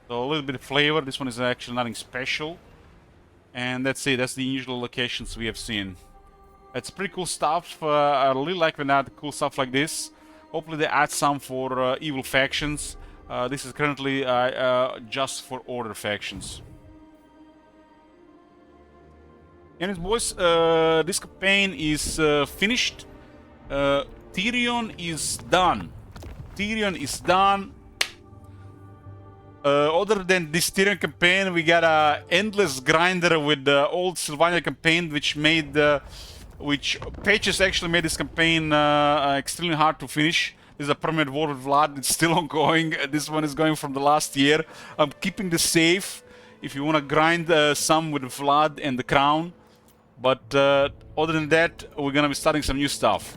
So a little bit of flavor. This one is actually nothing special. And that's it. That's the usual locations we have seen. It's pretty cool stuff. I really like when they add cool stuff like this. Hopefully they add some for evil factions. This is currently just for order factions. Anyways, boys, this campaign is finished. Tyrion is done. Tyrion is done. Other than this Tyrion campaign, we got a endless grinder with the old Sylvania campaign, which patches actually made this campaign extremely hard to finish. This is a permanent war with Vlad. It's still ongoing. This one is going from the last year. I'm keeping this safe if you want to grind some with Vlad and the Crown. But other than that, we're gonna be starting some new stuff.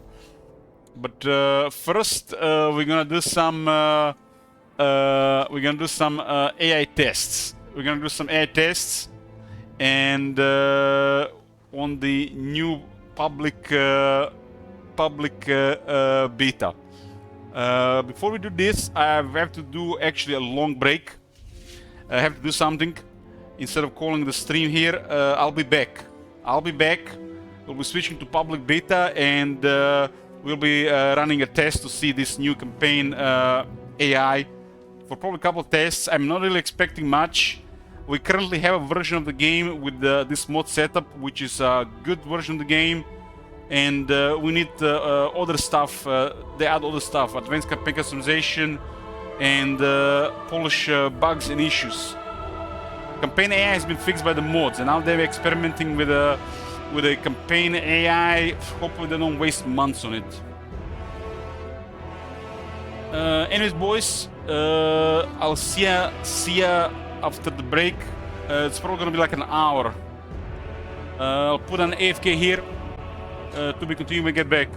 But first, we're gonna do some AI tests. We're gonna do some AI tests, and on the new public beta. Before we do this, I have to do actually a long break. I have to do something. Instead of calling the stream here, I'll be back. We'll be switching to public beta, and we'll be running a test to see this new campaign AI for probably a couple of tests. I'm not really expecting much. We currently have a version of the game with this mod setup, which is a good version of the game, and we need other stuff. They add other stuff, advanced campaign customization, and polish bugs and issues. Campaign AI has been fixed by the mods, and now they're experimenting with a campaign AI. Hopefully they don't waste months on it. Anyways, boys, I'll see ya after the break. It's probably gonna be like an hour. I'll put an AFK here to be continued when we get back.